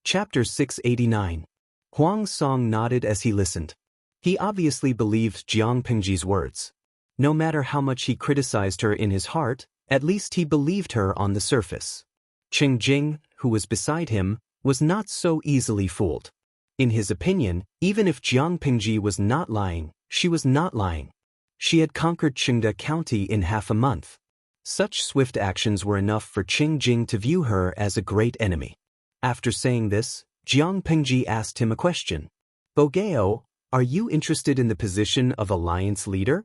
Chapter 689. Huang Song nodded as he listened. He obviously believed Jiang Pingji's words. No matter how much he criticized her in his heart, at least he believed her on the surface. Qing Jing, who was beside him, was not so easily fooled. In his opinion, even if Jiang Pingji was not lying, she was not lying. She had conquered Qingda County in half a month. Such swift actions were enough for Qing Jing to view her as a great enemy. After saying this, Jiang Pingji asked him a question. Bogeo, are you interested in the position of alliance leader?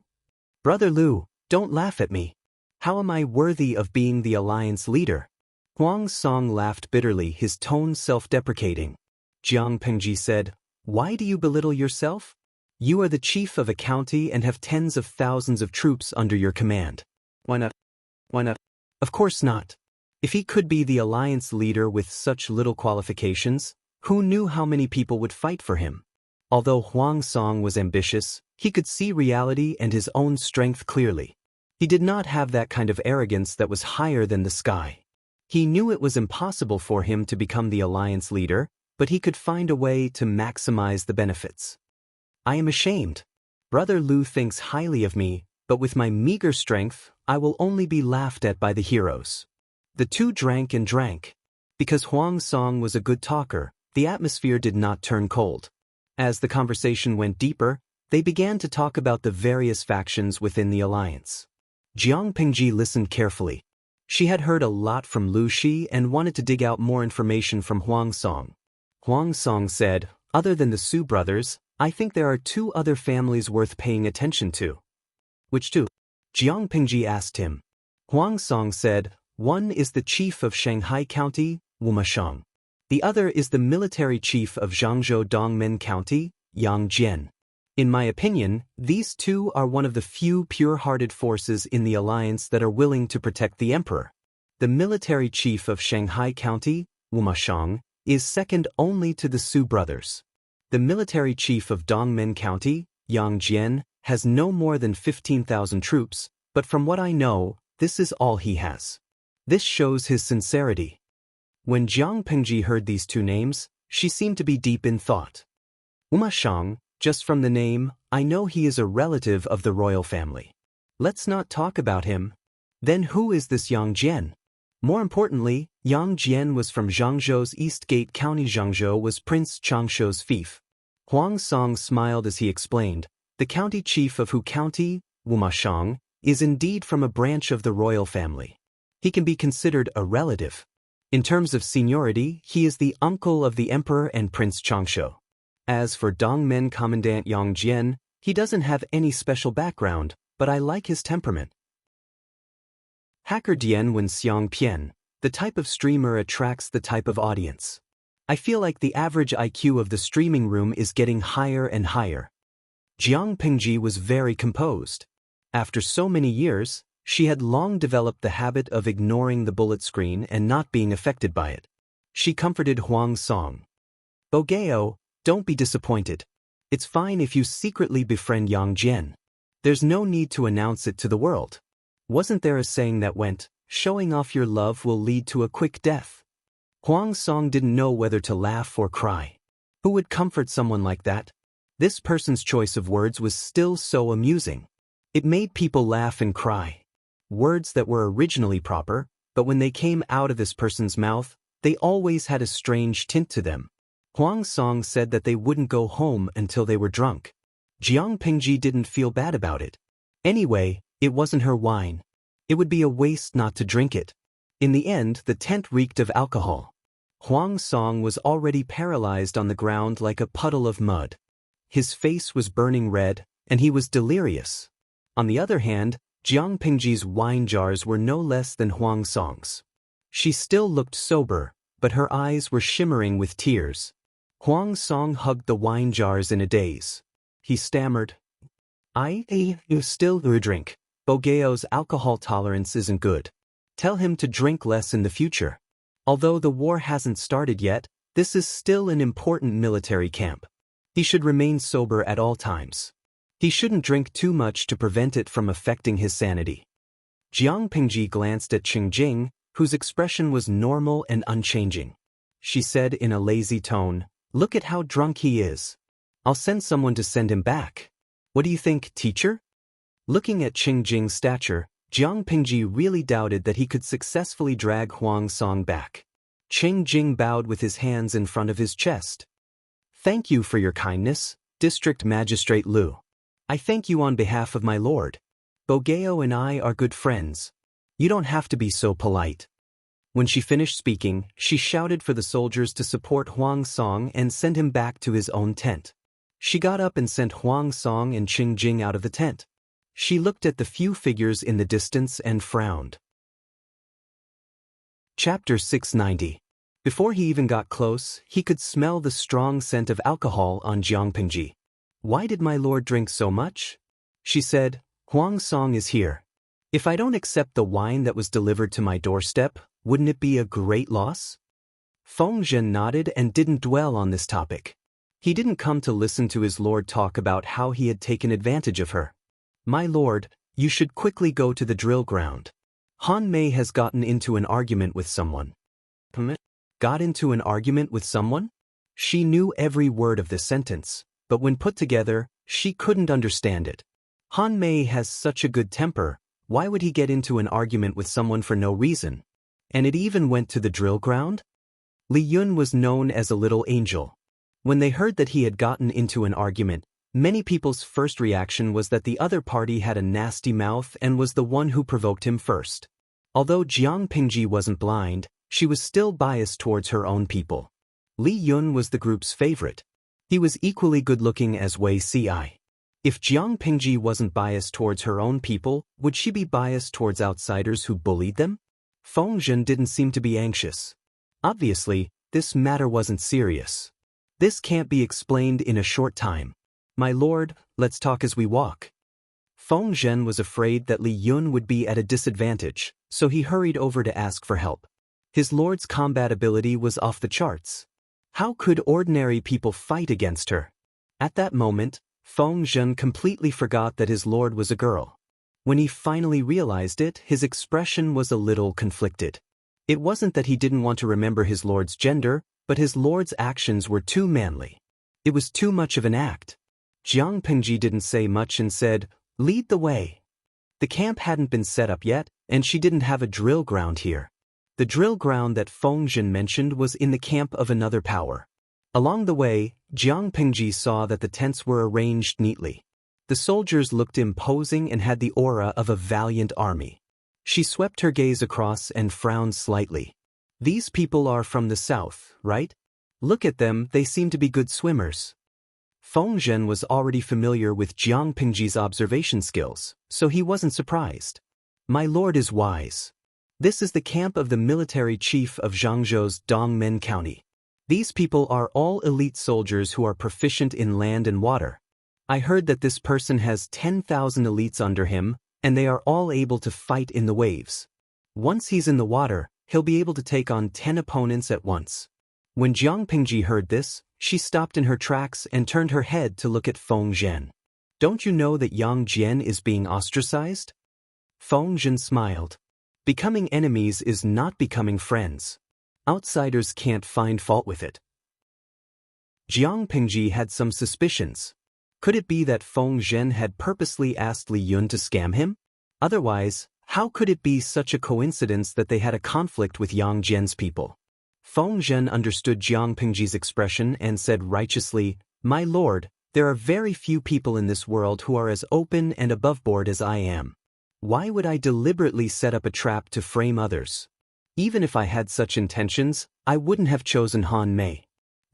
Brother Lu, don't laugh at me. How am I worthy of being the alliance leader? Huang Song laughed bitterly, his tone self-deprecating. Jiang Pingji said, why do you belittle yourself? You are the chief of a county and have tens of thousands of troops under your command. Why not? Why not? Of course not. If he could be the alliance leader with such little qualifications, who knew how many people would fight for him? Although Huang Song was ambitious, he could see reality and his own strength clearly. He did not have that kind of arrogance that was higher than the sky. He knew it was impossible for him to become the alliance leader, but he could find a way to maximize the benefits. I am ashamed. Brother Lu thinks highly of me, but with my meager strength, I will only be laughed at by the heroes. The two drank and drank. Because Huang Song was a good talker, the atmosphere did not turn cold. As the conversation went deeper, they began to talk about the various factions within the alliance. Jiang Pingji listened carefully. She had heard a lot from Lu Shi and wanted to dig out more information from Huang Song. Huang Song said, other than the Su brothers, I think there are two other families worth paying attention to. Which two? Jiang Pingji asked him. Huang Song said, one is the chief of Shanghai County, Wumashang. The other is the military chief of Zhangzhou Dongmen County, Yang Jian. In my opinion, these two are one of the few pure-hearted forces in the alliance that are willing to protect the emperor. The military chief of Shanghai County, Wumashang, is second only to the Su brothers. The military chief of Dongmen County, Yang Jian, has no more than 15,000 troops, but from what I know, this is all he has. This shows his sincerity. When Jiang Pingji heard these two names, she seemed to be deep in thought. Wumashang, just from the name, I know he is a relative of the royal family. Let's not talk about him. Then who is this Yang Jian? More importantly, Yang Jian was from Zhangzhou's Eastgate County. Zhangzhou was Prince Changshuo's fief. Huang Song smiled as he explained, the county chief of Hu County, Wumashang, is indeed from a branch of the royal family. He can be considered a relative. In terms of seniority, he is the uncle of the emperor and Prince Changshu. As for Dongmen Commandant Yang Jian, he doesn't have any special background, but I like his temperament. Hacker Dian Wen Xiang Pian, the type of streamer attracts the type of audience. I feel like the average IQ of the streaming room is getting higher and higher. Jiang Pingji was very composed. After so many years, she had long developed the habit of ignoring the bullet screen and not being affected by it. She comforted Huang Song. Bogeo, don't be disappointed. It's fine if you secretly befriend Yang Jian. There's no need to announce it to the world. Wasn't there a saying that went, showing off your love will lead to a quick death? Huang Song didn't know whether to laugh or cry. Who would comfort someone like that? This person's choice of words was still so amusing. It made people laugh and cry. Words that were originally proper, but when they came out of this person's mouth, they always had a strange tint to them. Huang Song said that they wouldn't go home until they were drunk. Jiang Pingji didn't feel bad about it. Anyway, it wasn't her wine. It would be a waste not to drink it. In the end, the tent reeked of alcohol. Huang Song was already paralyzed on the ground like a puddle of mud. His face was burning red, and he was delirious. On the other hand, Jiang Pingji's wine jars were no less than Huang Song's. She still looked sober, but her eyes were shimmering with tears. Huang Song hugged the wine jars in a daze. He stammered, you still drink. Bogeo's alcohol tolerance isn't good. Tell him to drink less in the future. Although the war hasn't started yet, this is still an important military camp. He should remain sober at all times. He shouldn't drink too much to prevent it from affecting his sanity. Jiang Pingji glanced at Qing Jing, whose expression was normal and unchanging. she said in a lazy tone. Look at how drunk he is. I'll send someone to send him back. What do you think, teacher? Looking at Qing Jing's stature, Jiang Pingji really doubted that he could successfully drag Huang Song back. Qing Jing bowed with his hands in front of his chest. Thank you for your kindness, District Magistrate Liu. I thank you on behalf of my lord. Bogeo and I are good friends. You don't have to be so polite. When she finished speaking, she shouted for the soldiers to support Huang Song and send him back to his own tent. She got up and sent Huang Song and Qing Jing out of the tent. She looked at the few figures in the distance and frowned. Chapter 690. Before he even got close, he could smell the strong scent of alcohol on Jiang Pingji. Why did my lord drink so much? She said, Huang Song is here. If I don't accept the wine that was delivered to my doorstep, wouldn't it be a great loss? Feng Zhen nodded and didn't dwell on this topic. He didn't come to listen to his lord talk about how he had taken advantage of her. My lord, you should quickly go to the drill ground. Han Mei has gotten into an argument with someone. Got into an argument with someone? She knew every word of this sentence, but when put together, she couldn't understand it. Han Mei has such a good temper, why would he get into an argument with someone for no reason? And it even went to the drill ground? Li Yun was known as a little angel. When they heard that he had gotten into an argument, many people's first reaction was that the other party had a nasty mouth and was the one who provoked him first. Although Jiang Pingji wasn't blind, she was still biased towards her own people. Li Yun was the group's favorite. He was equally good-looking as Wei Ci. If Jiang Pingji wasn't biased towards her own people, would she be biased towards outsiders who bullied them? Feng Zhen didn't seem to be anxious. Obviously, this matter wasn't serious. This can't be explained in a short time. My lord, let's talk as we walk. Feng Zhen was afraid that Li Yun would be at a disadvantage, so he hurried over to ask for help. His lord's combat ability was off the charts. How could ordinary people fight against her? At that moment, Feng Zhen completely forgot that his lord was a girl. When he finally realized it, his expression was a little conflicted. It wasn't that he didn't want to remember his lord's gender, but his lord's actions were too manly. It was too much of an act. Jiang Pingji didn't say much and said, "Lead the way." The camp hadn't been set up yet, and she didn't have a drill ground here. The drill ground that Feng Zhen mentioned was in the camp of another power. Along the way, Jiang Pingji saw that the tents were arranged neatly. The soldiers looked imposing and had the aura of a valiant army. She swept her gaze across and frowned slightly. These people are from the south, right? Look at them, they seem to be good swimmers. Feng Zhen was already familiar with Jiang Pingji's observation skills, so he wasn't surprised. My lord is wise. This is the camp of the military chief of Zhangzhou's Dongmen County. These people are all elite soldiers who are proficient in land and water. I heard that this person has 10,000 elites under him, and they are all able to fight in the waves. Once he's in the water, he'll be able to take on 10 opponents at once. When Jiang Pingji heard this, she stopped in her tracks and turned her head to look at Feng Zhen. Don't you know that Yang Jian is being ostracized? Feng Zhen smiled. Becoming enemies is not becoming friends. Outsiders can't find fault with it. Jiang Pingji had some suspicions. Could it be that Feng Zhen had purposely asked Li Yun to scam him? Otherwise, how could it be such a coincidence that they had a conflict with Yang Jian's people? Feng Zhen understood Jiang Pingji's expression and said righteously, My lord, there are very few people in this world who are as open and aboveboard as I am. Why would I deliberately set up a trap to frame others? Even if I had such intentions, I wouldn't have chosen Han Mei.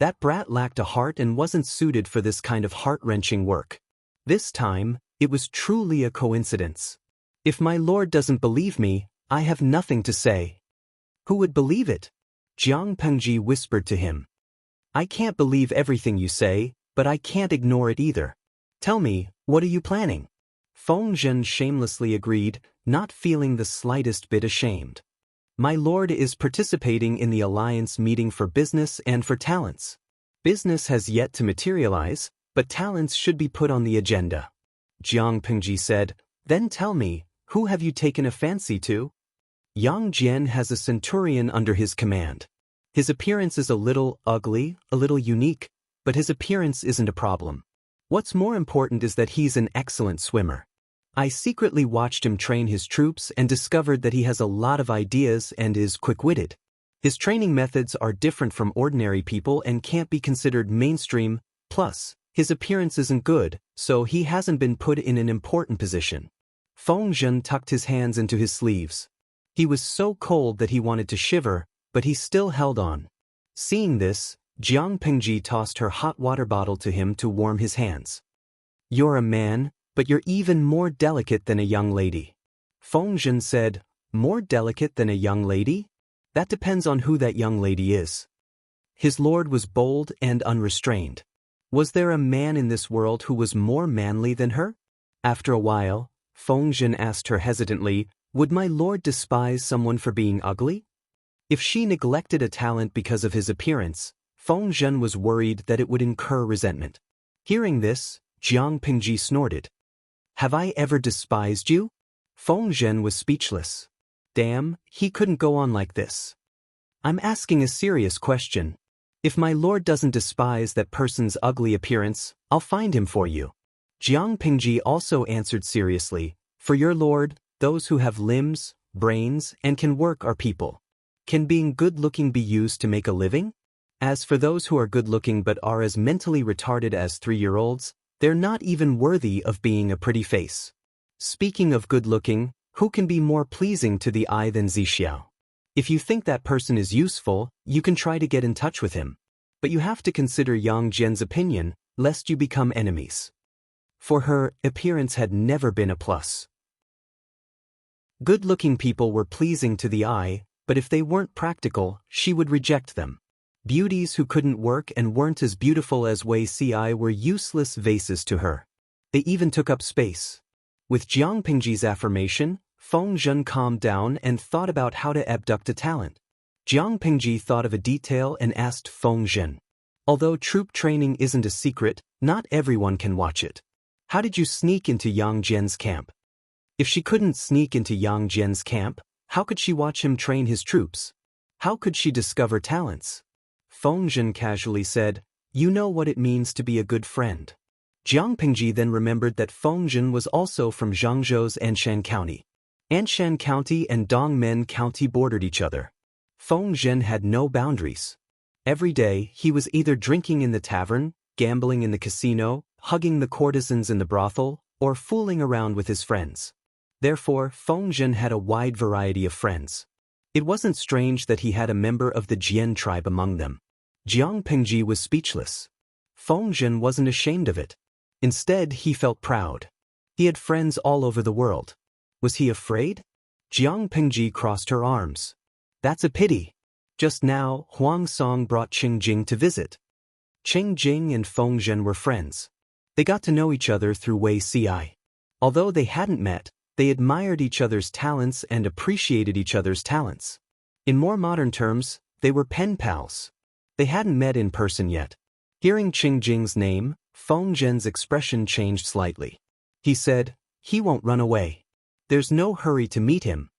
That brat lacked a heart and wasn't suited for this kind of heart-wrenching work. This time, it was truly a coincidence. If my lord doesn't believe me, I have nothing to say. Who would believe it? Jiang Pingji whispered to him. I can't believe everything you say, but I can't ignore it either. Tell me, what are you planning? Feng Zhen shamelessly agreed, not feeling the slightest bit ashamed. My lord is participating in the alliance meeting for business and for talents. Business has yet to materialize, but talents should be put on the agenda. Jiang Pingji said, Then tell me, who have you taken a fancy to? Yang Jian has a centurion under his command. His appearance is a little ugly, a little unique, but his appearance isn't a problem. What's more important is that he's an excellent swimmer. I secretly watched him train his troops and discovered that he has a lot of ideas and is quick-witted. His training methods are different from ordinary people and can't be considered mainstream, plus, his appearance isn't good, so he hasn't been put in an important position. Feng Zhen tucked his hands into his sleeves. He was so cold that he wanted to shiver, but he still held on. Seeing this, Jiang Pingji tossed her hot water bottle to him to warm his hands. "You're a man, but you're even more delicate than a young lady." Feng Zhen said, "More delicate than a young lady? That depends on who that young lady is." His lord was bold and unrestrained. Was there a man in this world who was more manly than her? After a while, Feng Zhen asked her hesitantly, "Would my lord despise someone for being ugly?" If she neglected a talent because of his appearance, Feng Zhen was worried that it would incur resentment. Hearing this, Jiang Pingji snorted. "Have I ever despised you?" Feng Zhen was speechless. Damn, he couldn't go on like this. "I'm asking a serious question. If my lord doesn't despise that person's ugly appearance, I'll find him for you." Jiang Pingji also answered seriously, "For your lord, those who have limbs, brains, and can work are people. Can being good-looking be used to make a living? As for those who are good-looking but are as mentally retarded as 3-year-olds, they're not even worthy of being a pretty face." Speaking of good-looking, who can be more pleasing to the eye than Zixiao? If you think that person is useful, you can try to get in touch with him. But you have to consider Yang Jian's opinion, lest you become enemies. For her, appearance had never been a plus. Good-looking people were pleasing to the eye, but if they weren't practical, she would reject them. Beauties who couldn't work and weren't as beautiful as Wei Ci were useless vases to her. They even took up space. With Jiang Pingji's affirmation, Feng Zhen calmed down and thought about how to abduct a talent. Jiang Pingji thought of a detail and asked Feng Zhen. "Although troop training isn't a secret, not everyone can watch it. How did you sneak into Yang Jian's camp?" If she couldn't sneak into Yang Jian's camp, how could she watch him train his troops? How could she discover talents? Feng Zhen casually said, "You know what it means to be a good friend." Jiang Pingji then remembered that Feng Zhen was also from Zhangzhou's Anshan County. Anshan County and Dongmen County bordered each other. Feng Zhen had no boundaries. Every day, he was either drinking in the tavern, gambling in the casino, hugging the courtesans in the brothel, or fooling around with his friends. Therefore, Feng Zhen had a wide variety of friends. It wasn't strange that he had a member of the Jian tribe among them. Jiang Pingji was speechless. Feng Zhen wasn't ashamed of it. Instead, he felt proud. He had friends all over the world. Was he afraid? Jiang Pingji crossed her arms. "That's a pity. Just now, Huang Song brought Qing Jing to visit." Qing Jing and Feng Zhen were friends. They got to know each other through Wei Ci. Although they hadn't met, they admired each other's talents and appreciated each other's talents. In more modern terms, they were pen pals. They hadn't met in person yet. Hearing Qing Jing's name, Feng Zhen's expression changed slightly. He said, "He won't run away. There's no hurry to meet him."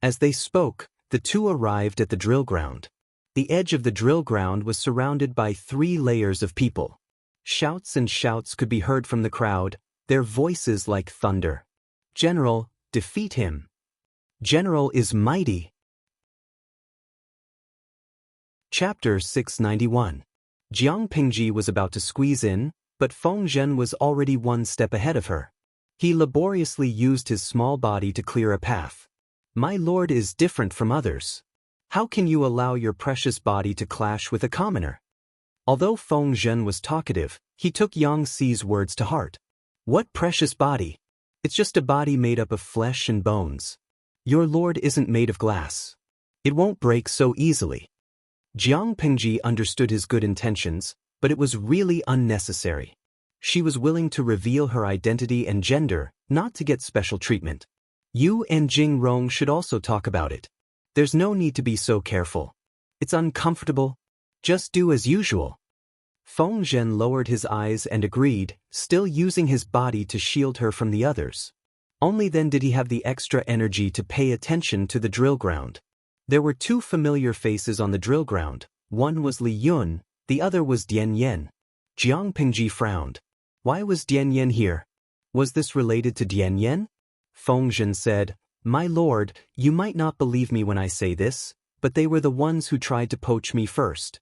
As they spoke, the two arrived at the drill ground. The edge of the drill ground was surrounded by 3 layers of people. Shouts and shouts could be heard from the crowd, their voices like thunder. "General, defeat him. General is mighty." Chapter 691. Jiang Pingji was about to squeeze in, but Feng Zhen was already one step ahead of her. He laboriously used his small body to clear a path. "My lord is different from others. How can you allow your precious body to clash with a commoner?" Although Feng Zhen was talkative, he took Yang Xi's words to heart. "What precious body? It's just a body made up of flesh and bones. Your lord isn't made of glass. It won't break so easily." Jiang Pingji understood his good intentions, but it was really unnecessary. She was willing to reveal her identity and gender, not to get special treatment. You and Jing Rong should also talk about it. There's no need to be so careful. It's uncomfortable. Just do as usual. Feng Zhen lowered his eyes and agreed, still using his body to shield her from the others. Only then did he have the extra energy to pay attention to the drill ground. There were two familiar faces on the drill ground. One was Li Yun, the other was Dian Yen. Jiang Pingji frowned. Why was Dian Yen here? Was this related to Dian Yen? Feng Zhen said, "My lord, you might not believe me when I say this, but they were the ones who tried to poach me first."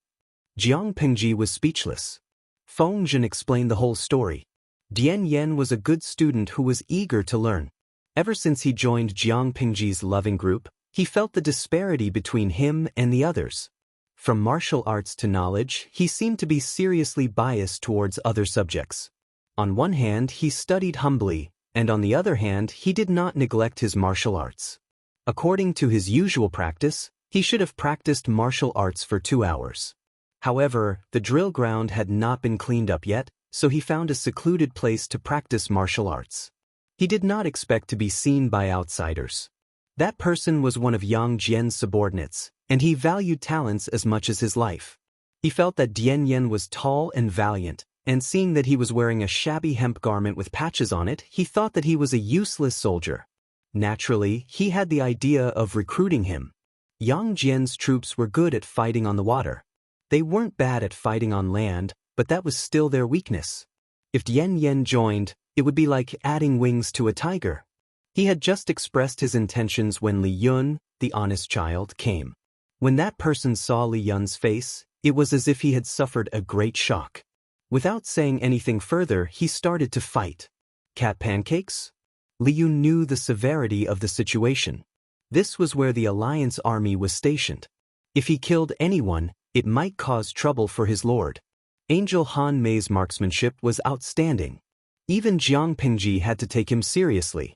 Jiang Pingji was speechless. Feng Zhen explained the whole story. Dian Yen was a good student who was eager to learn. Ever since he joined Jiang Pingji's loving group, he felt the disparity between him and the others. From martial arts to knowledge, he seemed to be seriously biased towards other subjects. On one hand, he studied humbly, and on the other hand, he did not neglect his martial arts. According to his usual practice, he should have practiced martial arts for 2 hours. However, the drill ground had not been cleaned up yet, so he found a secluded place to practice martial arts. He did not expect to be seen by outsiders. That person was one of Yang Jian's subordinates, and he valued talents as much as his life. He felt that Dian Yen was tall and valiant, and seeing that he was wearing a shabby hemp garment with patches on it, he thought that he was a useless soldier. Naturally, he had the idea of recruiting him. Yang Jian's troops were good at fighting on the water. They weren't bad at fighting on land, but that was still their weakness. If Dian Yen joined, it would be like adding wings to a tiger. He had just expressed his intentions when Li Yun, the honest child, came. When that person saw Li Yun's face, it was as if he had suffered a great shock. Without saying anything further, he started to fight. Cat pancakes? Li Yun knew the severity of the situation. This was where the Alliance army was stationed. If he killed anyone, it might cause trouble for his lord. Angel Han Mei's marksmanship was outstanding. Even Jiang Pingji had to take him seriously.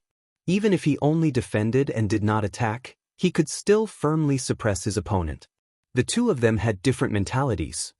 Even if he only defended and did not attack, he could still firmly suppress his opponent. The two of them had different mentalities.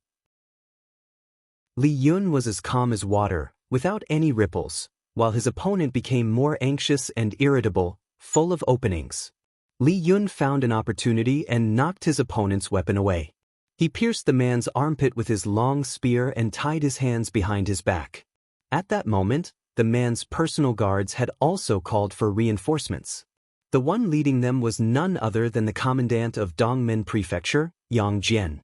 Li Yun was as calm as water, without any ripples, while his opponent became more anxious and irritable, full of openings. Li Yun found an opportunity and knocked his opponent's weapon away. He pierced the man's armpit with his long spear and tied his hands behind his back. At that moment, the man's personal guards had also called for reinforcements. The one leading them was none other than the commandant of Dongmen Prefecture, Yang Jian.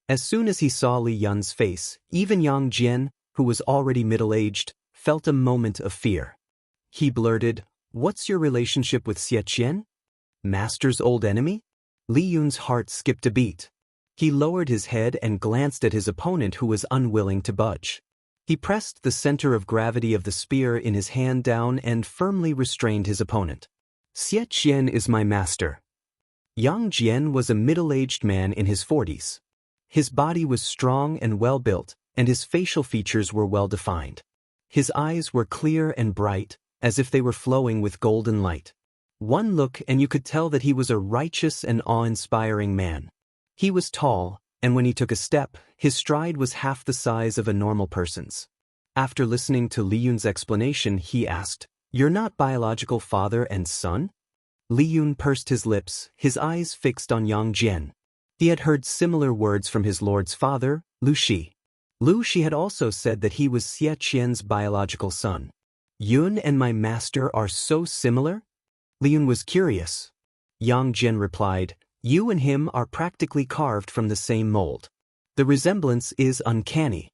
As soon as he saw Li Yun's face, even Yang Jian, who was already middle-aged, felt a moment of fear. He blurted, "What's your relationship with Xie Qian? Master's old enemy?" Li Yun's heart skipped a beat. He lowered his head and glanced at his opponent who was unwilling to budge. He pressed the center of gravity of the spear in his hand down and firmly restrained his opponent. "Xie Qian is my master." Yang Jian was a middle-aged man in his 40s. His body was strong and well-built, and his facial features were well-defined. His eyes were clear and bright, as if they were flowing with golden light. One look and you could tell that he was a righteous and awe-inspiring man. He was tall, and when he took a step, his stride was half the size of a normal person's. After listening to Li Yun's explanation, he asked, "You're not biological father and son?" Li Yun pursed his lips, his eyes fixed on Yang Jian. He had heard similar words from his lord's father, Lu Shi. Lu Shi had also said that he was Xie Qian's biological son. "Yun and my master are so similar?" Li Yun was curious. Yang Jian replied, "You and him are practically carved from the same mold. The resemblance is uncanny."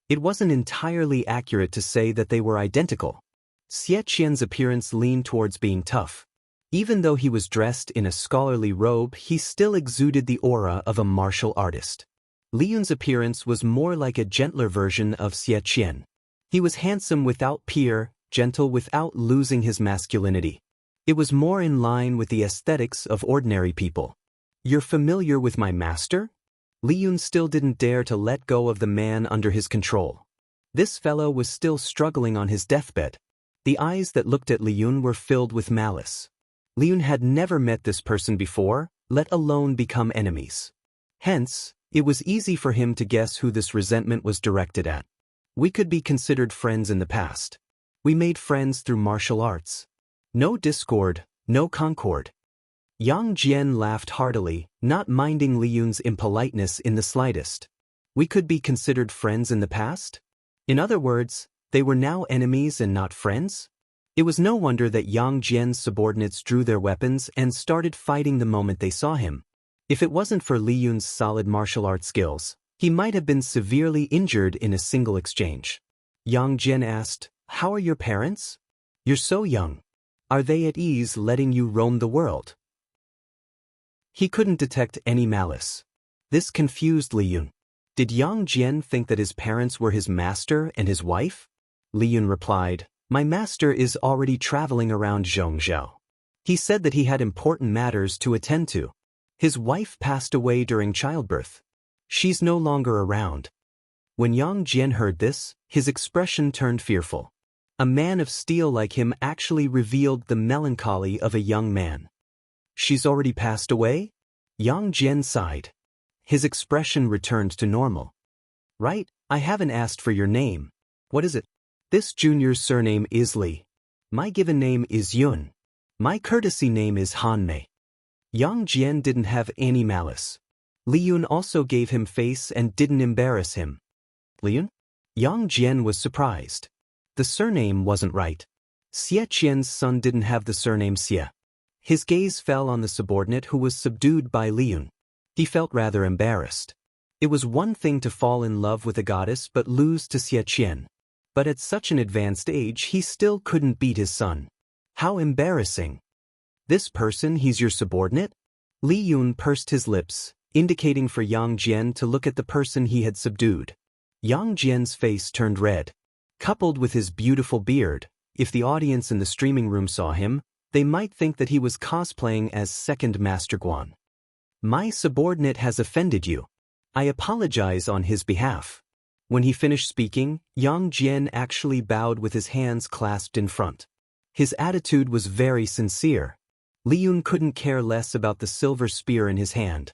It wasn't entirely accurate to say that they were identical. Xie Qian's appearance leaned towards being tough. Even though he was dressed in a scholarly robe, he still exuded the aura of a martial artist. Li Yun's appearance was more like a gentler version of Xie Qian. He was handsome without peer, gentle without losing his masculinity. It was more in line with the aesthetics of ordinary people. "You're familiar with my master?" Li Yun still didn't dare to let go of the man under his control. This fellow was still struggling on his deathbed. The eyes that looked at Li Yun were filled with malice. Li Yun had never met this person before, let alone become enemies. Hence, it was easy for him to guess who this resentment was directed at. "We could be considered friends in the past. We made friends through martial arts. No discord, no concord." Yang Jian laughed heartily, not minding Li Yun's impoliteness in the slightest. "We could be considered friends in the past?" In other words, they were now enemies and not friends? It was no wonder that Yang Jian's subordinates drew their weapons and started fighting the moment they saw him. If it wasn't for Li Yun's solid martial arts skills, he might have been severely injured in a single exchange. Yang Jian asked, "How are your parents? You're so young. Are they at ease letting you roam the world?" He couldn't detect any malice. This confused Li Yun. Did Yang Jian think that his parents were his master and his wife? Li Yun replied, "My master is already traveling around Zhongzhou. He said that he had important matters to attend to. His wife passed away during childbirth. She's no longer around." When Yang Jian heard this, his expression turned fearful. A man of steel like him actually revealed the melancholy of a young man. "She's already passed away?" Yang Jian sighed. His expression returned to normal. "Right, I haven't asked for your name. What is it?" "This junior's surname is Li. My given name is Yun. My courtesy name is Han Mei." Yang Jian didn't have any malice. Li Yun also gave him face and didn't embarrass him. "Li Yun?" Yang Jian was surprised. The surname wasn't right. Xie Qian's son didn't have the surname Xie. His gaze fell on the subordinate who was subdued by Li Yun. He felt rather embarrassed. It was one thing to fall in love with a goddess but lose to Xie Qian. But at such an advanced age he still couldn't beat his son. How embarrassing. "This person, he's your subordinate?" Li Yun pursed his lips, indicating for Yang Jian to look at the person he had subdued. Yang Jian's face turned red. Coupled with his beautiful beard, if the audience in the streaming room saw him, they might think that he was cosplaying as Second Master Guan. "My subordinate has offended you. I apologize on his behalf." When he finished speaking, Yang Jian actually bowed with his hands clasped in front. His attitude was very sincere. Li Yun couldn't care less about the silver spear in his hand.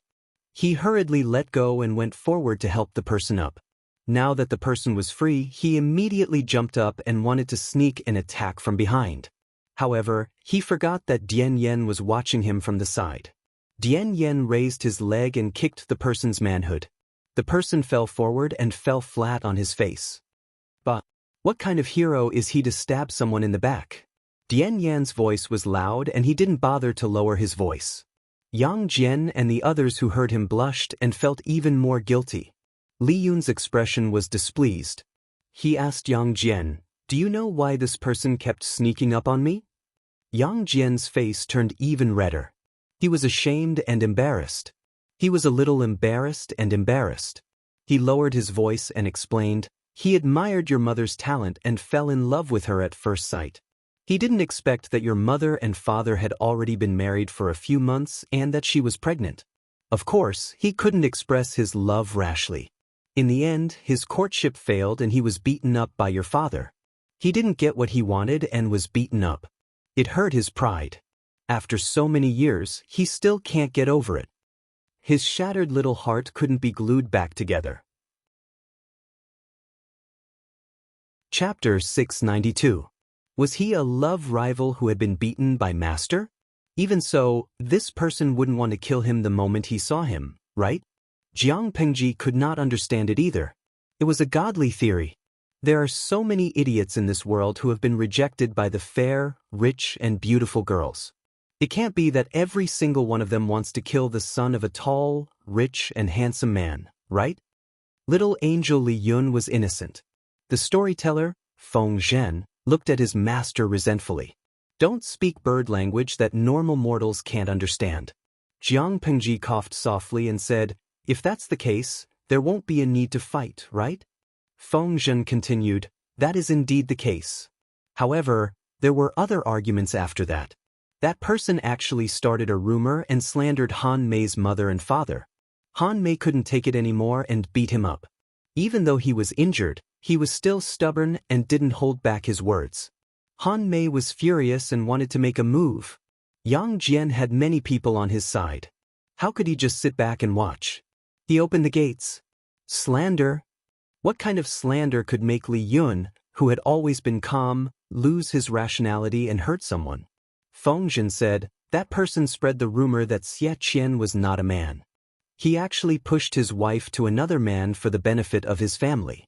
He hurriedly let go and went forward to help the person up. Now that the person was free, he immediately jumped up and wanted to sneak an attack from behind. However, he forgot that Dian Yen was watching him from the side. Dian Yen raised his leg and kicked the person's manhood. The person fell forward and fell flat on his face. "But what kind of hero is he to stab someone in the back?" Dian Yan's voice was loud and he didn't bother to lower his voice. Yang Jian and the others who heard him blushed and felt even more guilty. Li Yun's expression was displeased. He asked Yang Jian, "Do you know why this person kept sneaking up on me?" Yang Jian's face turned even redder. He was ashamed and embarrassed. He was a little embarrassed and embarrassed. He lowered his voice and explained, "He admired your mother's talent and fell in love with her at first sight. He didn't expect that your mother and father had already been married for a few months and that she was pregnant. Of course, he couldn't express his love rashly. In the end, his courtship failed and he was beaten up by your father. He didn't get what he wanted and was beaten up. It hurt his pride. After so many years, he still can't get over it. His shattered little heart couldn't be glued back together." Chapter 692. Was he a love rival who had been beaten by master? Even so, this person wouldn't want to kill him the moment he saw him, right? Jiang Pengji could not understand it either. It was a godly theory. There are so many idiots in this world who have been rejected by the fair, rich, and beautiful girls. It can't be that every single one of them wants to kill the son of a tall, rich, and handsome man, right? Little angel Li Yun was innocent. The storyteller, Feng Zhen, looked at his master resentfully. "Don't speak bird language that normal mortals can't understand." Jiang Pengji coughed softly and said, "If that's the case, there won't be a need to fight, right?" Feng Zhen continued, "That is indeed the case. However, there were other arguments after that. That person actually started a rumor and slandered Han Mei's mother and father. Han Mei couldn't take it anymore and beat him up. Even though he was injured, he was still stubborn and didn't hold back his words. Han Mei was furious and wanted to make a move. Yang Jian had many people on his side. How could he just sit back and watch? He opened the gates. Slander? What kind of slander could make Li Yun, who had always been calm, lose his rationality and hurt someone? Feng Zhen said, "That person spread the rumor that Xie Qian was not a man. He actually pushed his wife to another man for the benefit of his family."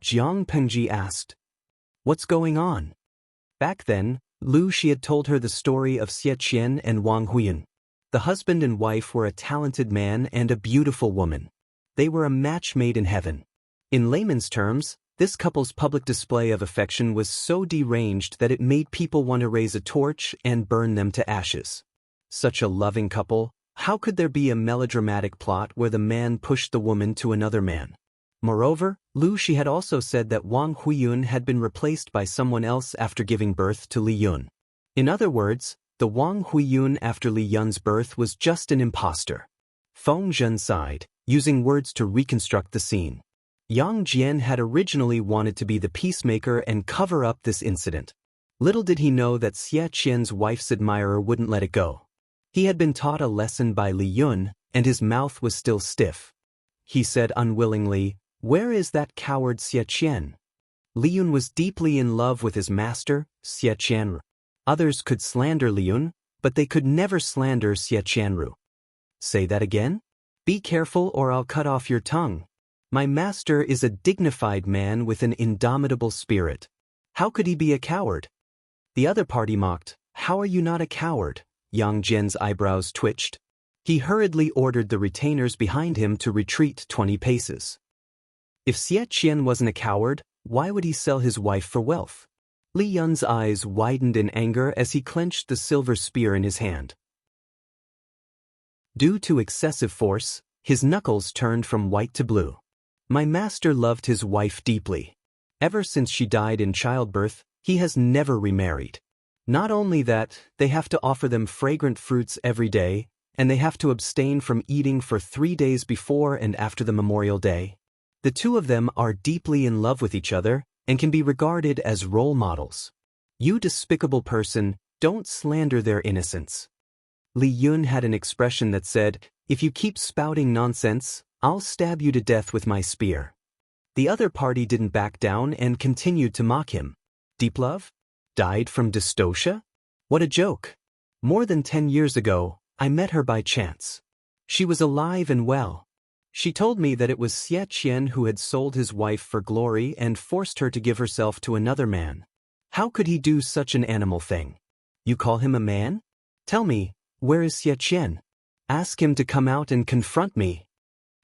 Jiang Pengji asked, "What's going on?" Back then, Lu Shi had told her the story of Xie Qian and Wang Huyan. The husband and wife were a talented man and a beautiful woman. They were a match made in heaven. In layman's terms, this couple's public display of affection was so deranged that it made people want to raise a torch and burn them to ashes. Such a loving couple, how could there be a melodramatic plot where the man pushed the woman to another man? Moreover, Lu Shi had also said that Wang Huiyun had been replaced by someone else after giving birth to Li Yun. In other words, the Wang Huiyun after Li Yun's birth was just an impostor. Feng Zhen sighed, using words to reconstruct the scene. Yang Jian had originally wanted to be the peacemaker and cover up this incident. Little did he know that Xie Qian's wife's admirer wouldn't let it go. He had been taught a lesson by Li Yun, and his mouth was still stiff. He said unwillingly, "Where is that coward Xie Qian?" Li Yun was deeply in love with his master, Xie Qianru. Others could slander Li Yun, but they could never slander Xie Qianru. Say that again? Be careful or I'll cut off your tongue. My master is a dignified man with an indomitable spirit. How could he be a coward? The other party mocked, "How are you not a coward?" Yang Jian's eyebrows twitched. He hurriedly ordered the retainers behind him to retreat 20 paces. If Xie Qian wasn't a coward, why would he sell his wife for wealth? Li Yun's eyes widened in anger as he clenched the silver spear in his hand. Due to excessive force, his knuckles turned from white to blue. My master loved his wife deeply. Ever since she died in childbirth, he has never remarried. Not only that, they have to offer them fragrant fruits every day, and they have to abstain from eating for 3 days before and after the Memorial Day. The two of them are deeply in love with each other and can be regarded as role models. You despicable person, don't slander their innocence. Li Yun had an expression that said, "If you keep spouting nonsense, I'll stab you to death with my spear." The other party didn't back down and continued to mock him. Deep love? Died from dystocia? What a joke. More than 10 years ago, I met her by chance. She was alive and well. She told me that it was Xie Qian who had sold his wife for glory and forced her to give herself to another man. How could he do such an animal thing? You call him a man? Tell me, where is Xie Qian? Ask him to come out and confront me.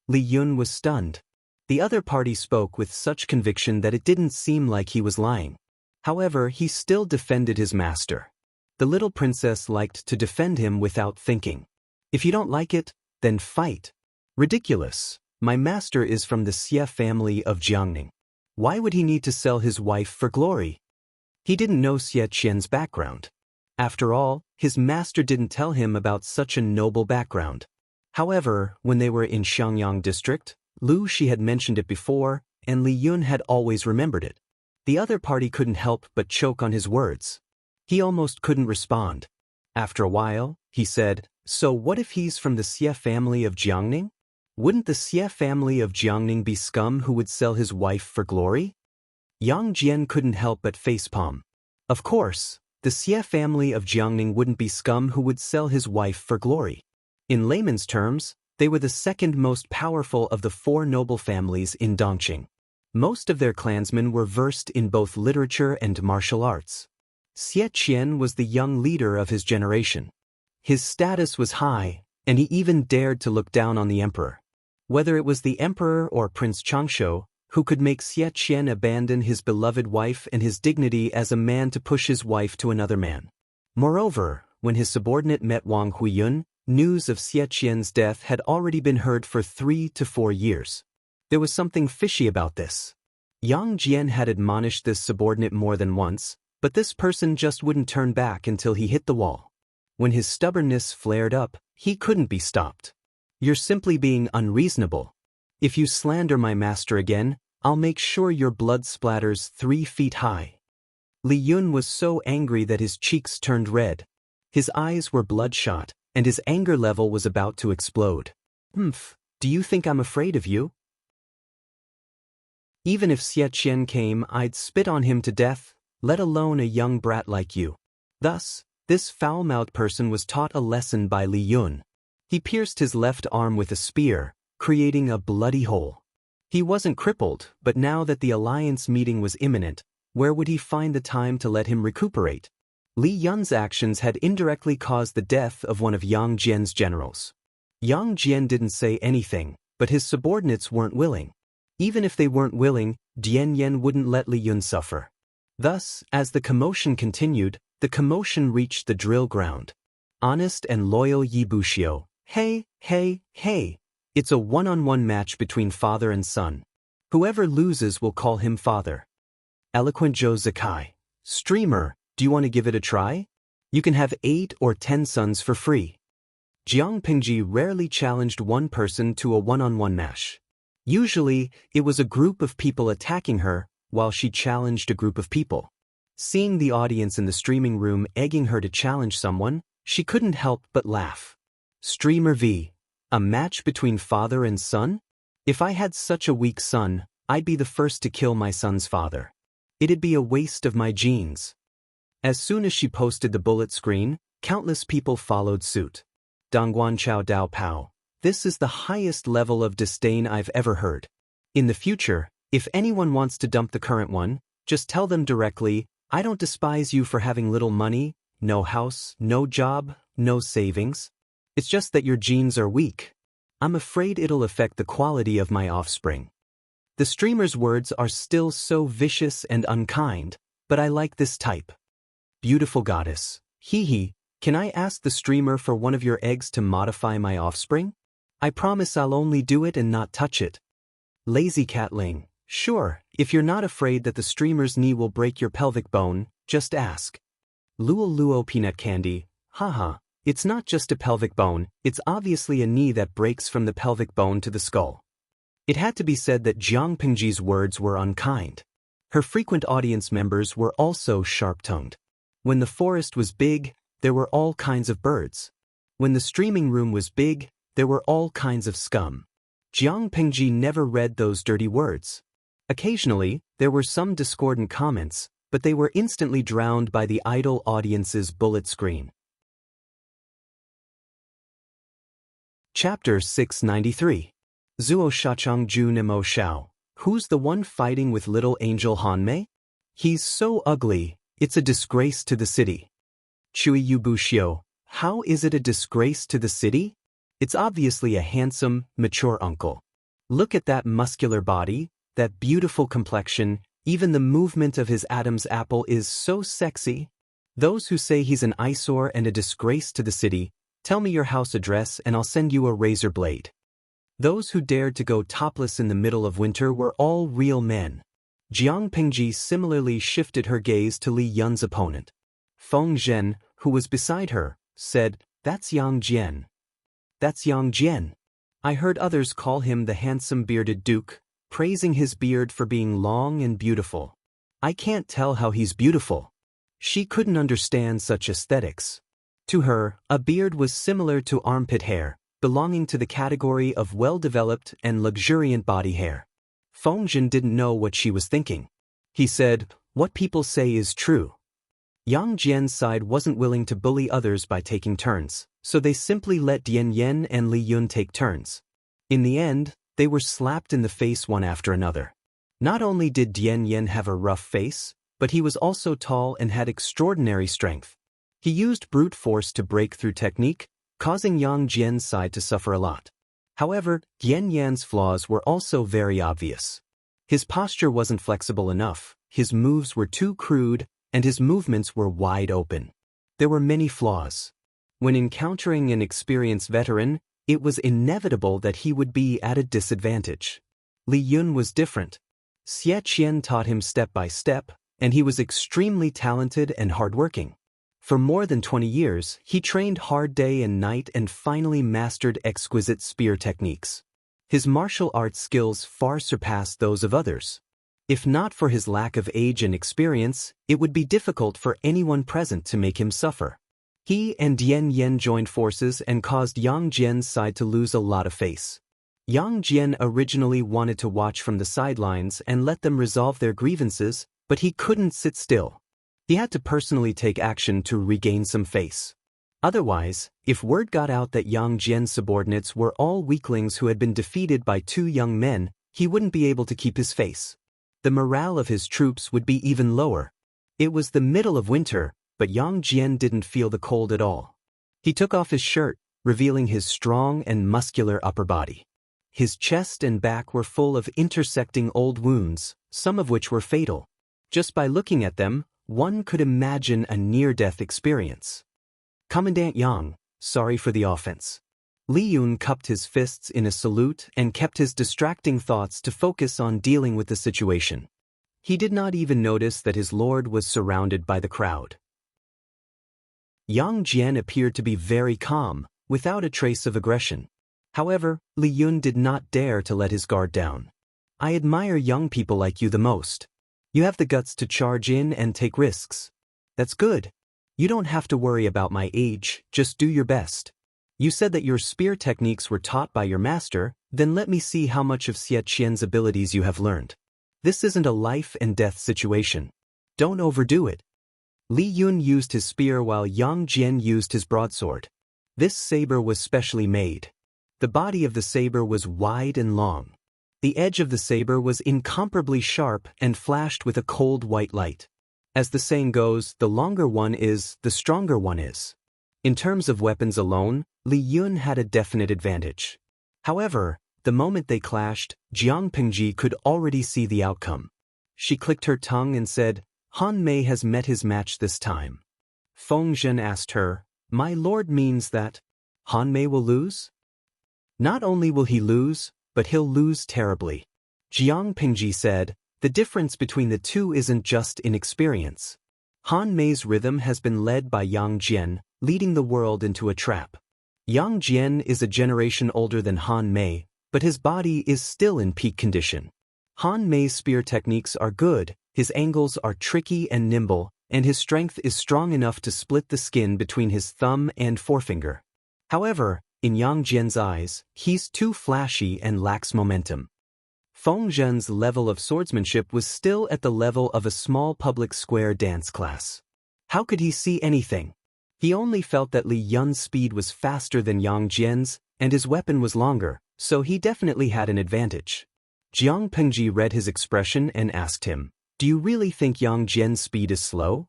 Li Yun was stunned. The other party spoke with such conviction that it didn't seem like he was lying. However, he still defended his master. The little princess liked to defend him without thinking. If you don't like it, then fight. Ridiculous. My master is from the Xie family of Jiangning. Why would he need to sell his wife for glory? He didn't know Xie Qian's background. After all, his master didn't tell him about such a noble background. However, when they were in Xiangyang district, Lu Shi had mentioned it before, and Li Yun had always remembered it. The other party couldn't help but choke on his words. He almost couldn't respond. After a while, he said, "So what if he's from the Xie family of Jiangning? Wouldn't the Xie family of Jiangning be scum who would sell his wife for glory?" Yang Jian couldn't help but facepalm. Of course, the Xie family of Jiangning wouldn't be scum who would sell his wife for glory. In layman's terms, they were the second most powerful of the 4 noble families in Dongqing. Most of their clansmen were versed in both literature and martial arts. Xie Qian was the young leader of his generation. His status was high, and he even dared to look down on the emperor. Whether it was the emperor or Prince Changsho, who could make Xie Qian abandon his beloved wife and his dignity as a man to push his wife to another man. Moreover, when his subordinate met Wang Huiyun, news of Xie Qian's death had already been heard for 3 to 4 years. There was something fishy about this. Yang Jian had admonished this subordinate more than once, but this person just wouldn't turn back until he hit the wall. When his stubbornness flared up, he couldn't be stopped. "You're simply being unreasonable. If you slander my master again, I'll make sure your blood splatters 3 feet high." Li Yun was so angry that his cheeks turned red. His eyes were bloodshot, and his anger level was about to explode. Do you think I'm afraid of you? Even if Xie Qian came, I'd spit on him to death, let alone a young brat like you. Thus, this foul-mouthed person was taught a lesson by Li Yun. He pierced his left arm with a spear, creating a bloody hole. He wasn't crippled, but now that the alliance meeting was imminent, where would he find the time to let him recuperate? Li Yun's actions had indirectly caused the death of one of Yang Jian's generals. Yang Jian didn't say anything, but his subordinates weren't willing. Even if they weren't willing, Dian Yen wouldn't let Li Yun suffer. Thus, as the commotion continued, the commotion reached the drill ground. Honest and loyal Yi Buxiu. Hey, hey, hey. It's a one-on-one match between father and son. Whoever loses will call him father. Eloquent Zhou Zikai. Streamer, do you want to give it a try? You can have 8 or 10 sons for free. Jiang Pingji rarely challenged one person to a one-on-one match. Usually, it was a group of people attacking her, while she challenged a group of people. Seeing the audience in the streaming room egging her to challenge someone, she couldn't help but laugh. Streamer V. A match between father and son? If I had such a weak son, I'd be the first to kill my son's father. It'd be a waste of my genes. As soon as she posted the bullet screen, countless people followed suit. Dongguan Chao Dao Pao. This is the highest level of disdain I've ever heard. In the future, if anyone wants to dump the current one, just tell them directly, I don't despise you for having little money, no house, no job, no savings. It's just that your genes are weak. I'm afraid it'll affect the quality of my offspring. The streamer's words are still so vicious and unkind, but I like this type. Beautiful goddess. Hee, can I ask the streamer for one of your eggs to modify my offspring? I promise I'll only do it and not touch it. Lazy Catling. Sure, if you're not afraid that the streamer's knee will break your pelvic bone, just ask. Luo Peanut Candy. Haha, it's not just a pelvic bone, it's obviously a knee that breaks from the pelvic bone to the skull. It had to be said that Jiang Pingji's words were unkind. Her frequent audience members were also sharp-tongued. When the forest was big, there were all kinds of birds. When the streaming room was big, there were all kinds of scum. Jiang Pingji never read those dirty words. Occasionally, there were some discordant comments, but they were instantly drowned by the idle audience's bullet screen. Chapter 693. Zuo Shachang Ju Nemo Shao. Who's the one fighting with little angel Hanmei? He's so ugly, it's a disgrace to the city. Chui Yu Buxiu. How is it a disgrace to the city? It's obviously a handsome, mature uncle. Look at that muscular body, that beautiful complexion, even the movement of his Adam's apple is so sexy. Those who say he's an eyesore and a disgrace to the city, tell me your house address and I'll send you a razor blade. Those who dared to go topless in the middle of winter were all real men. Jiang Pingji similarly shifted her gaze to Li Yun's opponent. Feng Zhen, who was beside her, said, That's Yang Jian. That's Yang Jian. I heard others call him the handsome bearded duke, praising his beard for being long and beautiful. I can't tell how he's beautiful. She couldn't understand such aesthetics. To her, a beard was similar to armpit hair, belonging to the category of well-developed and luxuriant body hair. Feng Zhen didn't know what she was thinking. He said, What people say is true. Yang Jian's side wasn't willing to bully others by taking turns, so they simply let Dian Yen and Li Yun take turns. In the end, they were slapped in the face one after another. Not only did Dian Yen have a rough face, but he was also tall and had extraordinary strength. He used brute force to break through technique, causing Yang Jian's side to suffer a lot. However, Dian Yan's flaws were also very obvious. His posture wasn't flexible enough, his moves were too crude, and his movements were wide open. There were many flaws. When encountering an experienced veteran, it was inevitable that he would be at a disadvantage. Li Yun was different. Xie Qian taught him step by step, and he was extremely talented and hardworking. For more than 20 years, he trained hard day and night and finally mastered exquisite spear techniques. His martial arts skills far surpassed those of others. If not for his lack of age and experience, it would be difficult for anyone present to make him suffer. He and Dian Yen joined forces and caused Yang Jian's side to lose a lot of face. Yang Jian originally wanted to watch from the sidelines and let them resolve their grievances, but he couldn't sit still. He had to personally take action to regain some face. Otherwise, if word got out that Yang Jian's subordinates were all weaklings who had been defeated by 2 young men, he wouldn't be able to keep his face. The morale of his troops would be even lower. It was the middle of winter, but Yang Jian didn't feel the cold at all. He took off his shirt, revealing his strong and muscular upper body. His chest and back were full of intersecting old wounds, some of which were fatal. Just by looking at them, one could imagine a near-death experience. Commandant Yang, sorry for the offense. Li Yun cupped his fists in a salute and kept his distracting thoughts to focus on dealing with the situation. He did not even notice that his lord was surrounded by the crowd. Yang Jian appeared to be very calm, without a trace of aggression. However, Li Yun did not dare to let his guard down. I admire young people like you the most. You have the guts to charge in and take risks. That's good. You don't have to worry about my age, just do your best. You said that your spear techniques were taught by your master, then let me see how much of Xie Qian's abilities you have learned. This isn't a life and death situation. Don't overdo it. Li Yun used his spear while Yang Jian used his broadsword. This saber was specially made. The body of the saber was wide and long. The edge of the saber was incomparably sharp and flashed with a cold white light. As the saying goes, the longer one is, the stronger one is. In terms of weapons alone, Li Yun had a definite advantage. However, the moment they clashed, Jiang Pingji could already see the outcome. She clicked her tongue and said, Han Mei has met his match this time. Feng Zhen asked her, my lord means that Han Mei will lose? Not only will he lose, but he'll lose terribly. Jiang Pingji said, the difference between the two isn't just in experience. Han Mei's rhythm has been led by Yang Jian, leading the world into a trap. Yang Jian is a generation older than Han Mei, but his body is still in peak condition. Han Mei's spear techniques are good, his angles are tricky and nimble, and his strength is strong enough to split the skin between his thumb and forefinger. However, in Yang Jian's eyes, he's too flashy and lacks momentum. Feng Zhen's level of swordsmanship was still at the level of a small public square dance class. How could he see anything? He only felt that Li Yun's speed was faster than Yang Jian's, and his weapon was longer, so he definitely had an advantage. Jiang Pingji read his expression and asked him, do you really think Yang Jian's speed is slow?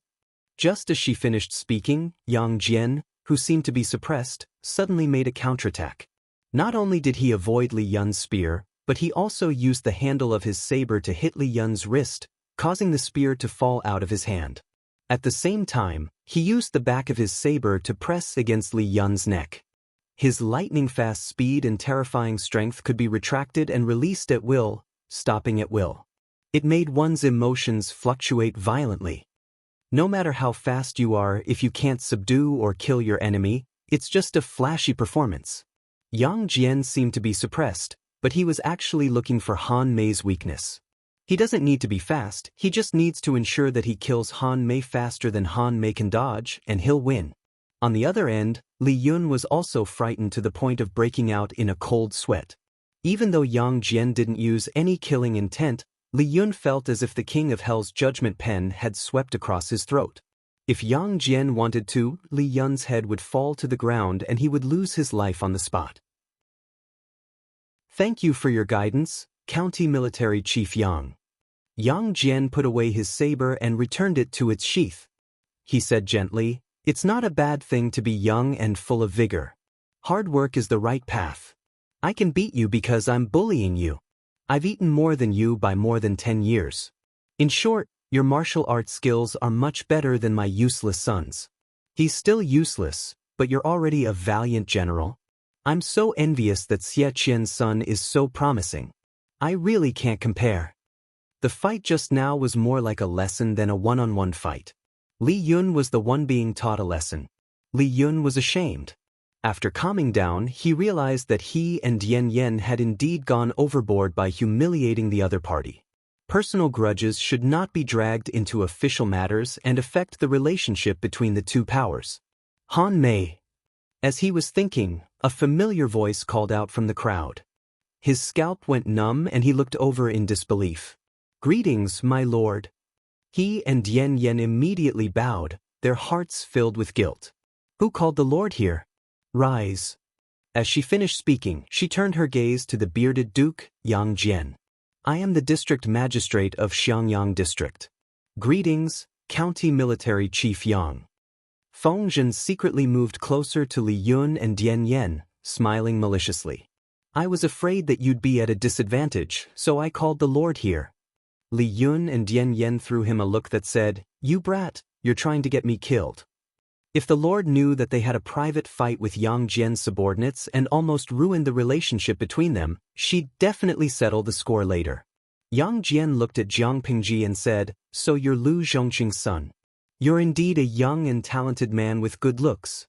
Just as she finished speaking, Yang Jian, who seemed to be suppressed, suddenly made a counterattack. Not only did he avoid Li Yun's spear, but he also used the handle of his saber to hit Li Yun's wrist, causing the spear to fall out of his hand. At the same time, he used the back of his saber to press against Li Yun's neck. His lightning-fast speed and terrifying strength could be retracted and released at will, stopping at will. It made one's emotions fluctuate violently. No matter how fast you are, if you can't subdue or kill your enemy, it's just a flashy performance. Yang Jian seemed to be suppressed, but he was actually looking for Han Mei's weakness. He doesn't need to be fast, he just needs to ensure that he kills Han Mei faster than Han Mei can dodge, and he'll win. On the other end, Li Yun was also frightened to the point of breaking out in a cold sweat. Even though Yang Jian didn't use any killing intent, Li Yun felt as if the King of Hell's judgment pen had swept across his throat. If Yang Jian wanted to, Li Yun's head would fall to the ground and he would lose his life on the spot. Thank you for your guidance, County Military Chief Yang. Yang Jian put away his saber and returned it to its sheath. He said gently, it's not a bad thing to be young and full of vigor. Hard work is the right path. I can beat you because I'm bullying you. I've eaten more than you by more than 10 years. In short, your martial arts skills are much better than my useless son's. He's still useless, but you're already a valiant general. I'm so envious that Xie Qian's son is so promising. I really can't compare. The fight just now was more like a lesson than a one-on-one fight. Li Yun was the one being taught a lesson. Li Yun was ashamed. After calming down, he realized that he and Yan Yan had indeed gone overboard by humiliating the other party. Personal grudges should not be dragged into official matters and affect the relationship between the two powers. Han Mei. As he was thinking, a familiar voice called out from the crowd. His scalp went numb and he looked over in disbelief. Greetings, my lord. He and Yan Yan immediately bowed, their hearts filled with guilt. Who called the lord here? Rise. As she finished speaking, she turned her gaze to the bearded duke, Yang Jian. I am the district magistrate of Xiangyang district. Greetings, County Military Chief Yang. Feng Zhen secretly moved closer to Li Yun and Dian Yen, smiling maliciously. I was afraid that you'd be at a disadvantage, so I called the Lord here. Li Yun and Dian Yen threw him a look that said, "You brat, you're trying to get me killed." If the Lord knew that they had a private fight with Yang Jian's subordinates and almost ruined the relationship between them, she'd definitely settle the score later. Yang Jian looked at Jiang Pingji and said, "So you're Lu Zhongqing's son. You're indeed a young and talented man with good looks."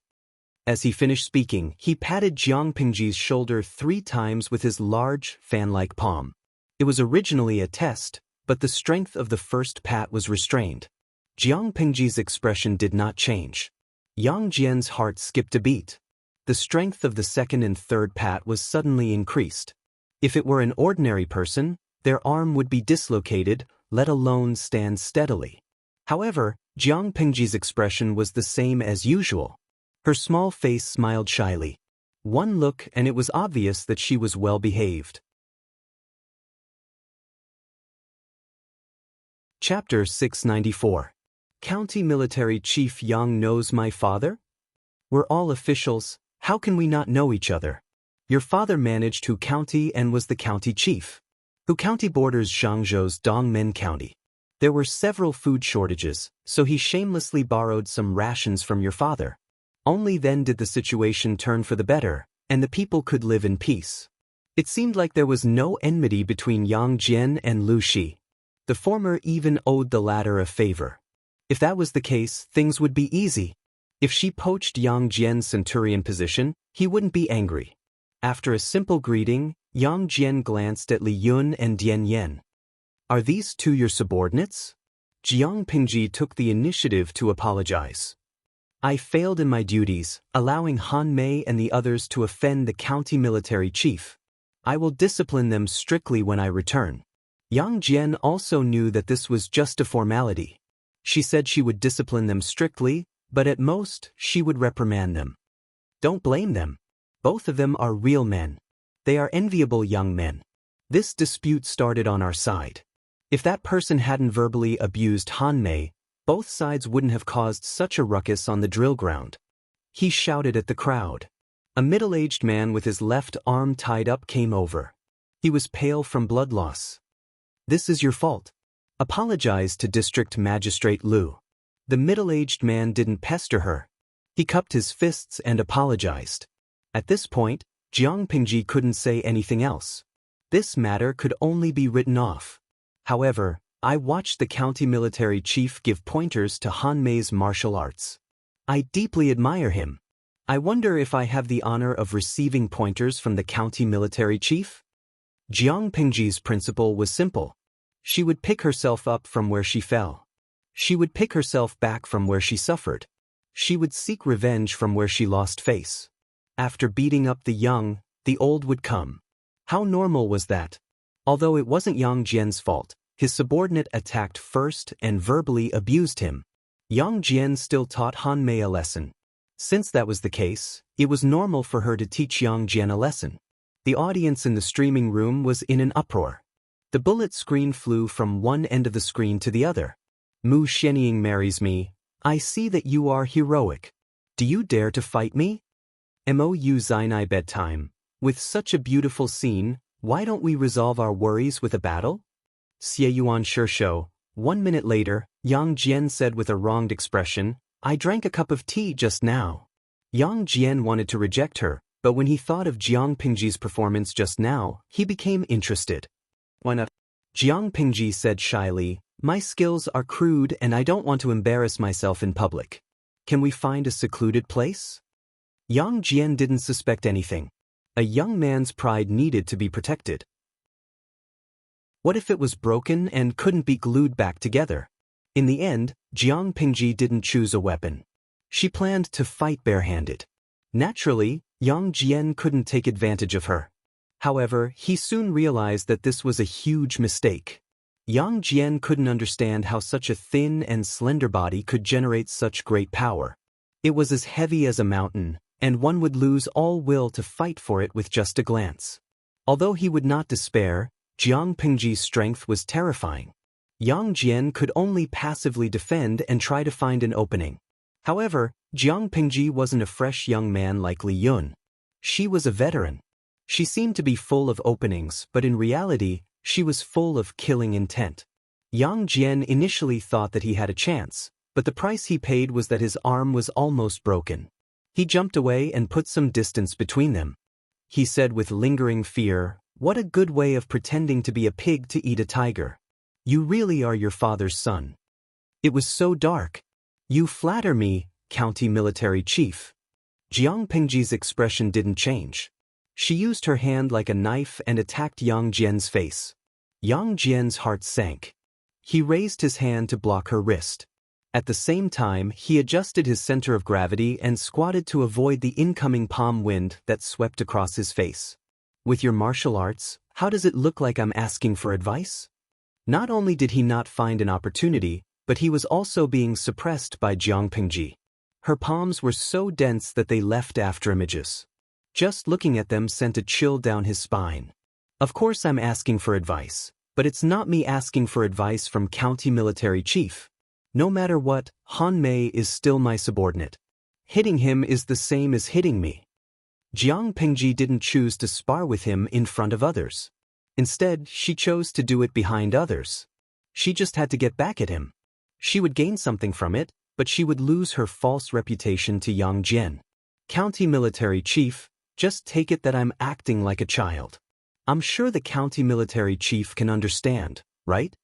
As he finished speaking, he patted Jiang Pingji's shoulder 3 times with his large, fan-like palm. It was originally a test, but the strength of the first pat was restrained. Jiang Pingji's expression did not change. Yang Jian's heart skipped a beat. The strength of the second and third pat was suddenly increased. If it were an ordinary person, their arm would be dislocated, let alone stand steadily. However, Jiang Pingji's expression was the same as usual. Her small face smiled shyly. One look and it was obvious that she was well behaved. Chapter 694. County Military Chief Yang knows my father? We're all officials, how can we not know each other? Your father managed Hu County and was the county chief. Hu County borders Zhangzhou's Dongmen County. There were several food shortages, so he shamelessly borrowed some rations from your father. Only then did the situation turn for the better, and the people could live in peace. It seemed like there was no enmity between Yang Jian and Lu Shi. The former even owed the latter a favor. If that was the case, things would be easy. If she poached Yang Jian's centurion position, he wouldn't be angry. After a simple greeting, Yang Jian glanced at Li Yun and Dian Yen. Are these two your subordinates? Jiang Pingji took the initiative to apologize. I failed in my duties, allowing Han Mei and the others to offend the county military chief. I will discipline them strictly when I return. Yang Jian also knew that this was just a formality. She said she would discipline them strictly, but at most, she would reprimand them. Don't blame them. Both of them are real men. They are enviable young men. This dispute started on our side. If that person hadn't verbally abused Han Mei, both sides wouldn't have caused such a ruckus on the drill ground. He shouted at the crowd. A middle-aged man with his left arm tied up came over. He was pale from blood loss. This is your fault. Apologize to District Magistrate Lu. The middle-aged man didn't pester her. He cupped his fists and apologized. At this point, Jiang Pingji couldn't say anything else. This matter could only be written off. However, I watched the county military chief give pointers to Han Mei's martial arts. I deeply admire him. I wonder if I have the honor of receiving pointers from the county military chief? Jiang Pingji's principle was simple. She would pick herself up from where she fell. She would pick herself back from where she suffered. She would seek revenge from where she lost face. After beating up the young, the old would come. How normal was that? Although it wasn't Yang Jian's fault, his subordinate attacked first and verbally abused him. Yang Jian still taught Han Mei a lesson. Since that was the case, it was normal for her to teach Yang Jian a lesson. The audience in the streaming room was in an uproar. The bullet screen flew from one end of the screen to the other. Mu Xianying marries me. I see that you are heroic. Do you dare to fight me? Mou Zainai bedtime. With such a beautiful scene, why don't we resolve our worries with a battle? Xie Yuan Shishou. 1 minute later, Yang Jian said with a wronged expression, I drank a cup of tea just now. Yang Jian wanted to reject her, but when he thought of Jiang Pingji's performance just now, he became interested. Why not? Jiang Pingji said shyly, my skills are crude and I don't want to embarrass myself in public. Can we find a secluded place? Yang Jian didn't suspect anything. A young man's pride needed to be protected. What if it was broken and couldn't be glued back together? In the end, Jiang Pingji didn't choose a weapon. She planned to fight barehanded. Naturally, Yang Jian couldn't take advantage of her. However, he soon realized that this was a huge mistake. Yang Jian couldn't understand how such a thin and slender body could generate such great power. It was as heavy as a mountain, and one would lose all will to fight for it with just a glance. Although he would not despair, Jiang Pingji's strength was terrifying. Yang Jian could only passively defend and try to find an opening. However, Jiang Pingji wasn't a fresh young man like Li Yun. She was a veteran. She seemed to be full of openings, but in reality, she was full of killing intent. Yang Jian initially thought that he had a chance, but the price he paid was that his arm was almost broken. He jumped away and put some distance between them. He said with lingering fear, "What a good way of pretending to be a pig to eat a tiger. You really are your father's son." It was so dark. "You flatter me, county military chief." Jiang Pingji's expression didn't change. She used her hand like a knife and attacked Yang Jian's face. Yang Jian's heart sank. He raised his hand to block her wrist. At the same time, he adjusted his center of gravity and squatted to avoid the incoming palm wind that swept across his face. "With your martial arts, how does it look like I'm asking for advice?" Not only did he not find an opportunity, but he was also being suppressed by Jiang Pingji. Her palms were so dense that they left after images. Just looking at them sent a chill down his spine. "Of course I'm asking for advice, but it's not me asking for advice from county military chief. No matter what, Han Mei is still my subordinate. Hitting him is the same as hitting me." Jiang Pingji didn't choose to spar with him in front of others. Instead, she chose to do it behind others. She just had to get back at him. She would gain something from it, but she would lose her false reputation to Yang Jian. "County military chief, just take it that I'm acting like a child. I'm sure the county military chief can understand, right?"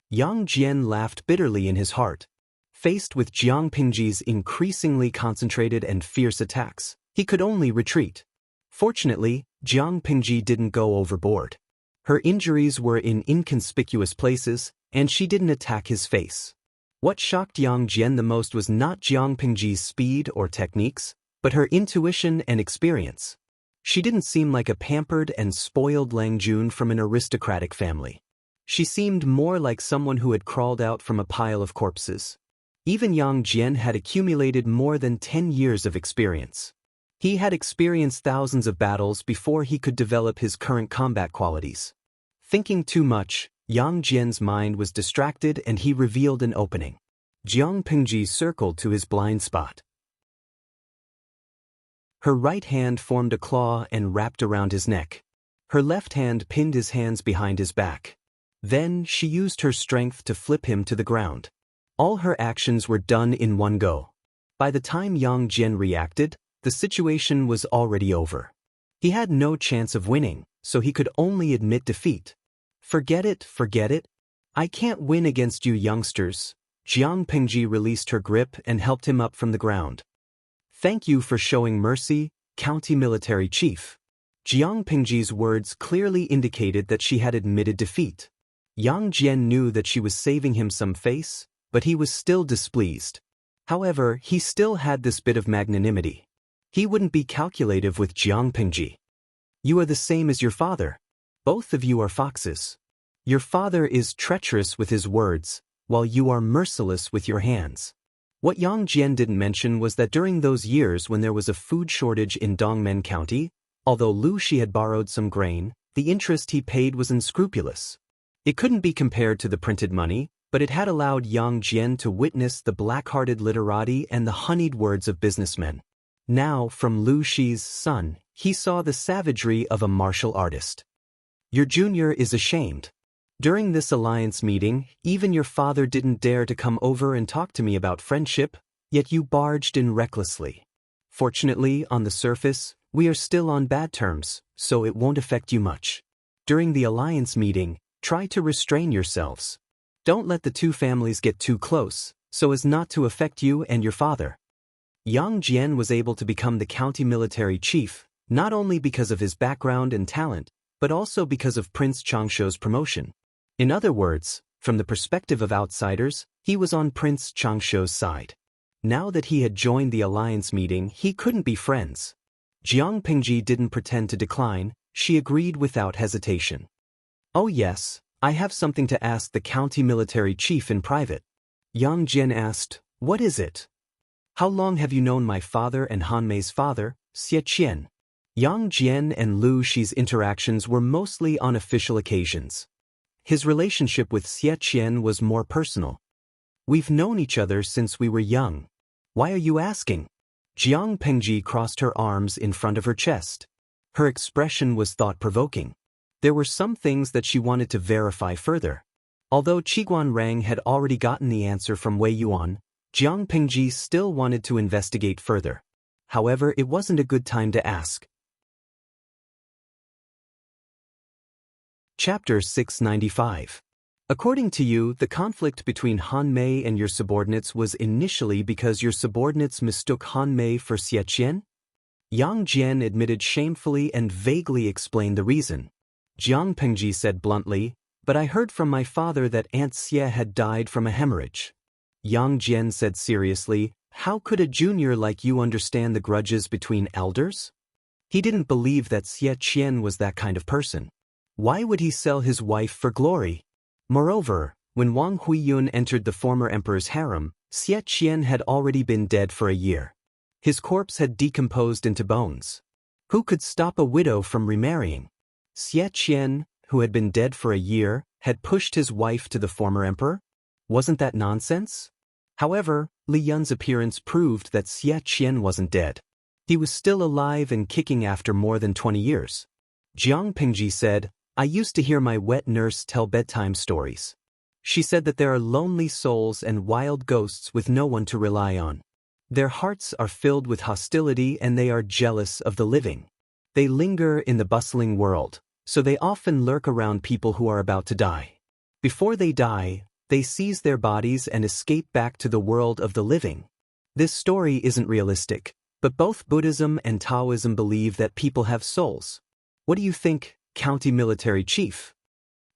Yang Jian laughed bitterly in his heart. Faced with Jiang Pingji's increasingly concentrated and fierce attacks, he could only retreat. Fortunately, Jiang Pingji didn't go overboard. Her injuries were in inconspicuous places, and she didn't attack his face. What shocked Yang Jian the most was not Jiang Pingji's speed or techniques, but her intuition and experience. She didn't seem like a pampered and spoiled Lang Jun from an aristocratic family. She seemed more like someone who had crawled out from a pile of corpses. Even Yang Jian had accumulated more than 10 years of experience. He had experienced thousands of battles before he could develop his current combat qualities. Thinking too much, Yang Jian's mind was distracted and he revealed an opening. Jiang Pingji circled to his blind spot. Her right hand formed a claw and wrapped around his neck. Her left hand pinned his hands behind his back. Then she used her strength to flip him to the ground. All her actions were done in one go. By the time Yang Jian reacted, the situation was already over. He had no chance of winning, so he could only admit defeat. Forget it. I can't win against you youngsters." Jiang Pingji released her grip and helped him up from the ground. "Thank you for showing mercy, county military chief." Jiang Pingji's words clearly indicated that she had admitted defeat. Yang Jian knew that she was saving him some face, but he was still displeased. However, he still had this bit of magnanimity. He wouldn't be calculative with Jiang Pingji. "You are the same as your father. Both of you are foxes. Your father is treacherous with his words, while you are merciless with your hands." What Yang Jian didn't mention was that during those years when there was a food shortage in Dongmen County, although Lu Shi had borrowed some grain, the interest he paid was unscrupulous. It couldn't be compared to the printed money, but it had allowed Yang Jian to witness the black-hearted literati and the honeyed words of businessmen. Now, from Lu Shi's son, he saw the savagery of a martial artist. "Your junior is ashamed. During this alliance meeting, even your father didn't dare to come over and talk to me about friendship, yet you barged in recklessly. Fortunately, on the surface, we are still on bad terms, so it won't affect you much. During the alliance meeting, try to restrain yourselves. Don't let the two families get too close, so as not to affect you and your father." Yang Jian was able to become the county military chief, not only because of his background and talent, but also because of Prince Changshuo's promotion. In other words, from the perspective of outsiders, he was on Prince Changshuo's side. Now that he had joined the alliance meeting, he couldn't be friends. Jiang Pingji didn't pretend to decline, she agreed without hesitation. "Oh yes, I have something to ask the county military chief in private." Yang Jian asked, "What is it?" "How long have you known my father and Han Mei's father, Xie Qian?" Yang Jian and Lu Shi's interactions were mostly on official occasions. His relationship with Xie Qian was more personal. "We've known each other since we were young. Why are you asking? Jiang Pengji crossed her arms in front of her chest. Her expression was thought-provoking. There were some things that she wanted to verify further. Although Qiguan Rang had already gotten the answer from Wei Yuan, Jiang Pengji still wanted to investigate further. However, it wasn't a good time to ask. Chapter 695. According to you, the conflict between Han Mei and your subordinates was initially because your subordinates mistook Han Mei for Xie Qian? Yang Jian admitted shamefully and vaguely explained the reason. Jiang Pengji said bluntly, "But I heard from my father that Aunt Xie had died from a hemorrhage." Yang Jian said seriously, "How could a junior like you understand the grudges between elders?" He didn't believe that Xie Qian was that kind of person. Why would he sell his wife for glory? Moreover, when Wang Huiyun entered the former emperor's harem, Xie Qian had already been dead for a year. His corpse had decomposed into bones. Who could stop a widow from remarrying? Xie Qian, who had been dead for a year, had pushed his wife to the former emperor? Wasn't that nonsense? However, Li Yun's appearance proved that Xie Qian wasn't dead. He was still alive and kicking after more than 20 years. Jiang Pengji said, "I used to hear my wet nurse tell bedtime stories. She said that there are lonely souls and wild ghosts with no one to rely on. Their hearts are filled with hostility and they are jealous of the living. They linger in the bustling world, so they often lurk around people who are about to die. Before they die, they seize their bodies and escape back to the world of the living." This story isn't realistic, but both Buddhism and Taoism believe that people have souls. What do you think, County Military Chief?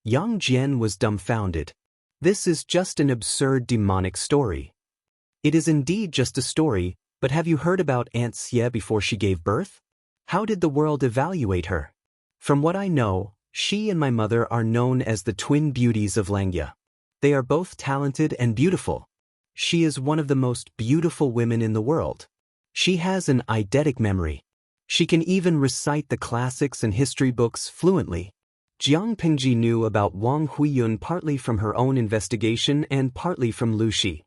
Yang Jian was dumbfounded. This is just an absurd demonic story. It is indeed just a story, but have you heard about Aunt Xie before she gave birth? How did the world evaluate her? From what I know, she and my mother are known as the twin beauties of Langya. They are both talented and beautiful. She is one of the most beautiful women in the world. She has an eidetic memory. She can even recite the classics and history books fluently. Jiang Pengji knew about Wang Huiyun partly from her own investigation and partly from Lu Shi.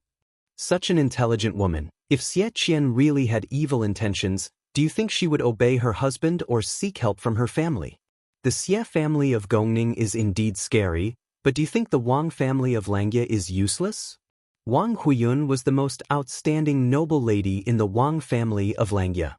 Such an intelligent woman. If Xie Qian really had evil intentions, do you think she would obey her husband or seek help from her family? The Xie family of Gongning is indeed scary, but do you think the Wang family of Langya is useless? Wang Huiyun was the most outstanding noble lady in the Wang family of Langya.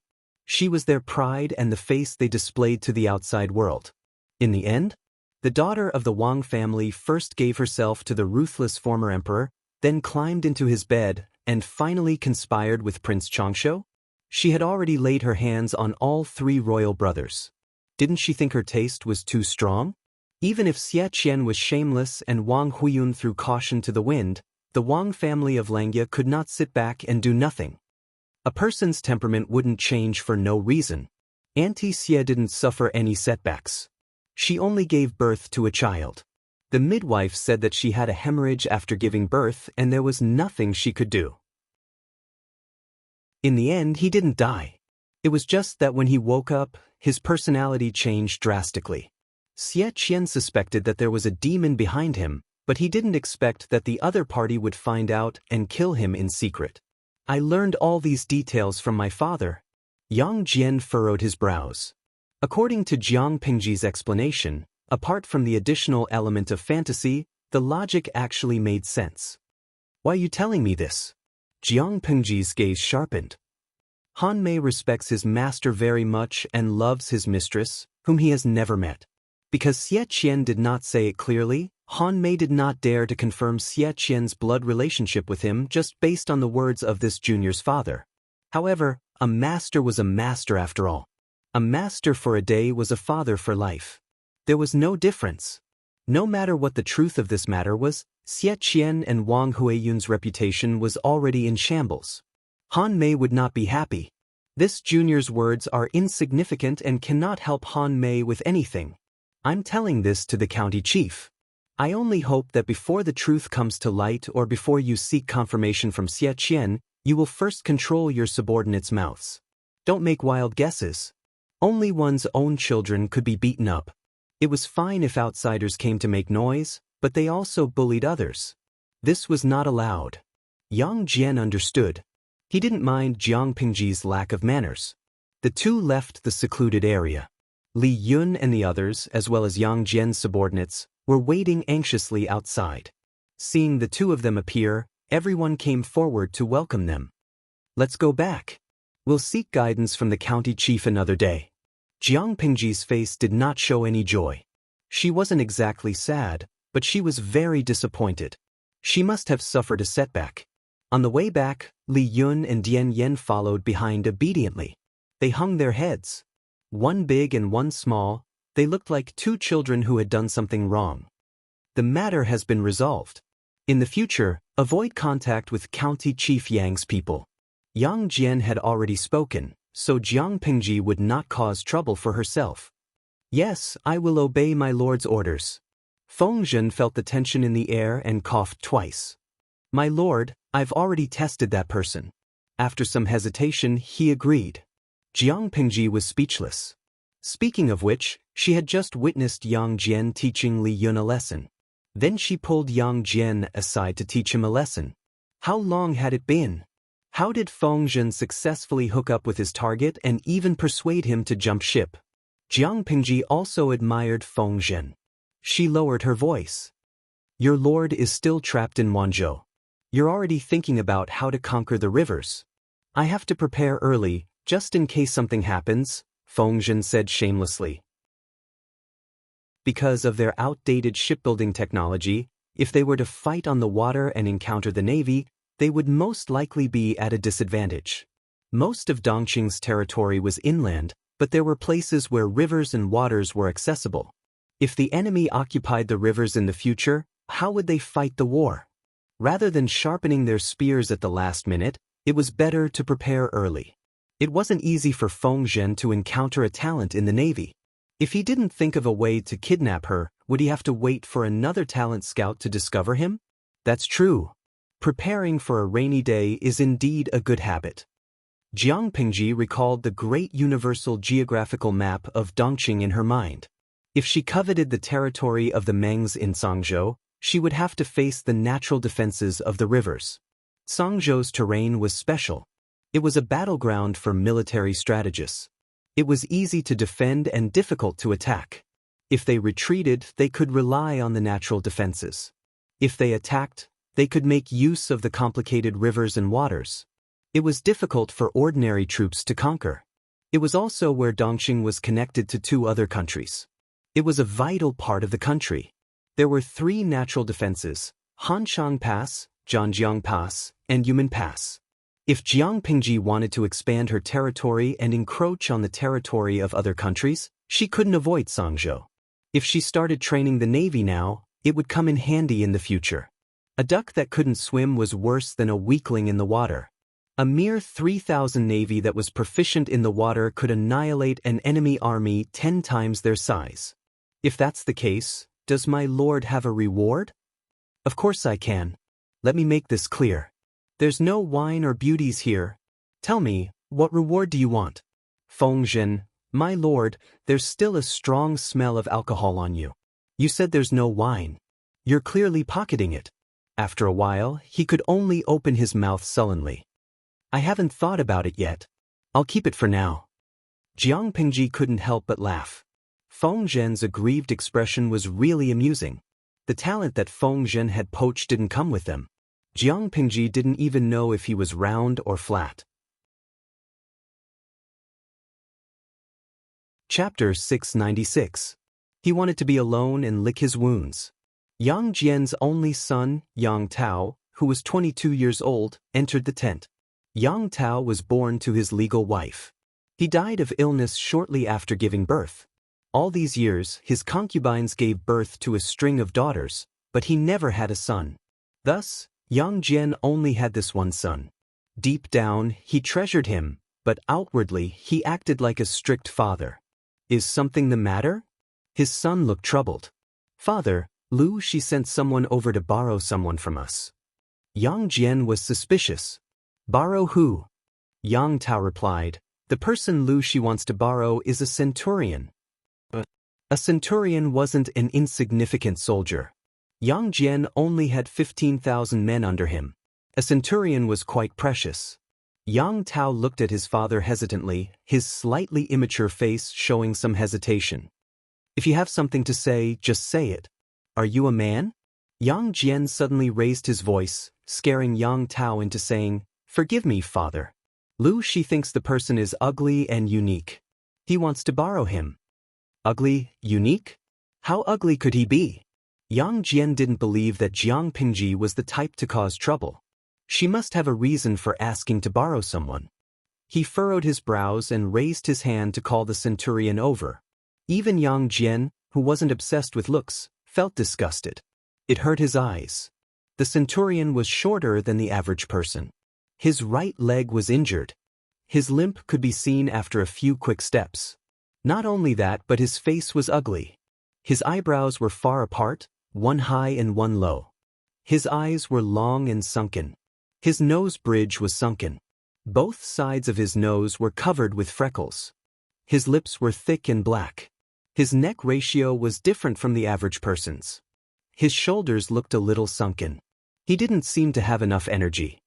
She was their pride and the face they displayed to the outside world. In the end, the daughter of the Wang family first gave herself to the ruthless former emperor, then climbed into his bed, and finally conspired with Prince Changsho? She had already laid her hands on all three royal brothers. Didn't she think her taste was too strong? Even if Xie Qian was shameless and Wang Huiyun threw caution to the wind, the Wang family of Langya could not sit back and do nothing. A person's temperament wouldn't change for no reason. Auntie Xie didn't suffer any setbacks. She only gave birth to a child. The midwife said that she had a hemorrhage after giving birth and there was nothing she could do. In the end, he didn't die. It was just that when he woke up, his personality changed drastically. Xie Qian suspected that there was a demon behind him, but he didn't expect that the other party would find out and kill him in secret. I learned all these details from my father. Yang Jian furrowed his brows. According to Jiang Pengji's explanation, apart from the additional element of fantasy, the logic actually made sense. Why are you telling me this? Jiang Pengji's gaze sharpened. Han Mei respects his master very much and loves his mistress, whom he has never met. Because Xie Qian did not say it clearly, Han Mei did not dare to confirm Xie Qian's blood relationship with him just based on the words of this junior's father. However, a master was a master after all. A master for a day was a father for life. There was no difference. No matter what the truth of this matter was, Xie Qian and Wang Huiyun's reputation was already in shambles. Han Mei would not be happy. This junior's words are insignificant and cannot help Han Mei with anything. I'm telling this to the county chief. I only hope that before the truth comes to light or before you seek confirmation from Xie Qian, you will first control your subordinates' mouths. Don't make wild guesses. Only one's own children could be beaten up. It was fine if outsiders came to make noise, but they also bullied others. This was not allowed. Yang Jian understood. He didn't mind Jiang Pingji's lack of manners. The two left the secluded area. Li Yun and the others, as well as Yang Jian's subordinates, were waiting anxiously outside. Seeing the two of them appear, everyone came forward to welcome them. "Let's go back. We'll seek guidance from the county chief another day." Jiang Pingji's face did not show any joy. She wasn't exactly sad, but she was very disappointed. She must have suffered a setback. On the way back, Li Yun and Dian Yen followed behind obediently. They hung their heads. One big and one small, they looked like two children who had done something wrong. "The matter has been resolved. In the future, avoid contact with County Chief Yang's people." Yang Jian had already spoken, so Jiang Pingji would not cause trouble for herself. "Yes, I will obey my lord's orders." Feng Zhen felt the tension in the air and coughed twice. "My lord, I've already tested that person." After some hesitation, he agreed. Jiang Pingji was speechless. Speaking of which, she had just witnessed Yang Jian teaching Li Yun a lesson. Then she pulled Yang Jian aside to teach him a lesson. How long had it been? How did Feng Zhen successfully hook up with his target and even persuade him to jump ship? Jiang Pingji also admired Feng Zhen. She lowered her voice. "Your lord is still trapped in Wanzhou. You're already thinking about how to conquer the rivers. I have to prepare early, just in case something happens," Feng Zhen said shamelessly. Because of their outdated shipbuilding technology, if they were to fight on the water and encounter the navy, they would most likely be at a disadvantage. Most of Dongqing's territory was inland, but there were places where rivers and waters were accessible. If the enemy occupied the rivers in the future, how would they fight the war? Rather than sharpening their spears at the last minute, it was better to prepare early. It wasn't easy for Feng Zhen to encounter a talent in the navy. If he didn't think of a way to kidnap her, would he have to wait for another talent scout to discover him? That's true. Preparing for a rainy day is indeed a good habit. Jiang Pingji recalled the great universal geographical map of Dongqing in her mind. If she coveted the territory of the Mengs in Songzhou, she would have to face the natural defenses of the rivers. Songzhou's terrain was special. It was a battleground for military strategists. It was easy to defend and difficult to attack. If they retreated, they could rely on the natural defenses. If they attacked, they could make use of the complicated rivers and waters. It was difficult for ordinary troops to conquer. It was also where Dongqing was connected to two other countries. It was a vital part of the country. There were three natural defenses: Hanchang Pass, Zhanjiang Pass, and Yumen Pass. If Jiang Pingji wanted to expand her territory and encroach on the territory of other countries, she couldn't avoid Songzhou. If she started training the navy now, it would come in handy in the future. A duck that couldn't swim was worse than a weakling in the water. A mere 3,000 navy that was proficient in the water could annihilate an enemy army 10 times their size. If that's the case, does my lord have a reward? Of course I can. Let me make this clear. There's no wine or beauties here. Tell me, what reward do you want? Feng Zhen, my lord, there's still a strong smell of alcohol on you. You said there's no wine. You're clearly pocketing it. After a while, he could only open his mouth sullenly. I haven't thought about it yet. I'll keep it for now. Jiang Pingji couldn't help but laugh. Feng Zhen's aggrieved expression was really amusing. The talent that Feng Zhen had poached didn't come with them. Jiang Pingji didn't even know if he was round or flat. Chapter 696. He wanted to be alone and lick his wounds. Yang Jian's only son, Yang Tao, who was 22 years old, entered the tent. Yang Tao was born to his legal wife. He died of illness shortly after giving birth. All these years, his concubines gave birth to a string of daughters, but he never had a son. Thus, Yang Jian only had this one son. Deep down, he treasured him, but outwardly, he acted like a strict father. Is something the matter? His son looked troubled. Father, Lu she sent someone over to borrow someone from us. Yang Jian was suspicious. Borrow who? Yang Tao replied, the person Lu she wants to borrow is a centurion. A centurion wasn't an insignificant soldier. Yang Jian only had 15,000 men under him. A centurion was quite precious. Yang Tao looked at his father hesitantly, his slightly immature face showing some hesitation. If you have something to say, just say it. Are you a man? Yang Jian suddenly raised his voice, scaring Yang Tao into saying, "Forgive me, father. Lu Shi thinks the person is ugly and unique. He wants to borrow him." Ugly, unique? How ugly could he be? Yang Jian didn't believe that Jiang Pingji was the type to cause trouble. She must have a reason for asking to borrow someone. He furrowed his brows and raised his hand to call the centurion over. Even Yang Jian, who wasn't obsessed with looks, felt disgusted. It hurt his eyes. The centurion was shorter than the average person. His right leg was injured. His limp could be seen after a few quick steps. Not only that, but his face was ugly. His eyebrows were far apart, one high and one low. His eyes were long and sunken. His nose bridge was sunken. Both sides of his nose were covered with freckles. His lips were thick and black. His neck ratio was different from the average person's. His shoulders looked a little sunken. He didn't seem to have enough energy.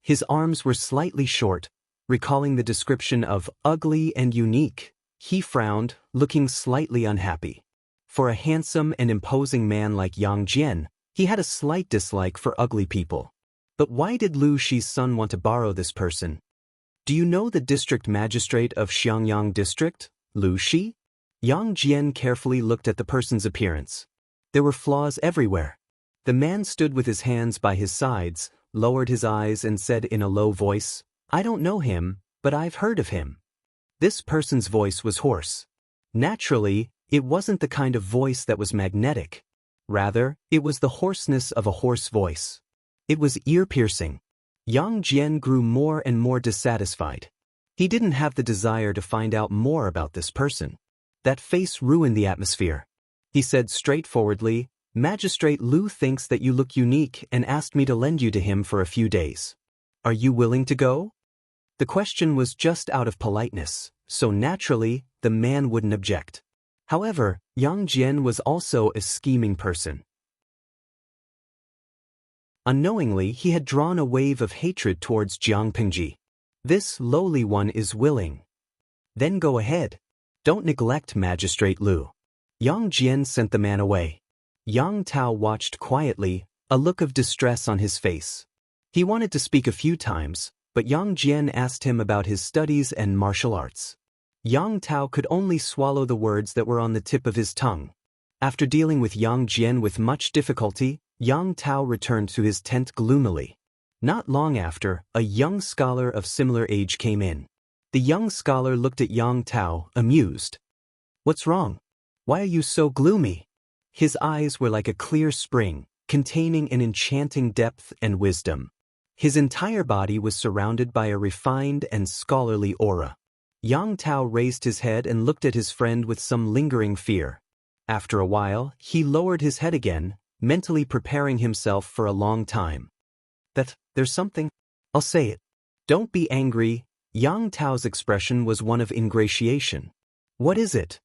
His arms were slightly short, recalling the description of ugly and unique. He frowned, looking slightly unhappy. For a handsome and imposing man like Yang Jian, he had a slight dislike for ugly people. But why did Lu Shi's son want to borrow this person? Do you know the district magistrate of Xiangyang district, Lu Shi? Yang Jian carefully looked at the person's appearance. There were flaws everywhere. The man stood with his hands by his sides, lowered his eyes and said in a low voice, "I don't know him, but I've heard of him." This person's voice was hoarse. Naturally, it wasn't the kind of voice that was magnetic. Rather, it was the hoarseness of a hoarse voice. It was ear-piercing. Yang Jian grew more and more dissatisfied. He didn't have the desire to find out more about this person. That face ruined the atmosphere. He said straightforwardly, "Magistrate Lu thinks that you look unique and asked me to lend you to him for a few days. Are you willing to go?" The question was just out of politeness, so naturally, the man wouldn't object. However, Yang Jian was also a scheming person. Unknowingly, he had drawn a wave of hatred towards Jiang Pingji. This lowly one is willing. Then go ahead. Don't neglect Magistrate Lu. Yang Jian sent the man away. Yang Tao watched quietly, a look of distress on his face. He wanted to speak a few times, but Yang Jian asked him about his studies and martial arts. Yang Tao could only swallow the words that were on the tip of his tongue. After dealing with Yang Jian with much difficulty, Yang Tao returned to his tent gloomily. Not long after, a young scholar of similar age came in. The young scholar looked at Yang Tao, amused. "What's wrong? Why are you so gloomy?" His eyes were like a clear spring, containing an enchanting depth and wisdom. His entire body was surrounded by a refined and scholarly aura. Yang Tao raised his head and looked at his friend with some lingering fear. After a while, he lowered his head again, mentally preparing himself for a long time. There's something. I'll say it. Don't be angry. Yang Tao's expression was one of ingratiation. What is it?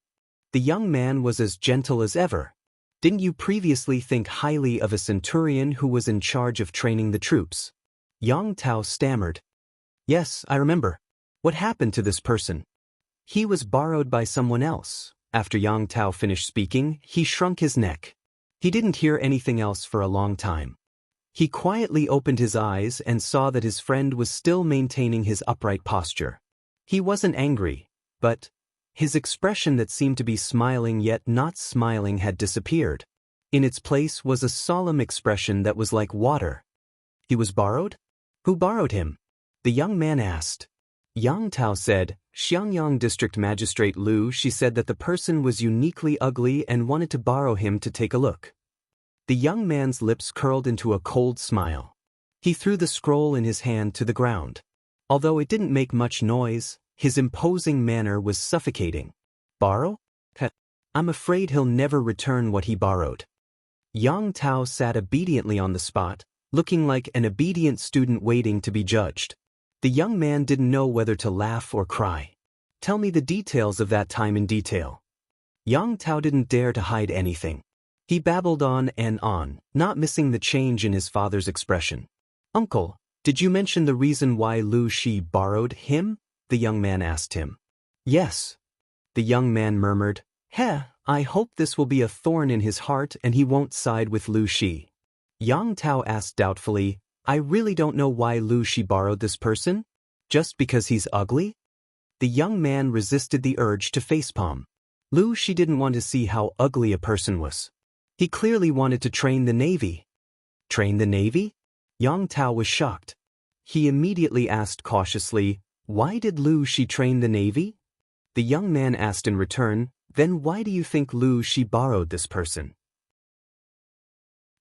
The young man was as gentle as ever. Didn't you previously think highly of a centurion who was in charge of training the troops? Yang Tao stammered. Yes, I remember. What happened to this person? He was borrowed by someone else. After Yang Tao finished speaking, he shrunk his neck. He didn't hear anything else for a long time. He quietly opened his eyes and saw that his friend was still maintaining his upright posture. He wasn't angry, but his expression that seemed to be smiling yet not smiling had disappeared. In its place was a solemn expression that was like water. He was borrowed? Who borrowed him? The young man asked. Yang Tao said, Xiangyang District Magistrate Lu. She said that the person was uniquely ugly and wanted to borrow him to take a look. The young man's lips curled into a cold smile. He threw the scroll in his hand to the ground. Although it didn't make much noise, his imposing manner was suffocating. Borrow? I'm afraid he'll never return what he borrowed. Yang Tao sat obediently on the spot, looking like an obedient student waiting to be judged. The young man didn't know whether to laugh or cry. Tell me the details of that time in detail. Yang Tao didn't dare to hide anything. He babbled on and on, not missing the change in his father's expression. Uncle, Did you mention the reason why Lu Shi borrowed him? The young man asked him. Yes. The young man murmured, Heh, I hope this will be a thorn in his heart and he won't side with Lu Shi. Yang Tao asked doubtfully, I really don't know why Lu Shi borrowed this person? Just because he's ugly? The young man resisted the urge to facepalm. Lu Shi didn't want to see how ugly a person was. He clearly wanted to train the navy. Train the navy? Yang Tao was shocked. He immediately asked cautiously, Why did Lu Shi train the navy? The young man asked in return, Then why do you think Lu Shi borrowed this person?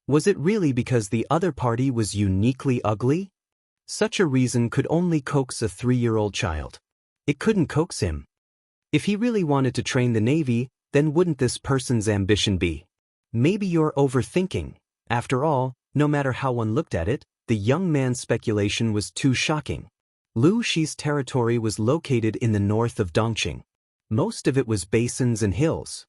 Was it really because the other party was uniquely ugly? Such a reason could only coax a 3-year-old child. It couldn't coax him. If he really wanted to train the navy, then wouldn't this person's ambition be? Maybe you're overthinking. After all, no matter how one looked at it, the young man's speculation was too shocking. Lu Shi's territory was located in the north of Dongqing. Most of it was basins and hills.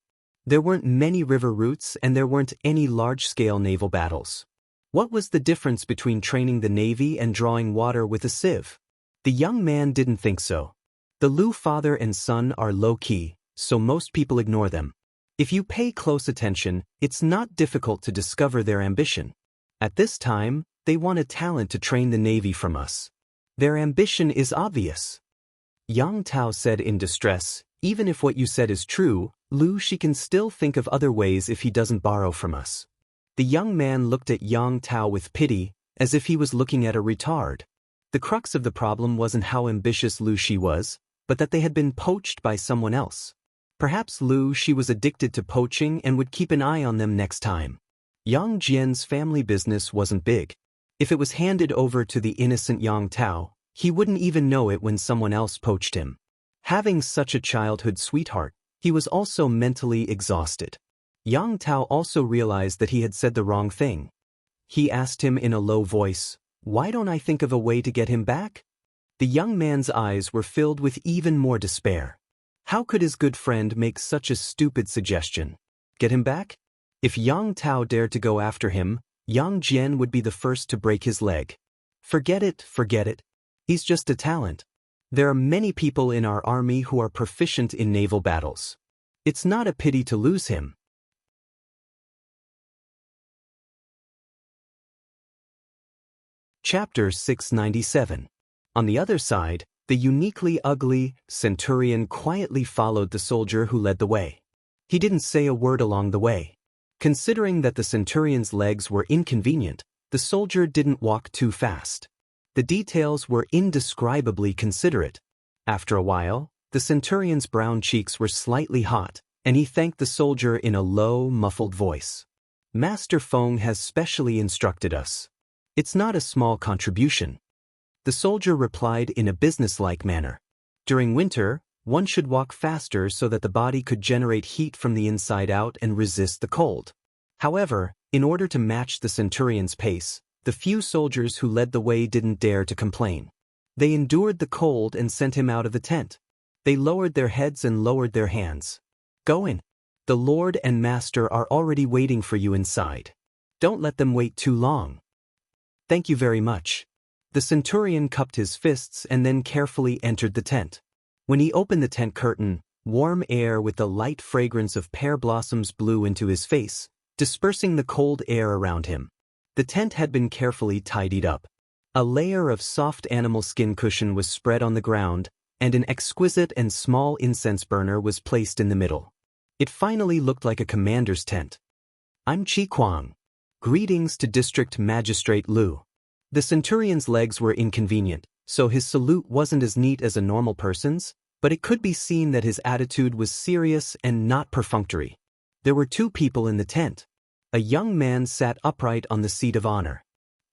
There weren't many river routes and there weren't any large-scale naval battles. What was the difference between training the navy and drawing water with a sieve? The young man didn't think so. The Lu father and son are low-key, so most people ignore them. If you pay close attention, it's not difficult to discover their ambition. At this time, they want a talent to train the navy from us. Their ambition is obvious. Yang Tao said in distress, Even if what you said is true, Lu Shi can still think of other ways if he doesn't borrow from us. The young man looked at Yang Tao with pity, as if he was looking at a retard. The crux of the problem wasn't how ambitious Lu Shi was, but that they had been poached by someone else. Perhaps Lu Shi was addicted to poaching and would keep an eye on them next time. Yang Jian's family business wasn't big. If it was handed over to the innocent Yang Tao, he wouldn't even know it when someone else poached him. Having such a childhood sweetheart, he was also mentally exhausted. Yang Tao also realized that he had said the wrong thing. He asked him in a low voice, Why don't I think of a way to get him back? The young man's eyes were filled with even more despair. How could his good friend make such a stupid suggestion? Get him back? If Yang Tao dared to go after him, Yang Jian would be the first to break his leg. Forget it, forget it. He's just a talent. There are many people in our army who are proficient in naval battles. It's not a pity to lose him. Chapter 697. On the other side, the uniquely ugly centurion quietly followed the soldier who led the way. He didn't say a word along the way. Considering that the centurion's legs were inconvenient, the soldier didn't walk too fast. The details were indescribably considerate. After a while, the centurion's brown cheeks were slightly hot, and he thanked the soldier in a low, muffled voice. Master Feng has specially instructed us. It's not a small contribution. The soldier replied in a businesslike manner. During winter, one should walk faster so that the body could generate heat from the inside out and resist the cold. However, in order to match the centurion's pace, the few soldiers who led the way didn't dare to complain. They endured the cold and sent him out of the tent. They lowered their heads and lowered their hands. Go in. The Lord and Master are already waiting for you inside. Don't let them wait too long. Thank you very much. The centurion cupped his fists and then carefully entered the tent. When he opened the tent curtain, warm air with the light fragrance of pear blossoms blew into his face, dispersing the cold air around him. The tent had been carefully tidied up. A layer of soft animal skin cushion was spread on the ground, and an exquisite and small incense burner was placed in the middle. It finally looked like a commander's tent. I'm Qi Kuang. Greetings to District Magistrate Lu. The centurion's legs were inconvenient, so his salute wasn't as neat as a normal person's, but it could be seen that his attitude was serious and not perfunctory. There were two people in the tent. A young man sat upright on the seat of honor.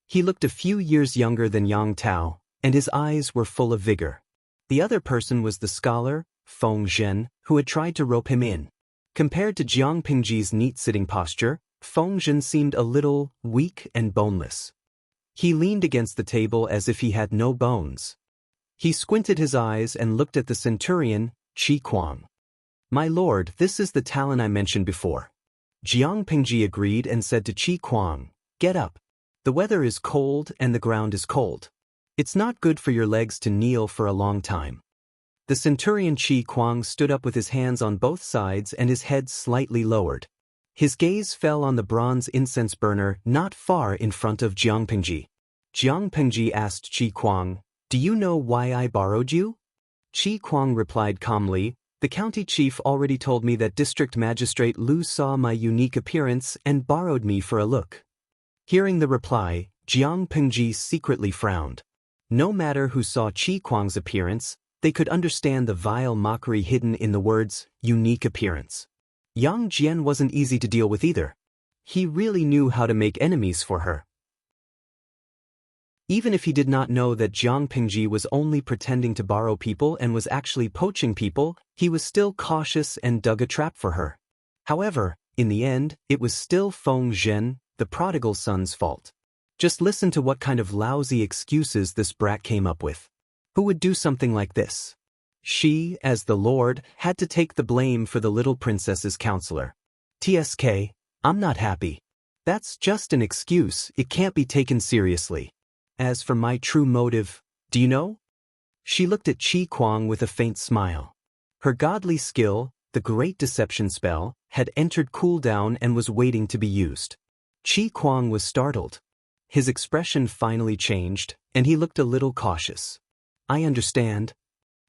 He looked a few years younger than Yang Tao, and his eyes were full of vigor. The other person was the scholar, Feng Zhen, who had tried to rope him in. Compared to Jiang Pingji's neat sitting posture, Feng Zhen seemed a little weak and boneless. He leaned against the table as if he had no bones. He squinted his eyes and looked at the centurion, Qi Kuang. My lord, this is the talent I mentioned before. Jiang Pingji agreed and said to Qi Kuang, Get up. The weather is cold and the ground is cold. It's not good for your legs to kneel for a long time. The centurion Qi Kuang stood up with his hands on both sides and his head slightly lowered. His gaze fell on the bronze incense burner not far in front of Jiang Pingji. Jiang Pingji asked Qi Kuang, "Do you know why I borrowed you?" Qi Kuang replied calmly, "The county chief already told me that District Magistrate Lu saw my unique appearance and borrowed me for a look." Hearing the reply, Jiang Pingji secretly frowned. No matter who saw Qi Kuang's appearance, they could understand the vile mockery hidden in the words, unique appearance. Yang Jian wasn't easy to deal with either. He really knew how to make enemies for her. Even if he did not know that Jiang Pingji was only pretending to borrow people and was actually poaching people, he was still cautious and dug a trap for her. However, in the end, it was still Feng Zhen, the prodigal son's fault. Just listen to what kind of lousy excuses this brat came up with. Who would do something like this? She, as the Lord, had to take the blame for the little princess's counselor. "TSK, I'm not happy. That's just an excuse, it can't be taken seriously. As for my true motive, do you know?" She looked at Qi Kuang with a faint smile. Her godly skill, the great deception spell, had entered cooldown and was waiting to be used. Qi Kuang was startled. His expression finally changed, and he looked a little cautious. "I understand."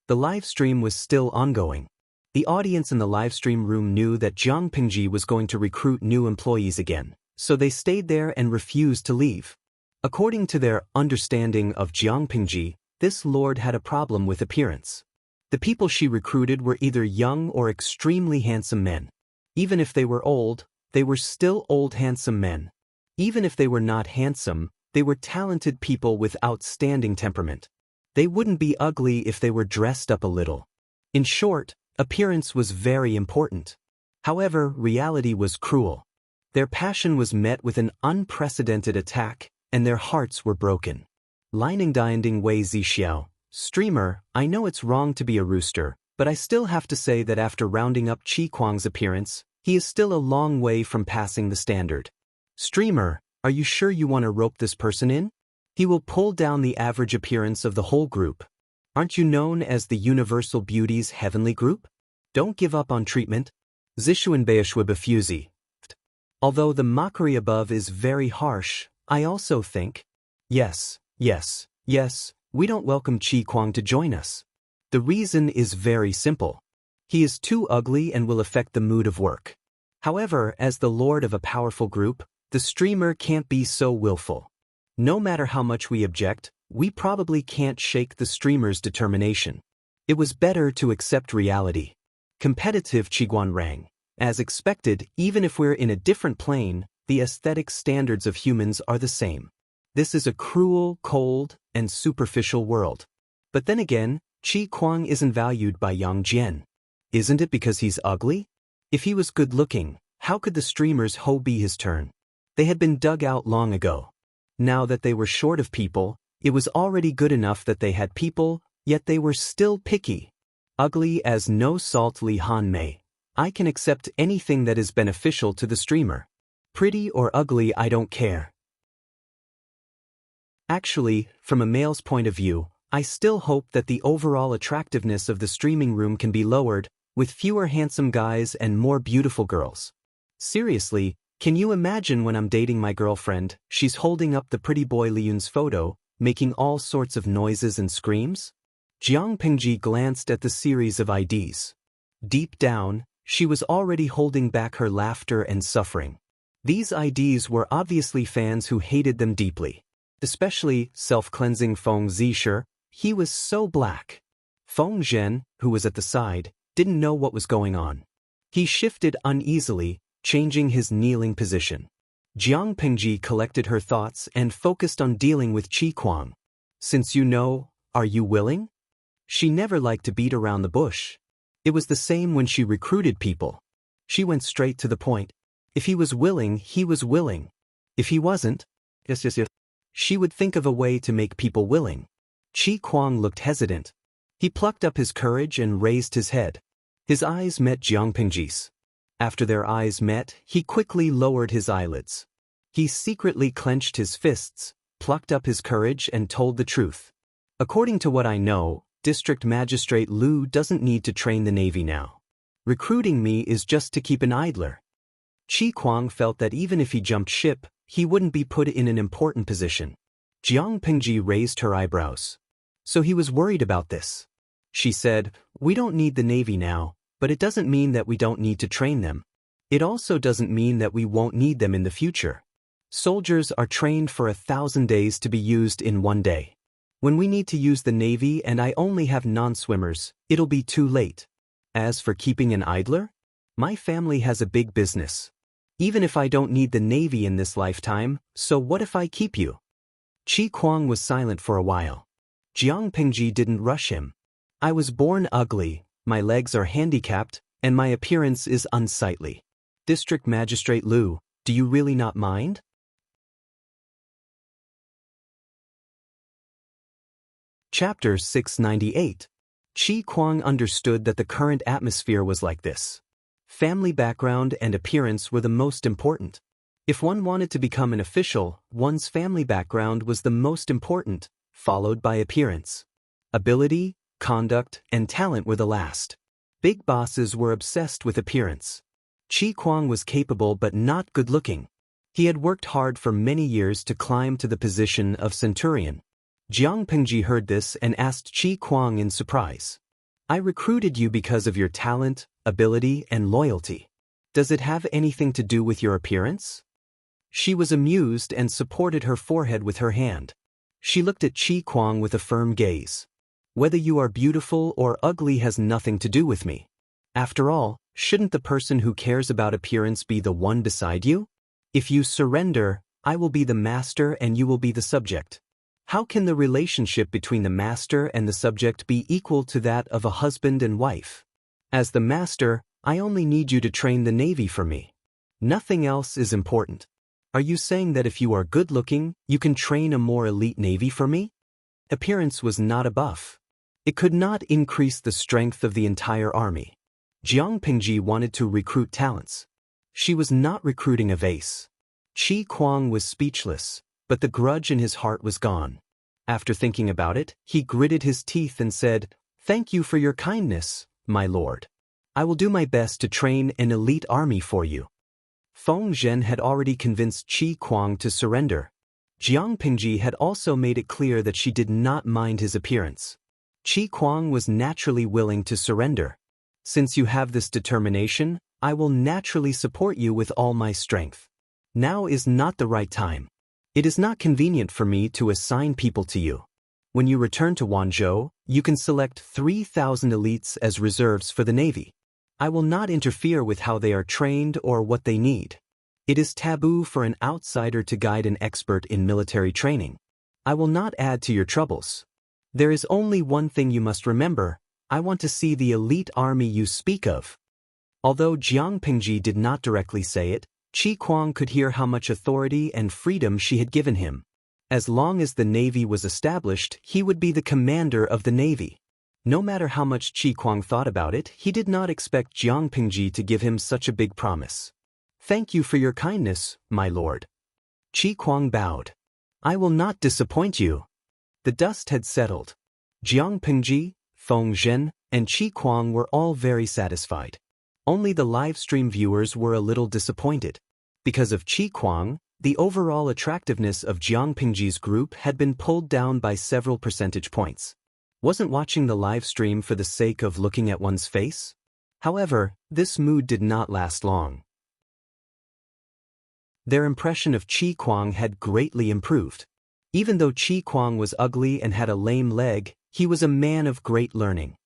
The live stream was still ongoing. The audience in the live stream room knew that Jiang Pingji was going to recruit new employees again, so they stayed there and refused to leave. According to their understanding of Jiang Pingji, this lord had a problem with appearance. The people she recruited were either young or extremely handsome men. Even if they were old, they were still old handsome men. Even if they were not handsome, they were talented people with outstanding temperament. They wouldn't be ugly if they were dressed up a little. In short, appearance was very important. However, reality was cruel. Their passion was met with an unprecedented attack, and their hearts were broken. Lining Dianding Wei Zixiao, streamer, I know it's wrong to be a rooster, but I still have to say that after rounding up Qi Kuang's appearance, he is still a long way from passing the standard. Streamer, are you sure you want to rope this person in? He will pull down the average appearance of the whole group. Aren't you known as the Universal Beauty's Heavenly Group? Don't give up on treatment. Zishuan Beishwe Befuzi. Although the mockery above is very harsh, I also think, yes, we don't welcome Qi Kuang to join us. The reason is very simple. He is too ugly and will affect the mood of work. However, as the lord of a powerful group, the streamer can't be so willful. No matter how much we object, we probably can't shake the streamer's determination. It was better to accept reality. Competitive Qiguan Rang. As expected, even if we're in a different plane, the aesthetic standards of humans are the same. This is a cruel, cold, and superficial world. But then again, Qi Kuang isn't valued by Yang Jian. Isn't it because he's ugly? If he was good-looking, how could the streamer's hoe be his turn? They had been dug out long ago. Now that they were short of people, it was already good enough that they had people, yet they were still picky. Ugly as no salt Li Han Mei. I can accept anything that is beneficial to the streamer. Pretty or ugly, I don't care. Actually, from a male's point of view, I still hope that the overall attractiveness of the streaming room can be lowered, with fewer handsome guys and more beautiful girls. Seriously, can you imagine when I'm dating my girlfriend, she's holding up the pretty boy Liyun's photo, making all sorts of noises and screams? Jiang Pingji glanced at the series of IDs. Deep down, she was already holding back her laughter and suffering. These IDs were obviously fans who hated them deeply. Especially self-cleansing Feng Zisher, he was so black. Feng Zhen, who was at the side, didn't know what was going on. He shifted uneasily, changing his kneeling position. Jiang Pingji collected her thoughts and focused on dealing with Qi Kuang. Since you know, are you willing? She never liked to beat around the bush. It was the same when she recruited people. She went straight to the point. If he was willing, he was willing. If he wasn't, yes. She would think of a way to make people willing. Qi Kuang looked hesitant. He plucked up his courage and raised his head. His eyes met Jiang Pingji's. After their eyes met, he quickly lowered his eyelids. He secretly clenched his fists, plucked up his courage and told the truth. According to what I know, District Magistrate Liu doesn't need to train the Navy now. Recruiting me is just to keep an idler. Qi Kuang felt that even if he jumped ship, he wouldn't be put in an important position. Jiang Pingji raised her eyebrows. So he was worried about this. She said, "We don't need the Navy now, but it doesn't mean that we don't need to train them. It also doesn't mean that we won't need them in the future. Soldiers are trained for 1,000 days to be used in one day. When we need to use the Navy and I only have non-swimmers, it'll be too late. As for keeping an idler, my family has a big business. Even if I don't need the Navy in this lifetime, so what if I keep you?" Qi Kuang was silent for a while. Jiang Pingji didn't rush him. "I was born ugly, my legs are handicapped, and my appearance is unsightly. District Magistrate Liu, do you really not mind?" Chapter 698. Qi Kuang understood that the current atmosphere was like this. Family background and appearance were the most important. If one wanted to become an official, one's family background was the most important, followed by appearance. Ability, conduct, and talent were the last. Big bosses were obsessed with appearance. Qi Kuang was capable but not good-looking. He had worked hard for many years to climb to the position of centurion. Jiang Pingji heard this and asked Qi Kuang in surprise. "I recruited you because of your talent, ability, and loyalty. Does it have anything to do with your appearance?" She was amused and supported her forehead with her hand. She looked at Qi Kuang with a firm gaze. "Whether you are beautiful or ugly has nothing to do with me. After all, shouldn't the person who cares about appearance be the one beside you? If you surrender, I will be the master and you will be the subject. How can the relationship between the master and the subject be equal to that of a husband and wife? As the master, I only need you to train the Navy for me. Nothing else is important. Are you saying that if you are good-looking, you can train a more elite Navy for me?" Appearance was not a buff. It could not increase the strength of the entire army. Jiang Pingji wanted to recruit talents. She was not recruiting a vase. Qi Kuang was speechless, but the grudge in his heart was gone. After thinking about it, he gritted his teeth and said, "Thank you for your kindness, my lord. I will do my best to train an elite army for you." Feng Zhen had already convinced Qi Kuang to surrender. Jiang Pingji had also made it clear that she did not mind his appearance. Qi Kuang was naturally willing to surrender. "Since you have this determination, I will naturally support you with all my strength. Now is not the right time. It is not convenient for me to assign people to you. When you return to Wanzhou, you can select 3,000 elites as reserves for the Navy. I will not interfere with how they are trained or what they need. It is taboo for an outsider to guide an expert in military training. I will not add to your troubles. There is only one thing you must remember. I want to see the elite army you speak of." Although Jiang Pingji did not directly say it, Qi Kuang could hear how much authority and freedom she had given him. As long as the Navy was established, he would be the commander of the Navy. No matter how much Qi Kuang thought about it, he did not expect Jiang Pingji to give him such a big promise. "Thank you for your kindness, my lord." Qi Kuang bowed. "I will not disappoint you." The dust had settled. Jiang Pingji, Feng Zhen, and Qi Kuang were all very satisfied. Only the live stream viewers were a little disappointed. Because of Qi Kuang, the overall attractiveness of Jiang Pingji's group had been pulled down by several percentage points. Wasn't watching the live stream for the sake of looking at one's face? However, this mood did not last long. Their impression of Qi Kuang had greatly improved. Even though Qi Kuang was ugly and had a lame leg, he was a man of great learning.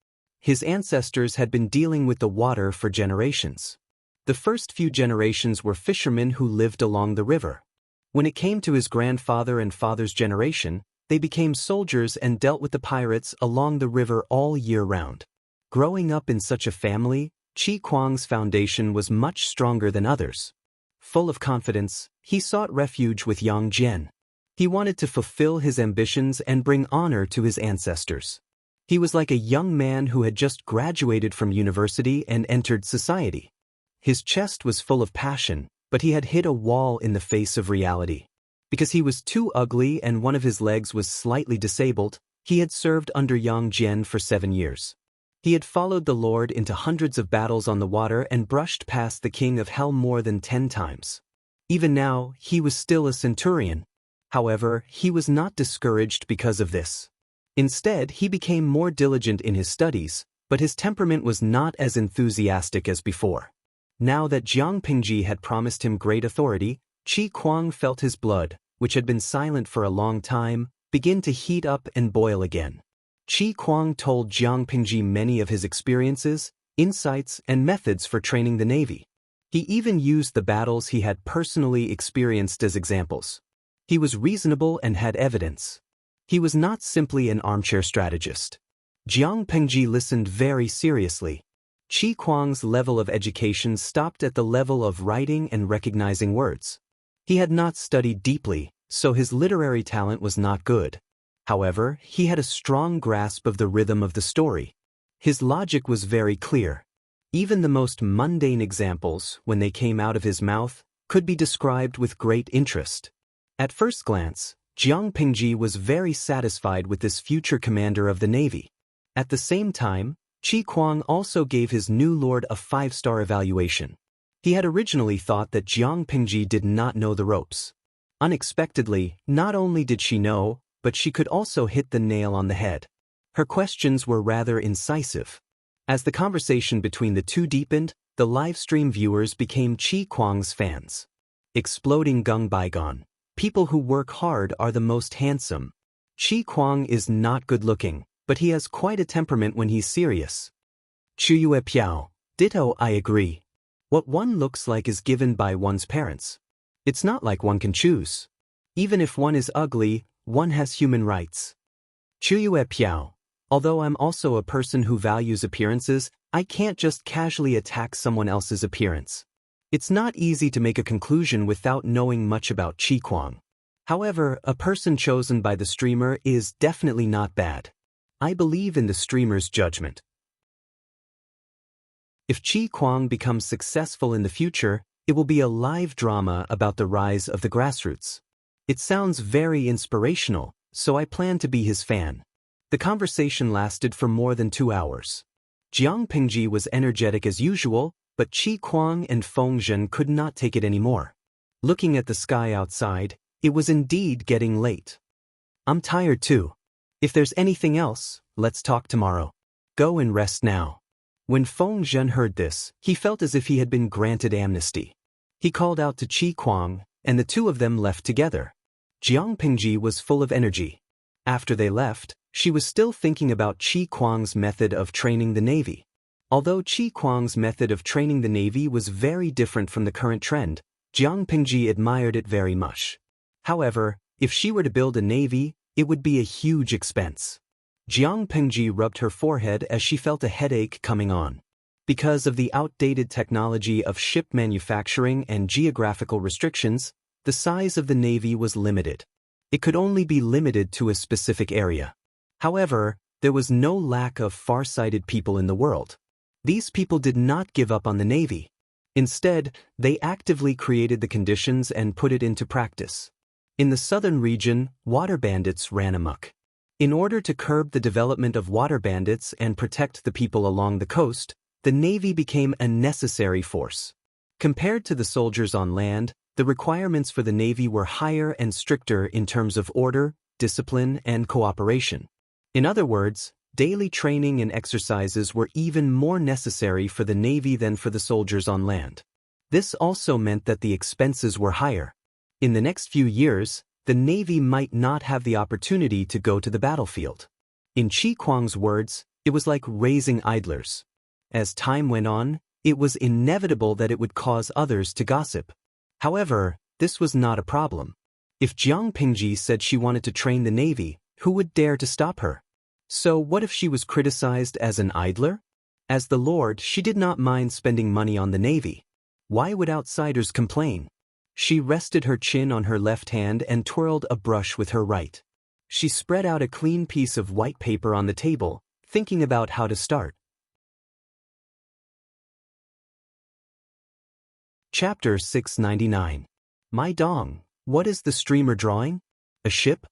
His ancestors had been dealing with the water for generations. The first few generations were fishermen who lived along the river. When it came to his grandfather and father's generation, they became soldiers and dealt with the pirates along the river all year round. Growing up in such a family, Qi Kuang's foundation was much stronger than others. Full of confidence, he sought refuge with Yang Jian. He wanted to fulfill his ambitions and bring honor to his ancestors. He was like a young man who had just graduated from university and entered society. His chest was full of passion, but he had hit a wall in the face of reality. Because he was too ugly and one of his legs was slightly disabled, He had served under Yang Jian for 7 years. He had followed the Lord into hundreds of battles on the water and brushed past the King of Hell more than 10 times. Even now, he was still a centurion. However, he was not discouraged because of this. Instead, he became more diligent in his studies, but his temperament was not as enthusiastic as before. Now that Jiang Pingji had promised him great authority, Qi Kuang felt his blood, which had been silent for a long time, begin to heat up and boil again. Qi Kuang told Jiang Pingji many of his experiences, insights, and methods for training the Navy. He even used the battles he had personally experienced as examples. He was reasonable and had evidence. He was not simply an armchair strategist. Jiang Pingji listened very seriously. Qi Kuang's level of education stopped at the level of writing and recognizing words. He had not studied deeply, so his literary talent was not good. However, he had a strong grasp of the rhythm of the story. His logic was very clear. Even the most mundane examples, when they came out of his mouth, could be described with great interest. At first glance, Jiang Pingji was very satisfied with this future commander of the Navy. At the same time, Qi Kuang also gave his new lord a 5-star evaluation. He had originally thought that Jiang Pingji did not know the ropes. Unexpectedly, not only did she know, but she could also hit the nail on the head. Her questions were rather incisive. As the conversation between the two deepened, the livestream viewers became Qi Kuang's fans. Exploding gung bygone. People who work hard are the most handsome. Qi Kuang is not good-looking, but he has quite a temperament when he's serious. Chuyue Piao. Ditto, I agree. What one looks like is given by one's parents. It's not like one can choose. Even if one is ugly, one has human rights. Chuyue Piao. Although I'm also a person who values appearances, I can't just casually attack someone else's appearance. It's not easy to make a conclusion without knowing much about Qi Kuang. However, a person chosen by the streamer is definitely not bad. I believe in the streamer's judgment. If Qi Kuang becomes successful in the future, it will be a live drama about the rise of the grassroots. It sounds very inspirational, so I plan to be his fan. The conversation lasted for more than 2 hours. Jiang Pingji was energetic as usual, but Qi Kuang and Feng Zhen could not take it anymore. Looking at the sky outside, it was indeed getting late. I'm tired too. If there's anything else, let's talk tomorrow. Go and rest now. When Feng Zhen heard this, he felt as if he had been granted amnesty. He called out to Qi Kuang, and the two of them left together. Jiang Pingji was full of energy. After they left, she was still thinking about Qi Kuang's method of training the Navy. Although Qi Kuang's method of training the Navy was very different from the current trend, Jiang Pingji admired it very much. However, if she were to build a navy, it would be a huge expense. Jiang Pingji rubbed her forehead as she felt a headache coming on. Because of the outdated technology of ship manufacturing and geographical restrictions, the size of the navy was limited. It could only be limited to a specific area. However, there was no lack of far-sighted people in the world. These people did not give up on the Navy. Instead, they actively created the conditions and put it into practice. In the southern region, water bandits ran amok. In order to curb the development of water bandits and protect the people along the coast, the Navy became a necessary force. Compared to the soldiers on land, the requirements for the Navy were higher and stricter in terms of order, discipline, and cooperation. In other words, daily training and exercises were even more necessary for the Navy than for the soldiers on land. This also meant that the expenses were higher. In the next few years, the Navy might not have the opportunity to go to the battlefield. In Qi Kuang's words, it was like raising idlers. As time went on, it was inevitable that it would cause others to gossip. However, this was not a problem. If Jiang Pingji said she wanted to train the Navy, who would dare to stop her? So what if she was criticized as an idler? As the Lord, she did not mind spending money on the Navy. Why would outsiders complain? She rested her chin on her left hand and twirled a brush with her right. She spread out a clean piece of white paper on the table, thinking about how to start. Chapter 699. My Dong, what is the streamer drawing? A ship?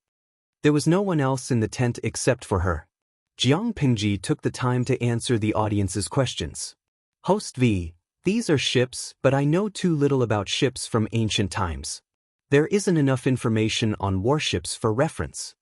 There was no one else in the tent except for her. Jiang Pingji took the time to answer the audience's questions. Host V, these are ships, but I know too little about ships from ancient times. There isn't enough information on warships for reference.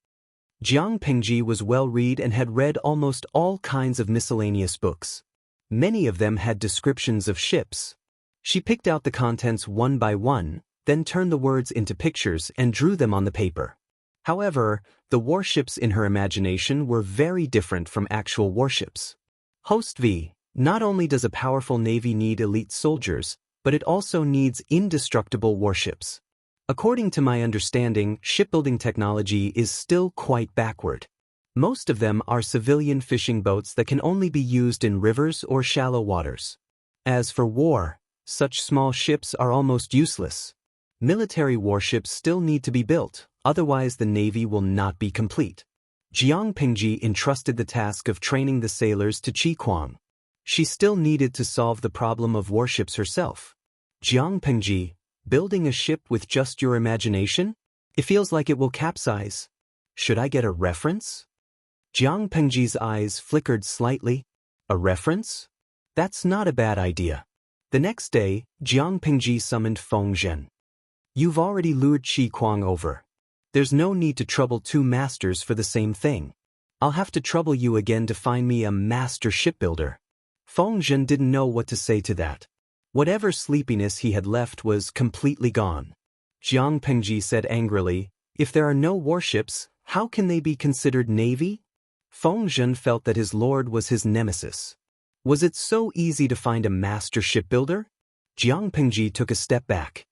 Jiang Pingji was well-read and had read almost all kinds of miscellaneous books. Many of them had descriptions of ships. She picked out the contents one by one, then turned the words into pictures and drew them on the paper. However, the warships in her imagination were very different from actual warships. Host V, not only does a powerful navy need elite soldiers, but it also needs indestructible warships. According to my understanding, shipbuilding technology is still quite backward. Most of them are civilian fishing boats that can only be used in rivers or shallow waters. As for war, such small ships are almost useless. Military warships still need to be built, otherwise the navy will not be complete. Jiang Pingji entrusted the task of training the sailors to Qi Kuang. She still needed to solve the problem of warships herself. Jiang Pingji, building a ship with just your imagination? It feels like it will capsize. Should I get a reference? Jiang Pingji's eyes flickered slightly. A reference? That's not a bad idea. The next day, Jiang Pingji summoned Feng Zhen. You've already lured Qi Kuang over. There's no need to trouble two masters for the same thing. I'll have to trouble you again to find me a master shipbuilder. Feng Zhen didn't know what to say to that. Whatever sleepiness he had left was completely gone. Jiang Pingji said angrily, if there are no warships, how can they be considered navy? Feng Zhen felt that his lord was his nemesis. Was it so easy to find a master shipbuilder? Jiang Pingji took a step back.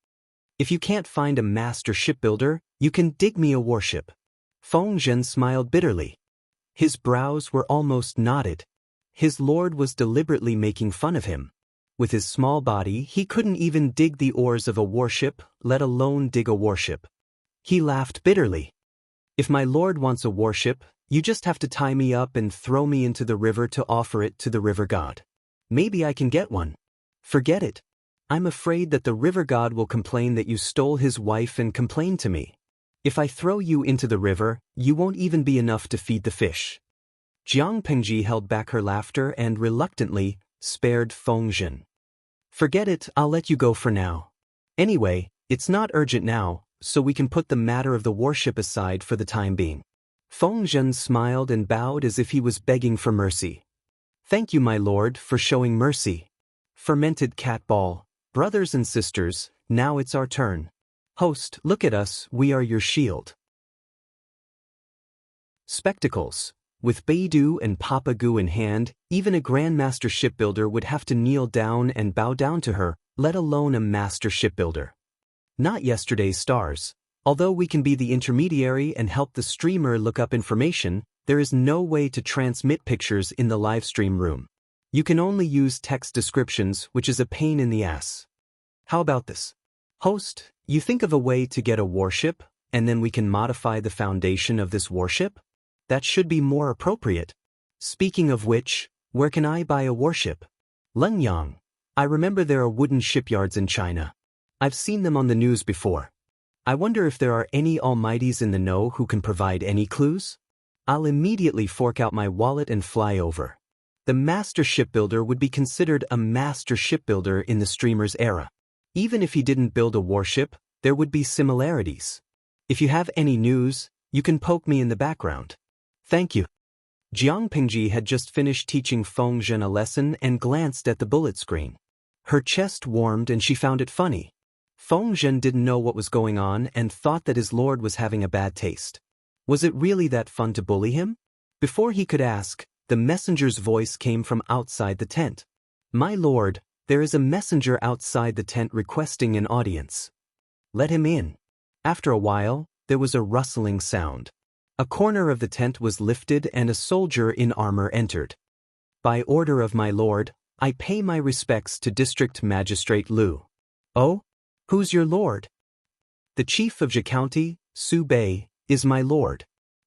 If you can't find a master shipbuilder, you can dig me a warship. Feng Zhen smiled bitterly. His brows were almost knotted. His lord was deliberately making fun of him. With his small body, he couldn't even dig the oars of a warship, let alone dig a warship. He laughed bitterly. If my lord wants a warship, you just have to tie me up and throw me into the river to offer it to the river god. Maybe I can get one. Forget it. I'm afraid that the river god will complain that you stole his wife and complain to me. If I throw you into the river, you won't even be enough to feed the fish. Jiang Pingji held back her laughter and reluctantly spared Feng Zhen. Forget it, I'll let you go for now. Anyway, it's not urgent now, so we can put the matter of the warship aside for the time being. Feng Zhen smiled and bowed as if he was begging for mercy. Thank you, my lord, for showing mercy. Fermented cat ball. Brothers and sisters, now it's our turn. Host, look at us, we are your shield. Spectacles. With Beidou and Papa Gu in hand, even a grandmaster shipbuilder would have to kneel down and bow down to her, let alone a master shipbuilder. Not yesterday's stars. Although we can be the intermediary and help the streamer look up information, there is no way to transmit pictures in the livestream room. You can only use text descriptions, which is a pain in the ass. How about this? Host, you think of a way to get a warship, and then we can modify the foundation of this warship? That should be more appropriate. Speaking of which, where can I buy a warship? Lunyang. I remember there are wooden shipyards in China. I've seen them on the news before. I wonder if there are any almighties in the know who can provide any clues? I'll immediately fork out my wallet and fly over. The master shipbuilder would be considered a master shipbuilder in the streamer's era. Even if he didn't build a warship, there would be similarities. If you have any news, you can poke me in the background. Thank you. Jiang Pingji had just finished teaching Feng Zhen a lesson and glanced at the bullet screen. Her chest warmed and she found it funny. Feng Zhen didn't know what was going on and thought that his lord was having a bad taste. Was it really that fun to bully him? Before he could ask, the messenger's voice came from outside the tent. My lord, there is a messenger outside the tent requesting an audience. Let him in. After a while, there was a rustling sound. A corner of the tent was lifted and a soldier in armor entered. By order of my lord, I pay my respects to District Magistrate Liu. Oh? Who's your lord? The chief of Zhe County, Su Bei, is my lord.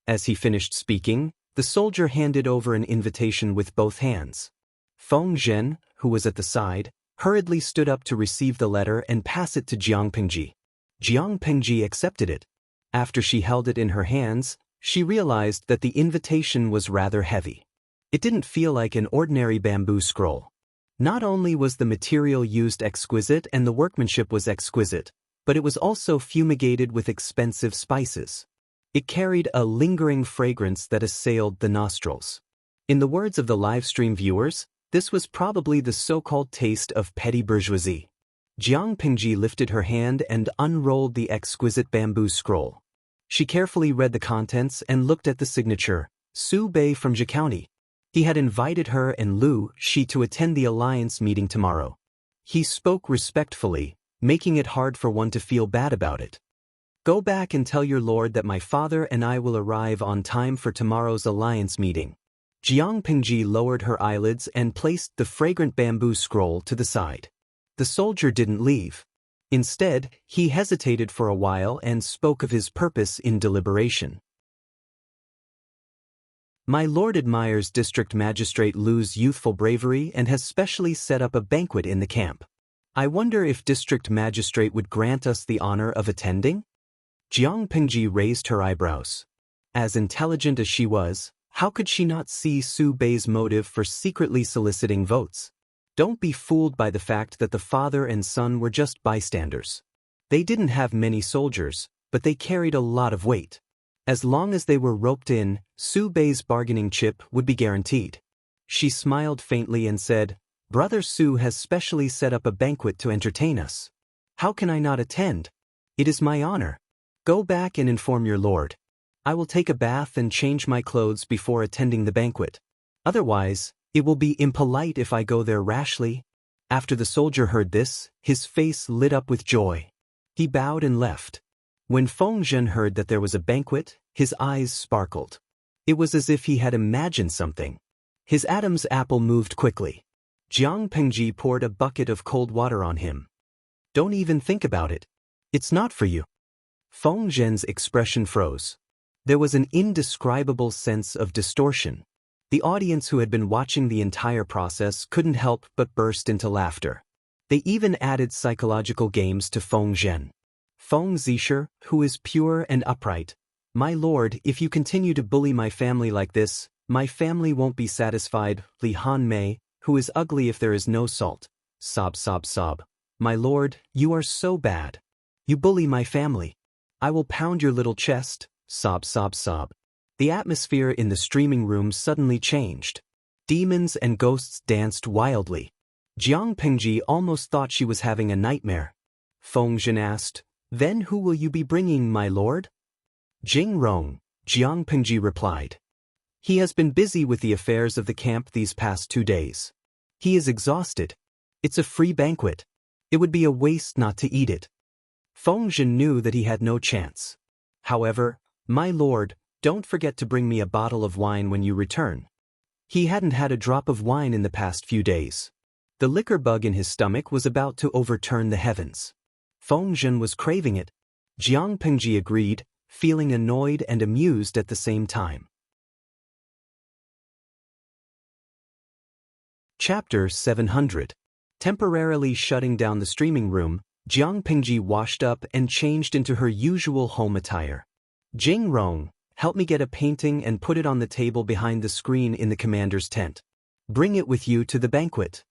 As he finished speaking, the soldier handed over an invitation with both hands. Feng Zhen, who was at the side, hurriedly stood up to receive the letter and pass it to Jiang Pingji. Jiang Pingji accepted it. After she held it in her hands, She realized that the invitation was rather heavy. It didn't feel like an ordinary bamboo scroll. Not only was the material used exquisite and the workmanship was exquisite, but it was also fumigated with expensive spices. It carried a lingering fragrance that assailed the nostrils. In the words of the livestream viewers, this was probably the so-called taste of petty bourgeoisie. Jiang Pingji lifted her hand and unrolled the exquisite bamboo scroll. She carefully read the contents and looked at the signature, Su Bei from Zhe County. He had invited her and Lu Shi to attend the alliance meeting tomorrow. He spoke respectfully, making it hard for one to feel bad about it. Go back and tell your lord that my father and I will arrive on time for tomorrow's alliance meeting. Jiang Pingji lowered her eyelids and placed the fragrant bamboo scroll to the side. The soldier didn't leave. Instead, he hesitated for a while and spoke of his purpose in deliberation. My lord admires District Magistrate Lu's youthful bravery and has specially set up a banquet in the camp. I wonder if District Magistrate would grant us the honor of attending? Jiang Pingji raised her eyebrows. As intelligent as she was, how could she not see Su Bei's motive for secretly soliciting votes? Don't be fooled by the fact that the father and son were just bystanders. They didn't have many soldiers, but they carried a lot of weight. As long as they were roped in, Su Bei's bargaining chip would be guaranteed. She smiled faintly and said, Brother Su has specially set up a banquet to entertain us. How can I not attend? It is my honor. Go back and inform your lord. I will take a bath and change my clothes before attending the banquet. Otherwise, it will be impolite if I go there rashly. After the soldier heard this, his face lit up with joy. He bowed and left. When Feng Zhen heard that there was a banquet, his eyes sparkled. It was as if he had imagined something. His Adam's apple moved quickly. Jiang Pingji poured a bucket of cold water on him. Don't even think about it. It's not for you. Feng Zhen's expression froze. There was an indescribable sense of distortion. The audience who had been watching the entire process couldn't help but burst into laughter. They even added psychological games to Feng Zhen. Feng Zisher, who is pure and upright. My lord, if you continue to bully my family like this, my family won't be satisfied. Li Han Mei, who is ugly if there is no salt. Sob, sob, sob. My lord, you are so bad. You bully my family. I will pound your little chest. Sob, sob, sob. The atmosphere in the streaming room suddenly changed. Demons and ghosts danced wildly. Jiang Pingji almost thought she was having a nightmare. Feng Zhen asked, Then who will you be bringing, my lord? Jing Rong, Jiang Pingji replied. He has been busy with the affairs of the camp these past 2 days. He is exhausted. It's a free banquet. It would be a waste not to eat it. Feng Zhen knew that he had no chance. However, my lord, don't forget to bring me a bottle of wine when you return. He hadn't had a drop of wine in the past few days. The liquor bug in his stomach was about to overturn the heavens. Feng Zhen was craving it. Jiang Pingji agreed, feeling annoyed and amused at the same time. Chapter 700. Temporarily shutting down the streaming room, Jiang Pingji washed up and changed into her usual home attire. Jing Rong, help me get a painting and put it on the table behind the screen in the commander's tent. Bring it with you to the banquet.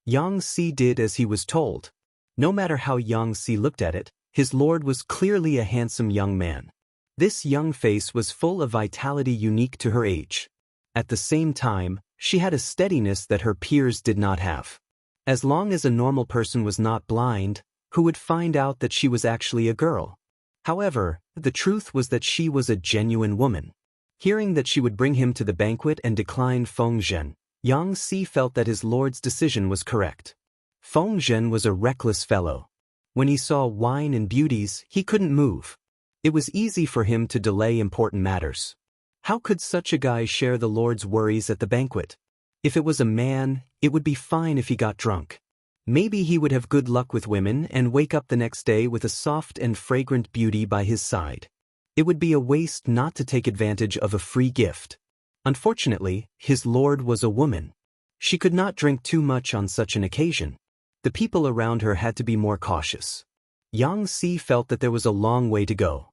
Yang Si did as he was told. No matter how Yang Si looked at it, his lord was clearly a handsome young man. This young face was full of vitality unique to her age. At the same time, she had a steadiness that her peers did not have. As long as a normal person was not blind, who would find out that she was actually a girl? However, the truth was that she was a genuine woman. Hearing that she would bring him to the banquet and decline Feng Zhen, Yang Si felt that his lord's decision was correct. Feng Zhen was a reckless fellow. When he saw wine and beauties, he couldn't move. It was easy for him to delay important matters. How could such a guy share the lord's worries at the banquet? If it was a man, it would be fine if he got drunk. Maybe he would have good luck with women and wake up the next day with a soft and fragrant beauty by his side. It would be a waste not to take advantage of a free gift. Unfortunately, his lord was a woman. She could not drink too much on such an occasion. The people around her had to be more cautious. Yang Si felt that there was a long way to go.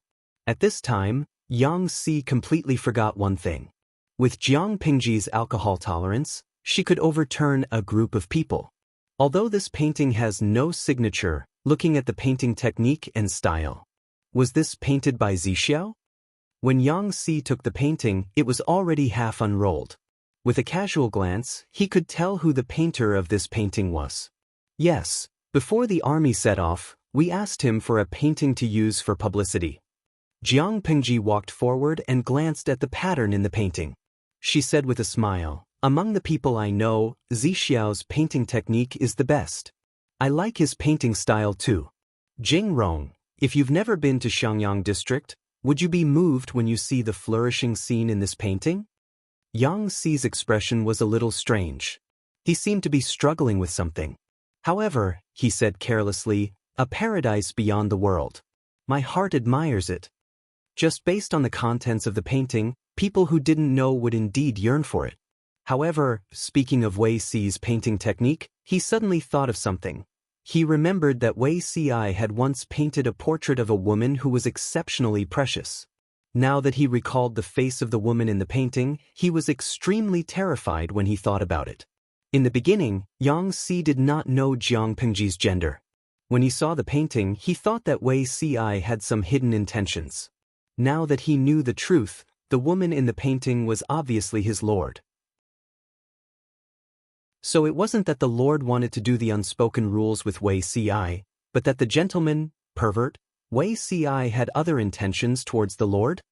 At this time, Yang Si completely forgot one thing. With Jiang Pingji's alcohol tolerance, she could overturn a group of people. Although this painting has no signature, looking at the painting technique and style. Was this painted by Zixiao? When Yang Si took the painting, it was already half unrolled. With a casual glance, he could tell who the painter of this painting was. Yes, before the army set off, we asked him for a painting to use for publicity. Jiang Pingji walked forward and glanced at the pattern in the painting. She said with a smile, "Among the people I know, Zixiao's painting technique is the best. I like his painting style too. Jing Rong, if you've never been to Xiangyang district, would you be moved when you see the flourishing scene in this painting?" Yang Si's expression was a little strange. He seemed to be struggling with something. "However," he said carelessly, "a paradise beyond the world. My heart admires it." Just based on the contents of the painting, people who didn't know would indeed yearn for it. However, speaking of Wei Si's painting technique, he suddenly thought of something. He remembered that Wei Si had once painted a portrait of a woman who was exceptionally precious. Now that he recalled the face of the woman in the painting, he was extremely terrified when he thought about it. In the beginning, Yang Si did not know Jiang Pingji's gender. When he saw the painting, he thought that Wei Si had some hidden intentions. Now that he knew the truth, the woman in the painting was obviously his lord. So it wasn't that the lord wanted to do the unspoken rules with Wei Si, but that the gentleman, pervert, Wei Si had other intentions towards the lord?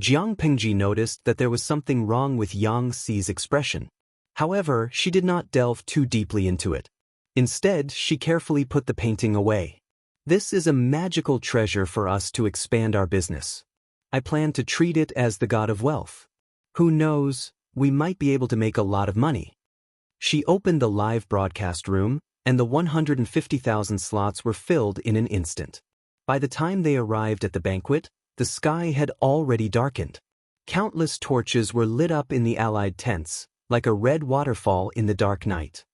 Jiang Pingji noticed that there was something wrong with Yang Si's expression. However, she did not delve too deeply into it. Instead, she carefully put the painting away. "This is a magical treasure for us to expand our business. I plan to treat it as the god of wealth. Who knows, we might be able to make a lot of money." She opened the live broadcast room, and the 150,000 slots were filled in an instant. By the time they arrived at the banquet, the sky had already darkened. Countless torches were lit up in the allied tents, like a red waterfall in the dark night.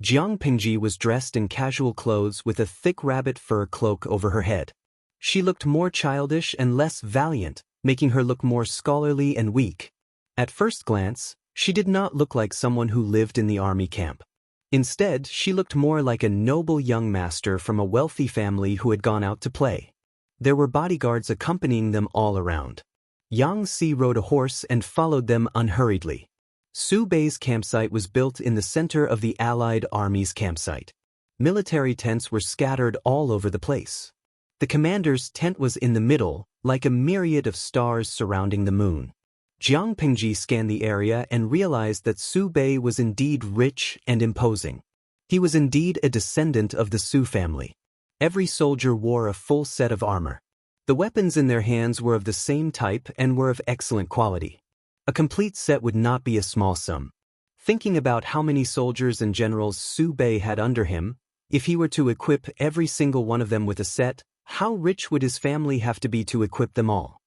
Jiang Pingji was dressed in casual clothes with a thick rabbit fur cloak over her head. She looked more childish and less valiant, making her look more scholarly and weak. At first glance, she did not look like someone who lived in the army camp. Instead, she looked more like a noble young master from a wealthy family who had gone out to play. There were bodyguards accompanying them all around. Yang Si rode a horse and followed them unhurriedly. Su Bei's campsite was built in the center of the Allied Army's campsite. Military tents were scattered all over the place. The commander's tent was in the middle, like a myriad of stars surrounding the moon. Jiang Pingji scanned the area and realized that Su Bei was indeed rich and imposing. He was indeed a descendant of the Su family. Every soldier wore a full set of armor. The weapons in their hands were of the same type and were of excellent quality. A complete set would not be a small sum. Thinking about how many soldiers and generals Su Bei had under him, if he were to equip every single one of them with a set, how rich would his family have to be to equip them all?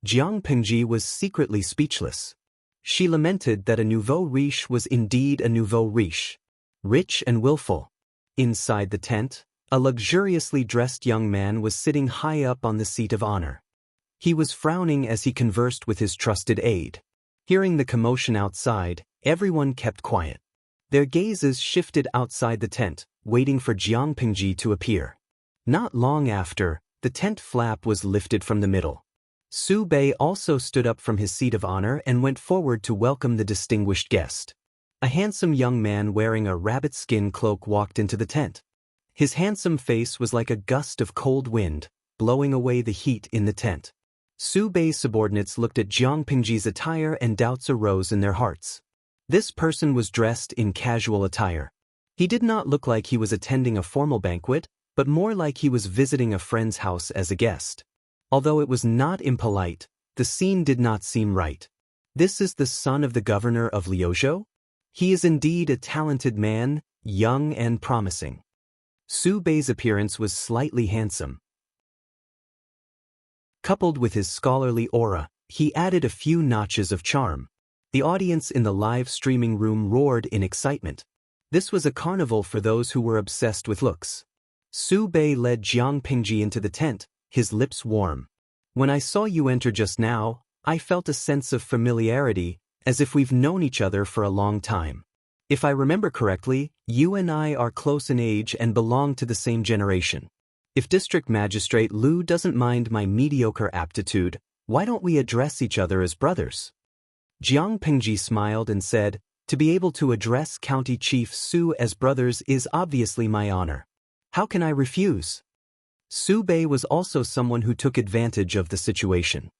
Jiang Pingji was secretly speechless. She lamented that a nouveau riche was indeed a nouveau riche. Rich and willful. Inside the tent, a luxuriously dressed young man was sitting high up on the seat of honor. He was frowning as he conversed with his trusted aide. Hearing the commotion outside, everyone kept quiet. Their gazes shifted outside the tent, waiting for Jiang Pingji to appear. Not long after, the tent flap was lifted from the middle. Su Bei also stood up from his seat of honor and went forward to welcome the distinguished guest. A handsome young man wearing a rabbit skin cloak walked into the tent. His handsome face was like a gust of cold wind, blowing away the heat in the tent. Su Bei's subordinates looked at Jiang Pingji's attire and doubts arose in their hearts. This person was dressed in casual attire. He did not look like he was attending a formal banquet, but more like he was visiting a friend's house as a guest. Although it was not impolite, the scene did not seem right. This is the son of the governor of Liuzhou? He is indeed a talented man, young and promising. Su Bei's appearance was slightly handsome. Coupled with his scholarly aura, he added a few notches of charm. The audience in the live streaming room roared in excitement. This was a carnival for those who were obsessed with looks. Su Bei led Jiang Pingji into the tent, his lips warm. "When I saw you enter just now, I felt a sense of familiarity, as if we've known each other for a long time. If I remember correctly, you and I are close in age and belong to the same generation. If District Magistrate Lu doesn't mind my mediocre aptitude, why don't we address each other as brothers? Jiang Pingji smiled and said, to be able to address County Chief Su as brothers is obviously my honor. How can I refuse? Su Bei was also someone who took advantage of the situation.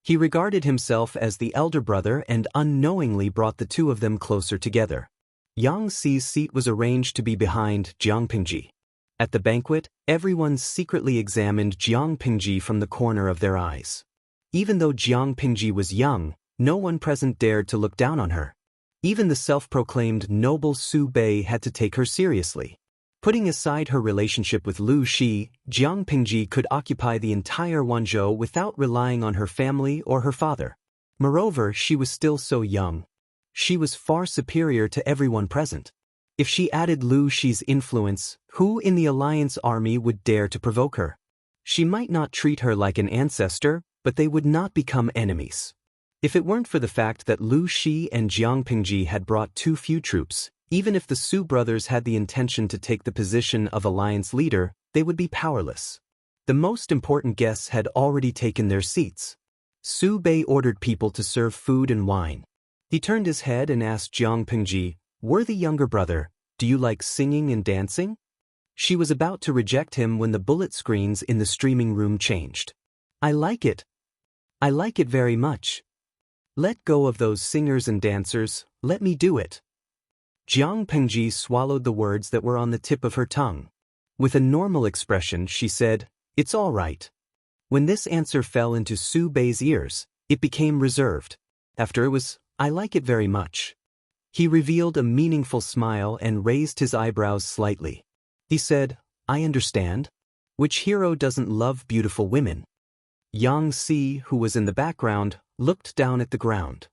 He regarded himself as the elder brother and unknowingly brought the two of them closer together. Yang Xi's seat was arranged to be behind Jiang Pingji. At the banquet, everyone secretly examined Jiang Pingji from the corner of their eyes. Even though Jiang Pingji was young, no one present dared to look down on her. Even the self-proclaimed noble Su Bei had to take her seriously. Putting aside her relationship with Lu Shi, Jiang Pingji could occupy the entire Wanzhou without relying on her family or her father. Moreover, she was still so young. She was far superior to everyone present. If she added Lu Shi's influence, who in the Alliance army would dare to provoke her? She might not treat her like an ancestor, but they would not become enemies. If it weren't for the fact that Lu Shi and Jiang Pingji had brought too few troops, even if the Su brothers had the intention to take the position of Alliance leader, they would be powerless. The most important guests had already taken their seats. Su Bei ordered people to serve food and wine. He turned his head and asked Jiang Pingji, "Worthy younger brother, do you like singing and dancing?" She was about to reject him when the bullet screens in the streaming room changed. "I like it. I like it very much. Let go of those singers and dancers, let me do it." Jiang Pingji swallowed the words that were on the tip of her tongue. With a normal expression, she said, "It's all right." When this answer fell into Su Bei's ears, it became reserved. After it was, "I like it very much." He revealed a meaningful smile and raised his eyebrows slightly. He said, "I understand. Which hero doesn't love beautiful women?" Yang Xi, who was in the background, looked down at the ground.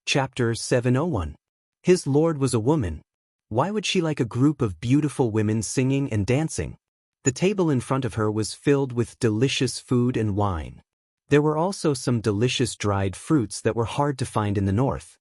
Chapter 701. His lord was a woman. Why would she like a group of beautiful women singing and dancing? The table in front of her was filled with delicious food and wine. There were also some delicious dried fruits that were hard to find in the north.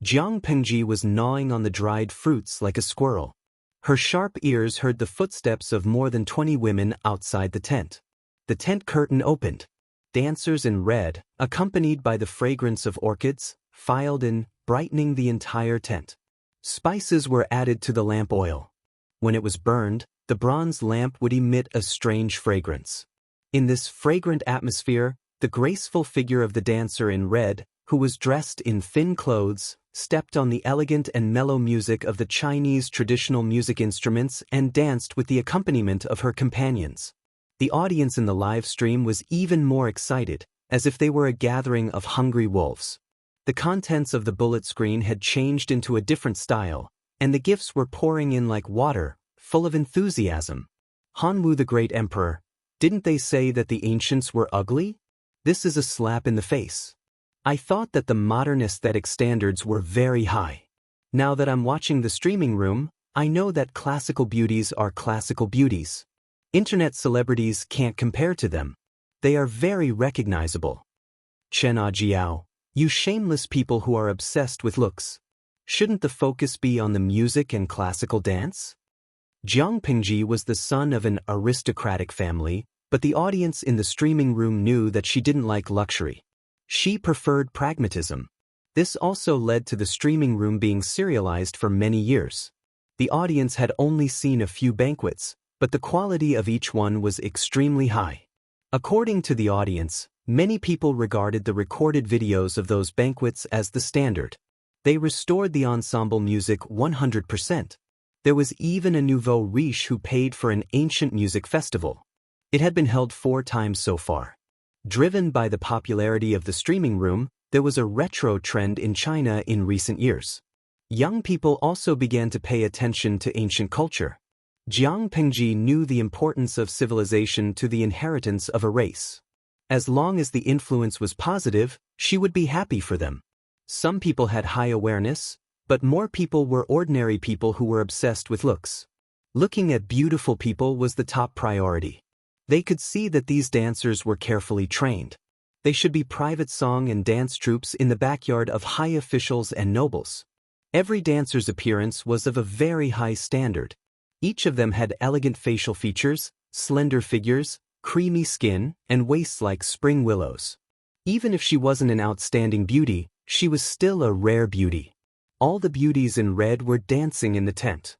Jiang Pingji was gnawing on the dried fruits like a squirrel. Her sharp ears heard the footsteps of more than 20 women outside the tent. The tent curtain opened. Dancers in red, accompanied by the fragrance of orchids, filed in, brightening the entire tent. Spices were added to the lamp oil. When it was burned, the bronze lamp would emit a strange fragrance. In this fragrant atmosphere, the graceful figure of the dancer in red, who was dressed in thin clothes, stepped on the elegant and mellow music of the Chinese traditional music instruments and danced with the accompaniment of her companions. The audience in the live stream was even more excited, as if they were a gathering of hungry wolves. The contents of the bullet screen had changed into a different style, and the gifts were pouring in like water, full of enthusiasm. Hanwu the great emperor, didn't they say that the ancients were ugly? This is a slap in the face. I thought that the modern aesthetic standards were very high. Now that I'm watching the streaming room, I know that classical beauties are classical beauties. Internet celebrities can't compare to them. They are very recognizable. Chen Jiao, you shameless people who are obsessed with looks. Shouldn't the focus be on the music and classical dance? Jiang Pingji was the son of an aristocratic family, but the audience in the streaming room knew that she didn't like luxury. She preferred pragmatism. This also led to the streaming room being serialized for many years. The audience had only seen a few banquets, but the quality of each one was extremely high. According to the audience, many people regarded the recorded videos of those banquets as the standard. They restored the ensemble music 100%. There was even a nouveau riche who paid for an ancient music festival. It had been held 4 times so far. Driven by the popularity of the streaming room, there was a retro trend in China in recent years. Young people also began to pay attention to ancient culture. Jiang Pingji knew the importance of civilization to the inheritance of a race. As long as the influence was positive, she would be happy for them. Some people had high awareness, but more people were ordinary people who were obsessed with looks. Looking at beautiful people was the top priority. They could see that these dancers were carefully trained. They should be private song and dance troupes in the backyard of high officials and nobles. Every dancer's appearance was of a very high standard. Each of them had elegant facial features, slender figures, creamy skin, and waists like spring willows. Even if she wasn't an outstanding beauty, she was still a rare beauty. All the beauties in red were dancing in the tent.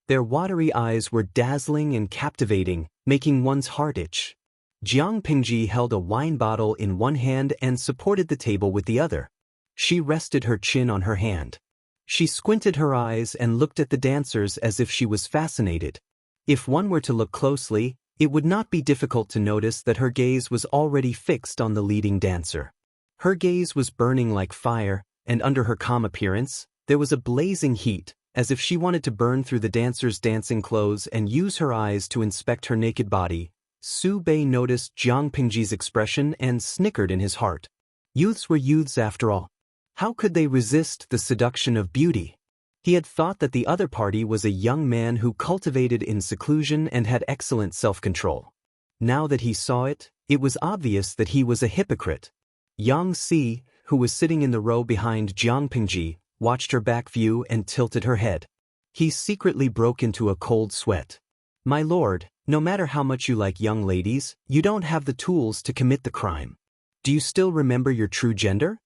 Their watery eyes were dazzling and captivating, making one's heart itch. Jiang Pingji held a wine bottle in one hand and supported the table with the other. She rested her chin on her hand. She squinted her eyes and looked at the dancers as if she was fascinated. If one were to look closely, it would not be difficult to notice that her gaze was already fixed on the leading dancer. Her gaze was burning like fire, and under her calm appearance, there was a blazing heat, as if she wanted to burn through the dancer's dancing clothes and use her eyes to inspect her naked body. Su Bei noticed Jiang Pingji's expression and snickered in his heart. Youths were youths after all. How could they resist the seduction of beauty? He had thought that the other party was a young man who cultivated in seclusion and had excellent self-control. Now that he saw it, it was obvious that he was a hypocrite. Yang Si, who was sitting in the row behind Jiang Pingji, watched her back view and tilted her head. He secretly broke into a cold sweat. My lord, no matter how much you like young ladies, you don't have the tools to commit the crime. Do you still remember your true gender?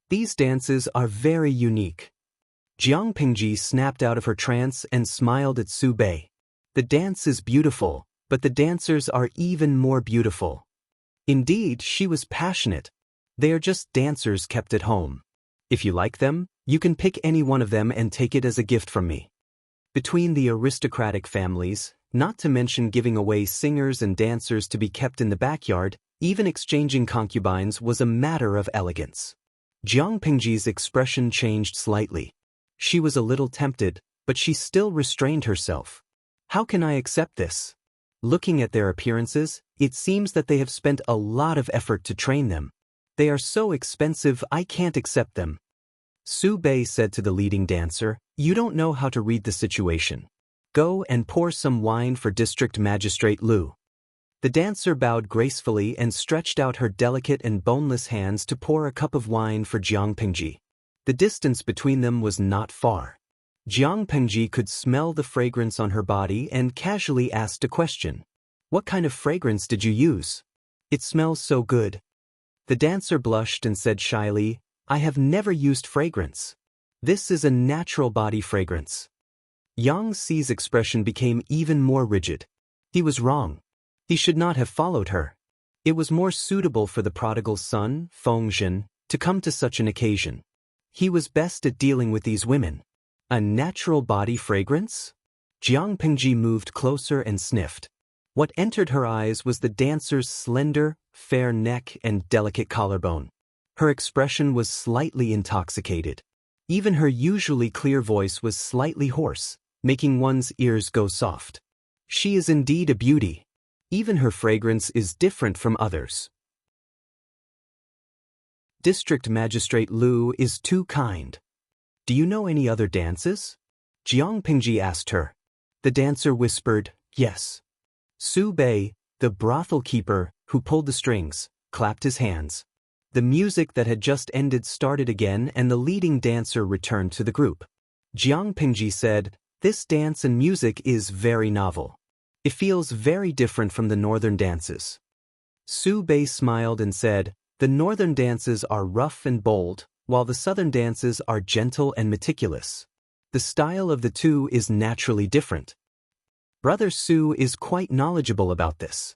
These dances are very unique. Jiang Pingji snapped out of her trance and smiled at Su Bei. The dance is beautiful, but the dancers are even more beautiful. Indeed, she was passionate. They are just dancers kept at home. If you like them, you can pick any one of them and take it as a gift from me. Between the aristocratic families, not to mention giving away singers and dancers to be kept in the backyard, even exchanging concubines was a matter of elegance. Jiang Pingji's expression changed slightly. She was a little tempted, but she still restrained herself. How can I accept this? Looking at their appearances, it seems that they have spent a lot of effort to train them. They are so expensive I can't accept them. Su Bei said to the leading dancer, you don't know how to read the situation. Go and pour some wine for District Magistrate Lu. The dancer bowed gracefully and stretched out her delicate and boneless hands to pour a cup of wine for Jiang Pingji. The distance between them was not far. Jiang Pingji could smell the fragrance on her body and casually asked a question. What kind of fragrance did you use? It smells so good. The dancer blushed and said shyly, I have never used fragrance. This is a natural body fragrance. Yang Si's expression became even more rigid. He was wrong. He should not have followed her. It was more suitable for the prodigal son, Fengzhen, to come to such an occasion. He was best at dealing with these women. A natural body fragrance? Jiang Pingji moved closer and sniffed. What entered her eyes was the dancer's slender, fair neck and delicate collarbone. Her expression was slightly intoxicated. Even her usually clear voice was slightly hoarse, making one's ears go soft. She is indeed a beauty. Even her fragrance is different from others. District Magistrate Lu is too kind. Do you know any other dances? Jiang Pingji asked her. The dancer whispered, yes. Su Bei, the brothel keeper, who pulled the strings, clapped his hands. The music that had just ended started again and the leading dancer returned to the group. Jiang Pingji said, this dance and music is very novel. It feels very different from the northern dances. Su Bei smiled and said, the northern dances are rough and bold, while the southern dances are gentle and meticulous. The style of the two is naturally different. Brother Su is quite knowledgeable about this.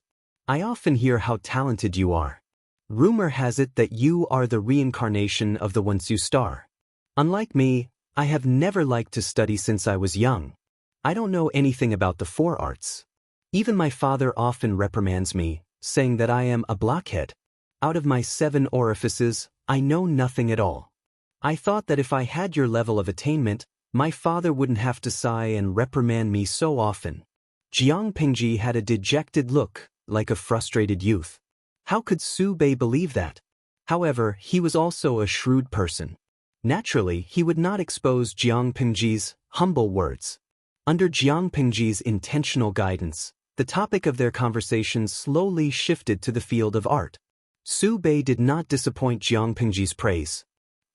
I often hear how talented you are. Rumor has it that you are the reincarnation of the Wensu star. Unlike me, I have never liked to study since I was young. I don't know anything about the four arts. Even my father often reprimands me, saying that I am a blockhead. Out of my 7 orifices, I know nothing at all. I thought that if I had your level of attainment, my father wouldn't have to sigh and reprimand me so often. Jiang Pingji had a dejected look, like a frustrated youth. How could Su Bei believe that? However, he was also a shrewd person. Naturally, he would not expose Jiang Pingji's humble words. Under Jiang Pingji's intentional guidance, the topic of their conversation slowly shifted to the field of art. Su Bei did not disappoint Jiang Pingji's praise.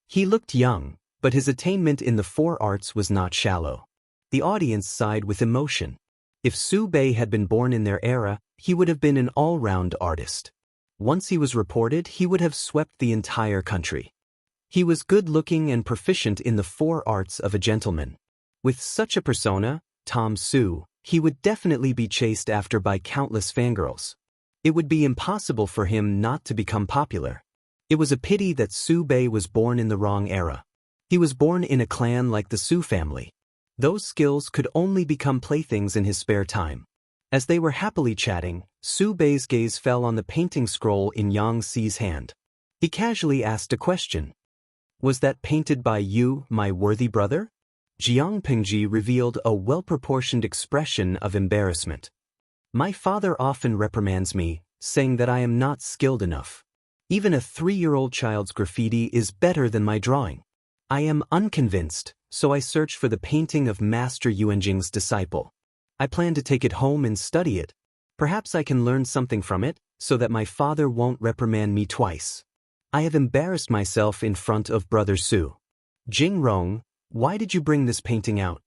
He looked young, but his attainment in the four arts was not shallow. The audience sighed with emotion. If Su Bei had been born in their era, he would have been an all-round artist. Once he was reported, he would have swept the entire country. He was good-looking and proficient in the four arts of a gentleman. With such a persona, Tom Su, he would definitely be chased after by countless fangirls. It would be impossible for him not to become popular. It was a pity that Su Bei was born in the wrong era. He was born in a clan like the Su family. Those skills could only become playthings in his spare time. As they were happily chatting, Su Bei's gaze fell on the painting scroll in Yang Xi's hand. He casually asked a question. "Was that painted by you, my worthy brother?" Jiang Pingji revealed a well-proportioned expression of embarrassment. "My father often reprimands me, saying that I am not skilled enough. Even a 3-year-old child's graffiti is better than my drawing. I am unconvinced, so I search for the painting of Master Yuanjing's disciple. I plan to take it home and study it. Perhaps I can learn something from it, so that my father won't reprimand me twice. I have embarrassed myself in front of Brother Su. Jing Rong, why did you bring this painting out?"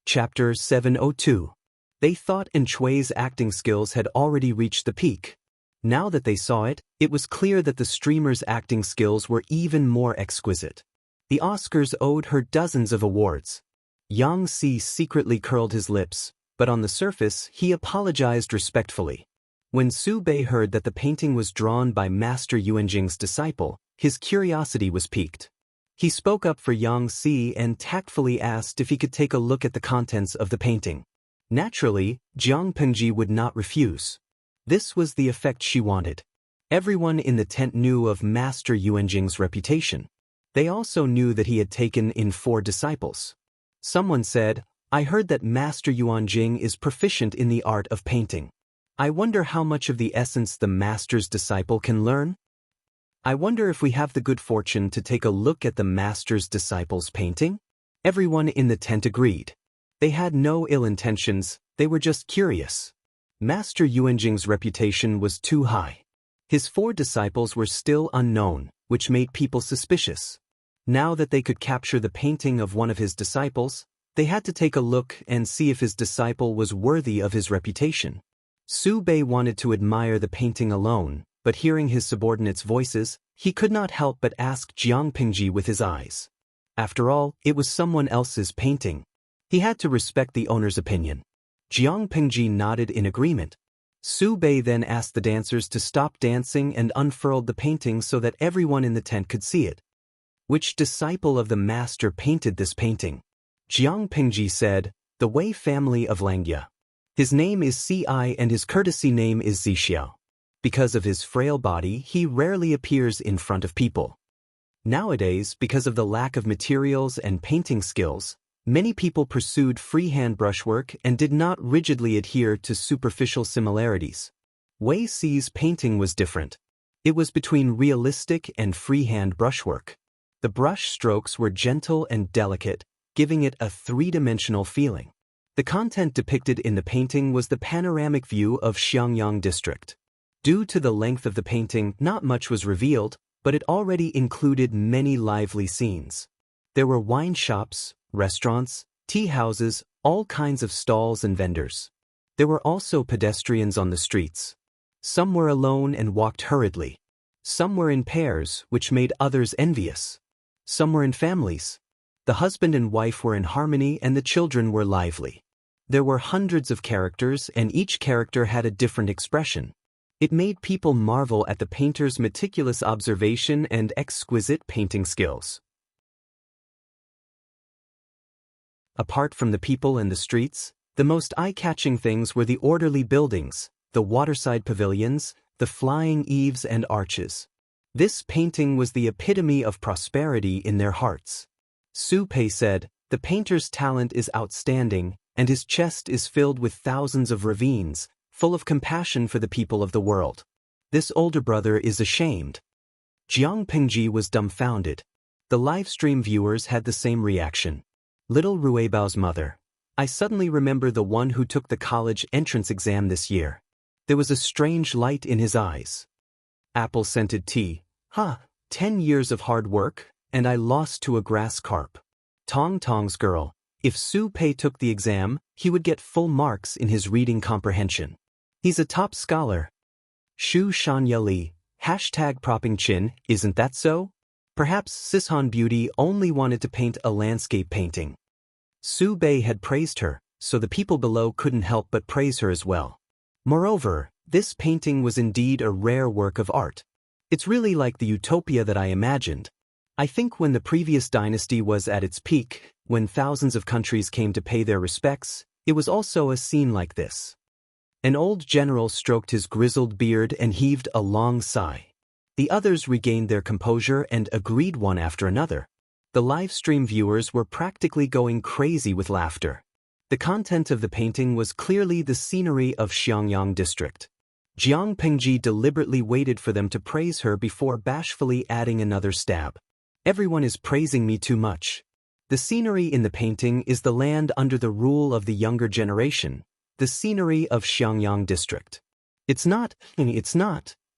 Chapter 702. They thought Enchui's acting skills had already reached the peak. Now that they saw it, it was clear that the streamer's acting skills were even more exquisite. The Oscars owed her dozens of awards. Yang Xi secretly curled his lips, but on the surface he apologized respectfully. When Su Bei heard that the painting was drawn by Master Yuanjing's disciple, his curiosity was piqued. He spoke up for Yang Xi and tactfully asked if he could take a look at the contents of the painting. Naturally, Jiang Pingji would not refuse. This was the effect she wanted. Everyone in the tent knew of Master Yuanjing's reputation. They also knew that he had taken in 4 disciples. Someone said, "I heard that Master Yuanjing is proficient in the art of painting. I wonder how much of the essence the master's disciple can learn? I wonder if we have the good fortune to take a look at the master's disciple's painting?" Everyone in the tent agreed. They had no ill intentions, they were just curious. Master Yuanjing's reputation was too high. His 4 disciples were still unknown, which made people suspicious. Now that they could capture the painting of one of his disciples, they had to take a look and see if his disciple was worthy of his reputation. Su Bei wanted to admire the painting alone, but hearing his subordinates' voices, he could not help but ask Jiang Pingji with his eyes. After all, it was someone else's painting. He had to respect the owner's opinion. Jiang Pingji nodded in agreement. Su Bei then asked the dancers to stop dancing and unfurled the painting so that everyone in the tent could see it. "Which disciple of the master painted this painting?" Jiang Pingji said, "The Wei family of Langya. His name is Ci and his courtesy name is Zixiao. Because of his frail body, he rarely appears in front of people. Nowadays, because of the lack of materials and painting skills, many people pursued freehand brushwork and did not rigidly adhere to superficial similarities. Wei Ci's painting was different. It was between realistic and freehand brushwork. The brush strokes were gentle and delicate, giving it a 3-dimensional feeling. The content depicted in the painting was the panoramic view of Xiangyang district. Due to the length of the painting, not much was revealed, but it already included many lively scenes. There were wine shops, restaurants, tea houses, all kinds of stalls and vendors. There were also pedestrians on the streets. Some were alone and walked hurriedly. Some were in pairs, which made others envious. Some were in families. The husband and wife were in harmony and the children were lively. There were hundreds of characters and each character had a different expression. It made people marvel at the painter's meticulous observation and exquisite painting skills. Apart from the people and the streets, the most eye-catching things were the orderly buildings, the waterside pavilions, the flying eaves and arches. This painting was the epitome of prosperity in their hearts. Su Pei said, "The painter's talent is outstanding, and his chest is filled with thousands of ravines, full of compassion for the people of the world. This older brother is ashamed." Jiang Pingji was dumbfounded. The live stream viewers had the same reaction. Little Ruibao's mother. I suddenly remember the one who took the college entrance exam this year. There was a strange light in his eyes. Apple-scented tea. 10 years of hard work, and I lost to a grass carp. Tong Tong's girl. If Su Pei took the exam, he would get full marks in his reading comprehension. He's a top scholar. Shu Shanya Li. #propping chin, isn't that so? Perhaps Sishan Beauty only wanted to paint a landscape painting. Su Bei had praised her, so the people below couldn't help but praise her as well. Moreover, this painting was indeed a rare work of art. It's really like the utopia that I imagined. I think when the previous dynasty was at its peak, when thousands of countries came to pay their respects, it was also a scene like this. An old general stroked his grizzled beard and heaved a long sigh. The others regained their composure and agreed one after another. The live stream viewers were practically going crazy with laughter. The content of the painting was clearly the scenery of Xiangyang district. Jiang Pengji deliberately waited for them to praise her before bashfully adding another stab. Everyone is praising me too much. The scenery in the painting is the land under the rule of the younger generation, the scenery of Xiangyang district. It's not,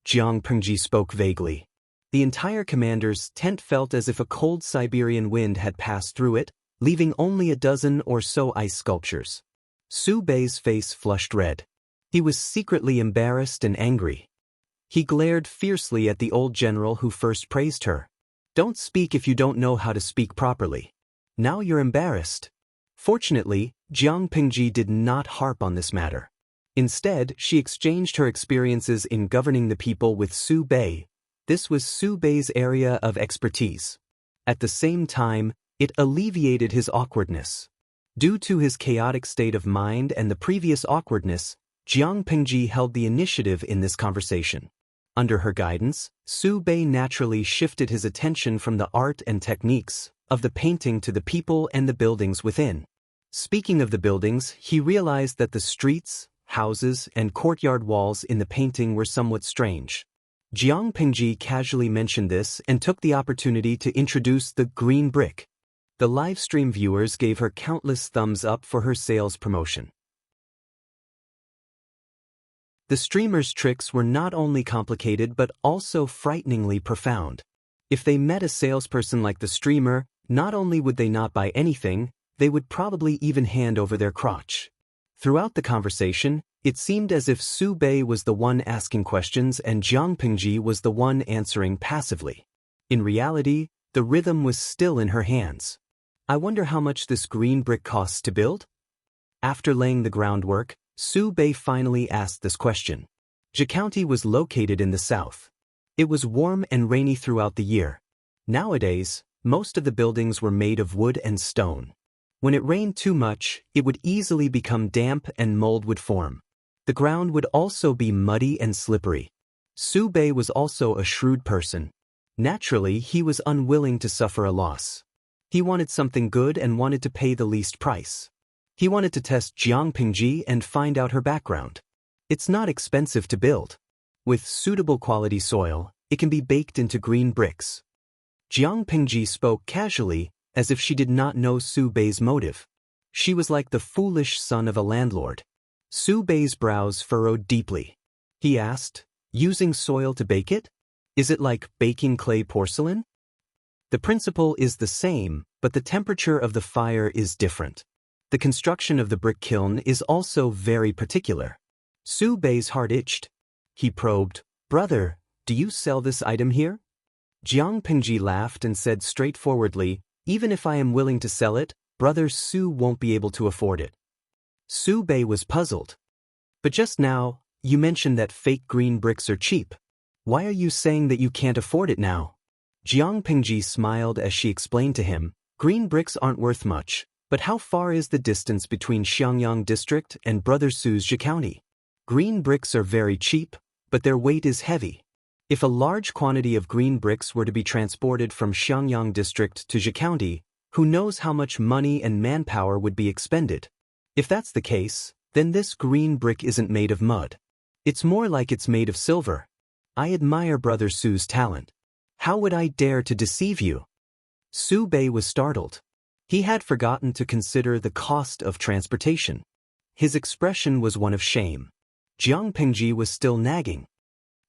Jiang Pengji spoke vaguely. The entire commander's tent felt as if a cold Siberian wind had passed through it, leaving only a dozen or so ice sculptures. Su Bei's face flushed red. He was secretly embarrassed and angry. He glared fiercely at the old general who first praised her. Don't speak if you don't know how to speak properly. Now you're embarrassed. Fortunately, Jiang Pengji did not harp on this matter. Instead, she exchanged her experiences in governing the people with Su Bei. This was Su Bei's area of expertise. At the same time, it alleviated his awkwardness. Due to his chaotic state of mind and the previous awkwardness, Jiang Pengji held the initiative in this conversation. Under her guidance, Su Bei naturally shifted his attention from the art and techniques of the painting to the people and the buildings within. Speaking of the buildings, he realized that the streets, houses, and courtyard walls in the painting were somewhat strange. Jiang Pengji casually mentioned this and took the opportunity to introduce the green brick. The livestream viewers gave her countless thumbs up for her sales promotion. The streamer's tricks were not only complicated but also frighteningly profound. If they met a salesperson like the streamer, not only would they not buy anything, they would probably even hand over their crotch. Throughout the conversation, it seemed as if Su Bei was the one asking questions and Jiang Pengji was the one answering passively. In reality, the rhythm was still in her hands. I wonder how much this green brick costs to build? After laying the groundwork, Su Bei finally asked this question. County was located in the south. It was warm and rainy throughout the year. Nowadays, most of the buildings were made of wood and stone. When it rained too much, it would easily become damp and mold would form. The ground would also be muddy and slippery. Su Bei was also a shrewd person. Naturally, he was unwilling to suffer a loss. He wanted something good and wanted to pay the least price. He wanted to test Jiang Pengji and find out her background. It's not expensive to build. With suitable quality soil, it can be baked into green bricks. Jiang Pengji spoke casually, as if she did not know Su Bei's motive. She was like the foolish son of a landlord. Su Bei's brows furrowed deeply. He asked, using soil to bake it? Is it like baking clay porcelain? The principle is the same, but the temperature of the fire is different. The construction of the brick kiln is also very particular. Su Bei's heart itched. He probed, "Brother, do you sell this item here?" Jiang Pengji laughed and said straightforwardly, "Even if I am willing to sell it, Brother Su won't be able to afford it." Su Bei was puzzled. "But just now, you mentioned that fake green bricks are cheap. Why are you saying that you can't afford it now?" Jiang Pengji smiled as she explained to him, "Green bricks aren't worth much, but how far is the distance between Xiangyang district and Brother Su's County? Green bricks are very cheap, but their weight is heavy. If a large quantity of green bricks were to be transported from Xiangyang district to County, who knows how much money and manpower would be expended? If that's the case, then this green brick isn't made of mud. It's more like it's made of silver. I admire Brother Su's talent. How would I dare to deceive you?" Su Bei was startled. He had forgotten to consider the cost of transportation. His expression was one of shame. Jiang Pingji was still nagging.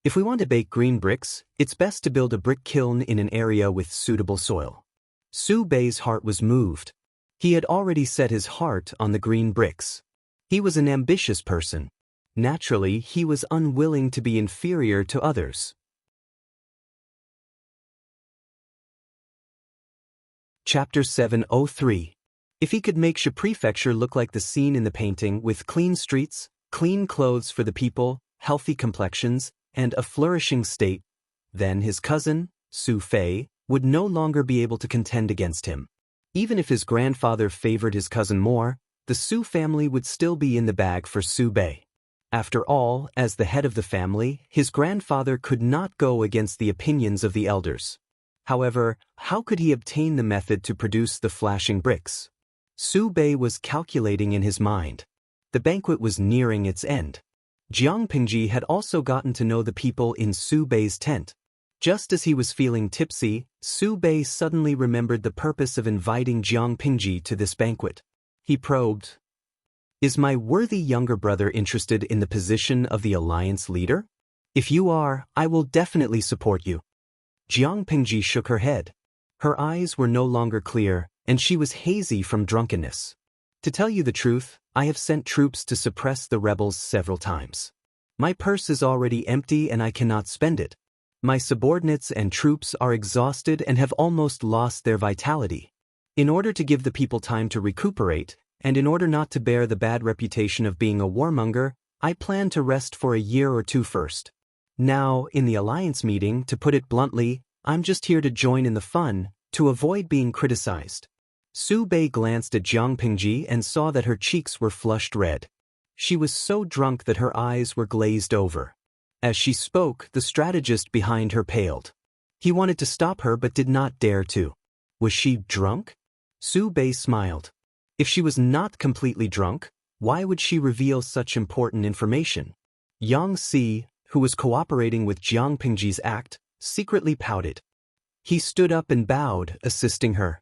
If we want to bake green bricks, it's best to build a brick kiln in an area with suitable soil. Su Bei's heart was moved. He had already set his heart on the green bricks. He was an ambitious person. Naturally, he was unwilling to be inferior to others. Chapter 703. If he could make Shi Prefecture look like the scene in the painting, with clean streets, clean clothes for the people, healthy complexions, and a flourishing state, then his cousin, Su Fei, would no longer be able to contend against him. Even if his grandfather favored his cousin more, the Su family would still be in the bag for Su Bei. After all, as the head of the family, his grandfather could not go against the opinions of the elders. However, how could he obtain the method to produce the flashing bricks? Su Bei was calculating in his mind. The banquet was nearing its end. Jiang Pingji had also gotten to know the people in Su Bei's tent. Just as he was feeling tipsy, Su Bei suddenly remembered the purpose of inviting Jiang Pingji to this banquet. He probed, "Is my worthy younger brother interested in the position of the alliance leader? If you are, I will definitely support you." Jiang Pingji shook her head. Her eyes were no longer clear, and she was hazy from drunkenness. "To tell you the truth, I have sent troops to suppress the rebels several times. My purse is already empty and I cannot spend it. My subordinates and troops are exhausted and have almost lost their vitality. In order to give the people time to recuperate, and in order not to bear the bad reputation of being a warmonger, I plan to rest for a year or two first. Now, in the alliance meeting, to put it bluntly, I'm just here to join in the fun, to avoid being criticized." Su Bei glanced at Jiang Pingji and saw that her cheeks were flushed red. She was so drunk that her eyes were glazed over. As she spoke, the strategist behind her paled. He wanted to stop her but did not dare to. Was she drunk? Su Bei smiled. If she was not completely drunk, why would she reveal such important information? Yang Si, who was cooperating with Jiang Pingji's act, secretly pouted. He stood up and bowed, assisting her.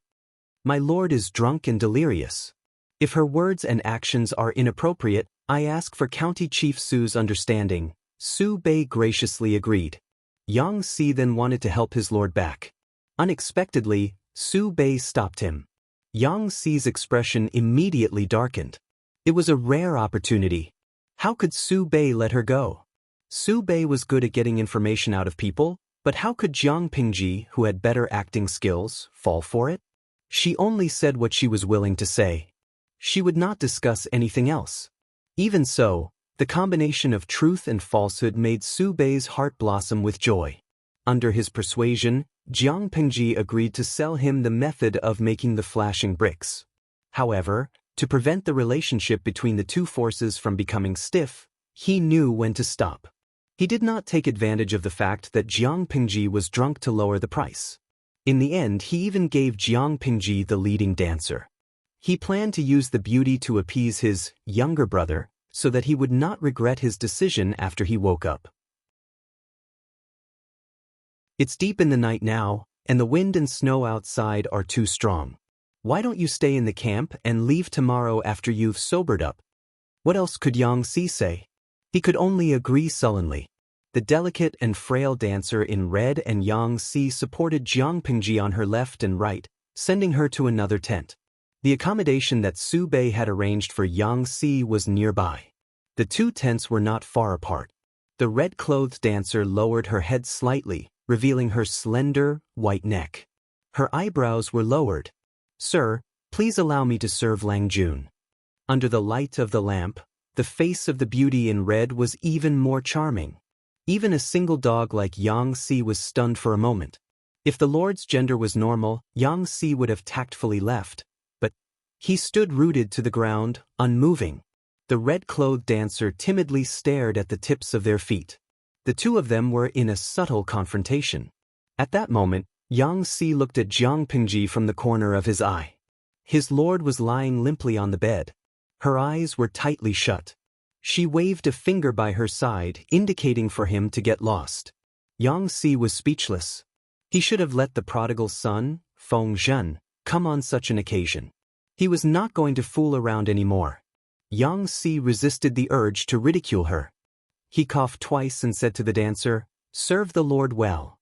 "My lord is drunk and delirious. If her words and actions are inappropriate, I ask for County Chief Su's understanding." Su Bei graciously agreed. Yang Si then wanted to help his lord back. Unexpectedly, Su Bei stopped him. Yang Si's expression immediately darkened. It was a rare opportunity. How could Su Bei let her go? Su Bei was good at getting information out of people, but how could Jiang Pingji, who had better acting skills, fall for it? She only said what she was willing to say. She would not discuss anything else. Even so, the combination of truth and falsehood made Su Bei's heart blossom with joy. Under his persuasion, Jiang Pingji agreed to sell him the method of making the flashing bricks. However, to prevent the relationship between the two forces from becoming stiff, he knew when to stop. He did not take advantage of the fact that Jiang Pingji was drunk to lower the price. In the end, he even gave Jiang Pingji the leading dancer. He planned to use the beauty to appease his younger brother, so that he would not regret his decision after he woke up. It's deep in the night now, and the wind and snow outside are too strong. Why don't you stay in the camp and leave tomorrow after you've sobered up? What else could Yang Si say? He could only agree sullenly. The delicate and frail dancer in red and Yang Si supported Jiang Pingji on her left and right, sending her to another tent. The accommodation that Su Bei had arranged for Yang Si was nearby. The two tents were not far apart. The red-clothed dancer lowered her head slightly, revealing her slender, white neck. Her eyebrows were lowered. "Sir, please allow me to serve Lang Jun." Under the light of the lamp, the face of the beauty in red was even more charming. Even a single dog like Yang Si was stunned for a moment. If the Lord's gender was normal, Yang Si would have tactfully left. But he stood rooted to the ground, unmoving. The red-clothed dancer timidly stared at the tips of their feet. The two of them were in a subtle confrontation. At that moment, Yang Si looked at Jiang Pingji from the corner of his eye. His lord was lying limply on the bed. Her eyes were tightly shut. She waved a finger by her side, indicating for him to get lost. Yang Si was speechless. He should have let the prodigal son, Feng Zhen, come on such an occasion. He was not going to fool around anymore. Yang Si resisted the urge to ridicule her. He coughed twice and said to the dancer, "Serve the Lord well."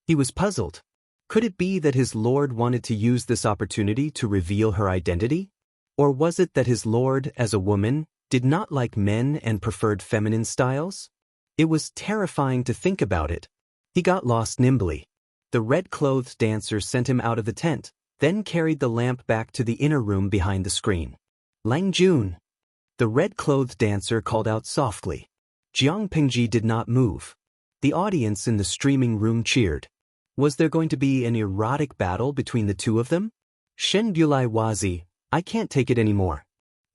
He was puzzled. Could it be that his lord wanted to use this opportunity to reveal her identity? Or was it that his lord, as a woman, did not like men and preferred feminine styles? It was terrifying to think about it. He got lost nimbly. The red-clothed dancer sent him out of the tent, then carried the lamp back to the inner room behind the screen. "Lang Jun!" The red-clothed dancer called out softly. Jiang Pingji did not move. The audience in the streaming room cheered. Was there going to be an erotic battle between the two of them? Shen Bulai Wazi, I can't take it anymore.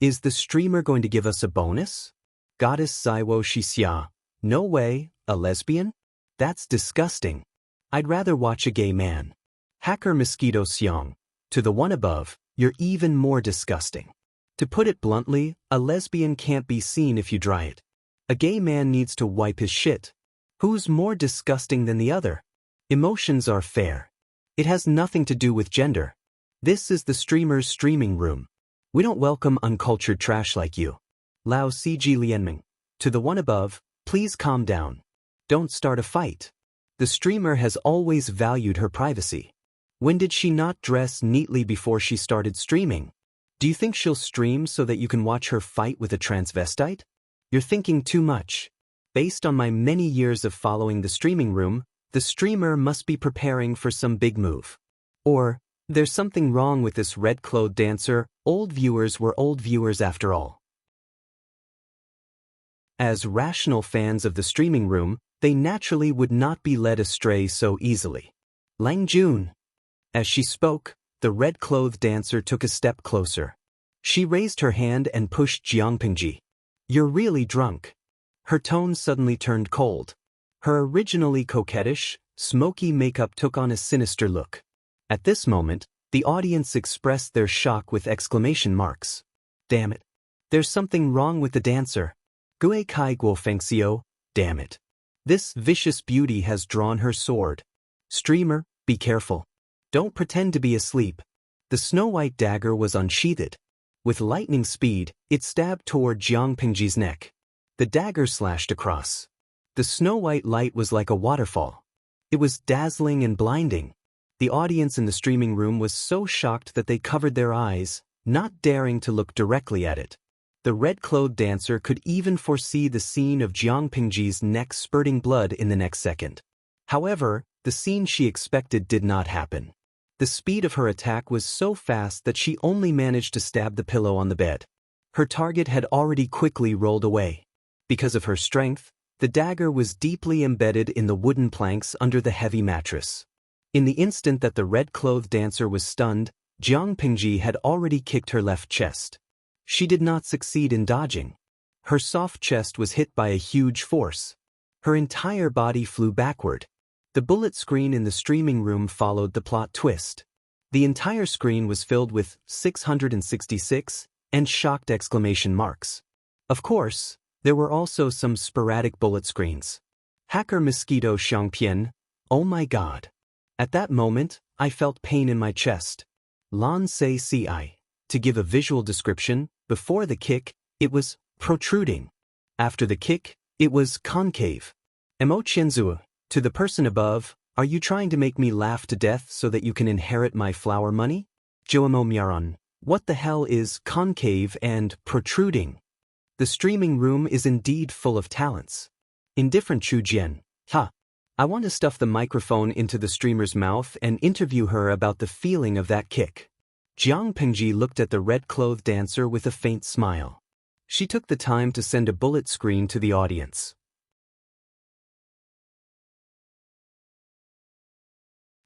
Is the streamer going to give us a bonus? Goddess Saiwo Shixia. No way, a lesbian? That's disgusting. I'd rather watch a gay man. Hacker Mosquito Xiong. To the one above, you're even more disgusting. To put it bluntly, a lesbian can't be seen if you dry it. A gay man needs to wipe his shit. Who's more disgusting than the other? Emotions are fair. It has nothing to do with gender. This is the streamer's streaming room. We don't welcome uncultured trash like you. Lao Cg Lianming. To the one above, please calm down. Don't start a fight. The streamer has always valued her privacy. When did she not dress neatly before she started streaming? Do you think she'll stream so that you can watch her fight with a transvestite? You're thinking too much. Based on my many years of following the streaming room, the streamer must be preparing for some big move. Or, there's something wrong with this red-clothed dancer. Old viewers were old viewers after all. As rational fans of the streaming room, they naturally would not be led astray so easily. Lang Jun. As she spoke, the red-clothed dancer took a step closer. She raised her hand and pushed Jiang Pingji. You're really drunk. Her tone suddenly turned cold. Her originally coquettish, smoky makeup took on a sinister look. At this moment, the audience expressed their shock with exclamation marks. Damn it. There's something wrong with the dancer. Gue Kai Guo Fengxiu, damn it. This vicious beauty has drawn her sword. Streamer, be careful. Don't pretend to be asleep. The snow-white dagger was unsheathed. With lightning speed, it stabbed toward Jiang Pingji's neck. The dagger slashed across. The snow-white light was like a waterfall. It was dazzling and blinding. The audience in the streaming room was so shocked that they covered their eyes, not daring to look directly at it. The red-clothed dancer could even foresee the scene of Jiang Pingji's neck spurting blood in the next second. However, the scene she expected did not happen. The speed of her attack was so fast that she only managed to stab the pillow on the bed. Her target had already quickly rolled away. Because of her strength, the dagger was deeply embedded in the wooden planks under the heavy mattress. In the instant that the red-clothed dancer was stunned, Jiang Pingji had already kicked her left chest. She did not succeed in dodging. Her soft chest was hit by a huge force. Her entire body flew backward. The bullet screen in the streaming room followed the plot twist. The entire screen was filled with 666 and shocked exclamation marks. Of course, there were also some sporadic bullet screens. Hacker Mosquito Xiangpian, oh my god. At that moment, I felt pain in my chest. Lan Sei Ci. To give a visual description, before the kick, it was protruding. After the kick, it was concave. Mo Qianzu, to the person above, are you trying to make me laugh to death so that you can inherit my flower money? Joamo Miaron, what the hell is concave and protruding? The streaming room is indeed full of talents. Indifferent Chu Jian, ha. I want to stuff the microphone into the streamer's mouth and interview her about the feeling of that kick. Jiang Pingji looked at the red-clothed dancer with a faint smile. She took the time to send a bullet screen to the audience.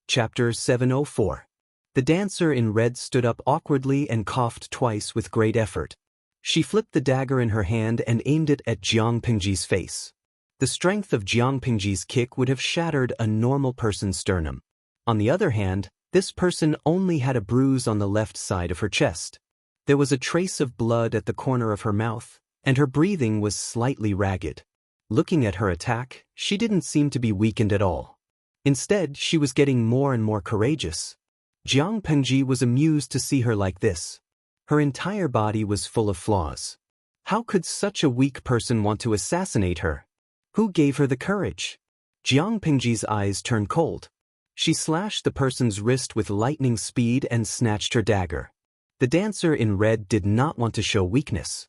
Chapter 704. The dancer in red stood up awkwardly and coughed twice with great effort. She flipped the dagger in her hand and aimed it at Jiang Pingji's face. The strength of Jiang Pingji's kick would have shattered a normal person's sternum. On the other hand, this person only had a bruise on the left side of her chest. There was a trace of blood at the corner of her mouth, and her breathing was slightly ragged. Looking at her attack, she didn't seem to be weakened at all. Instead, she was getting more and more courageous. Jiang Pengji was amused to see her like this. Her entire body was full of flaws. How could such a weak person want to assassinate her? Who gave her the courage? Jiang Pengji's eyes turned cold. She slashed the person's wrist with lightning speed and snatched her dagger. The dancer in red did not want to show weakness.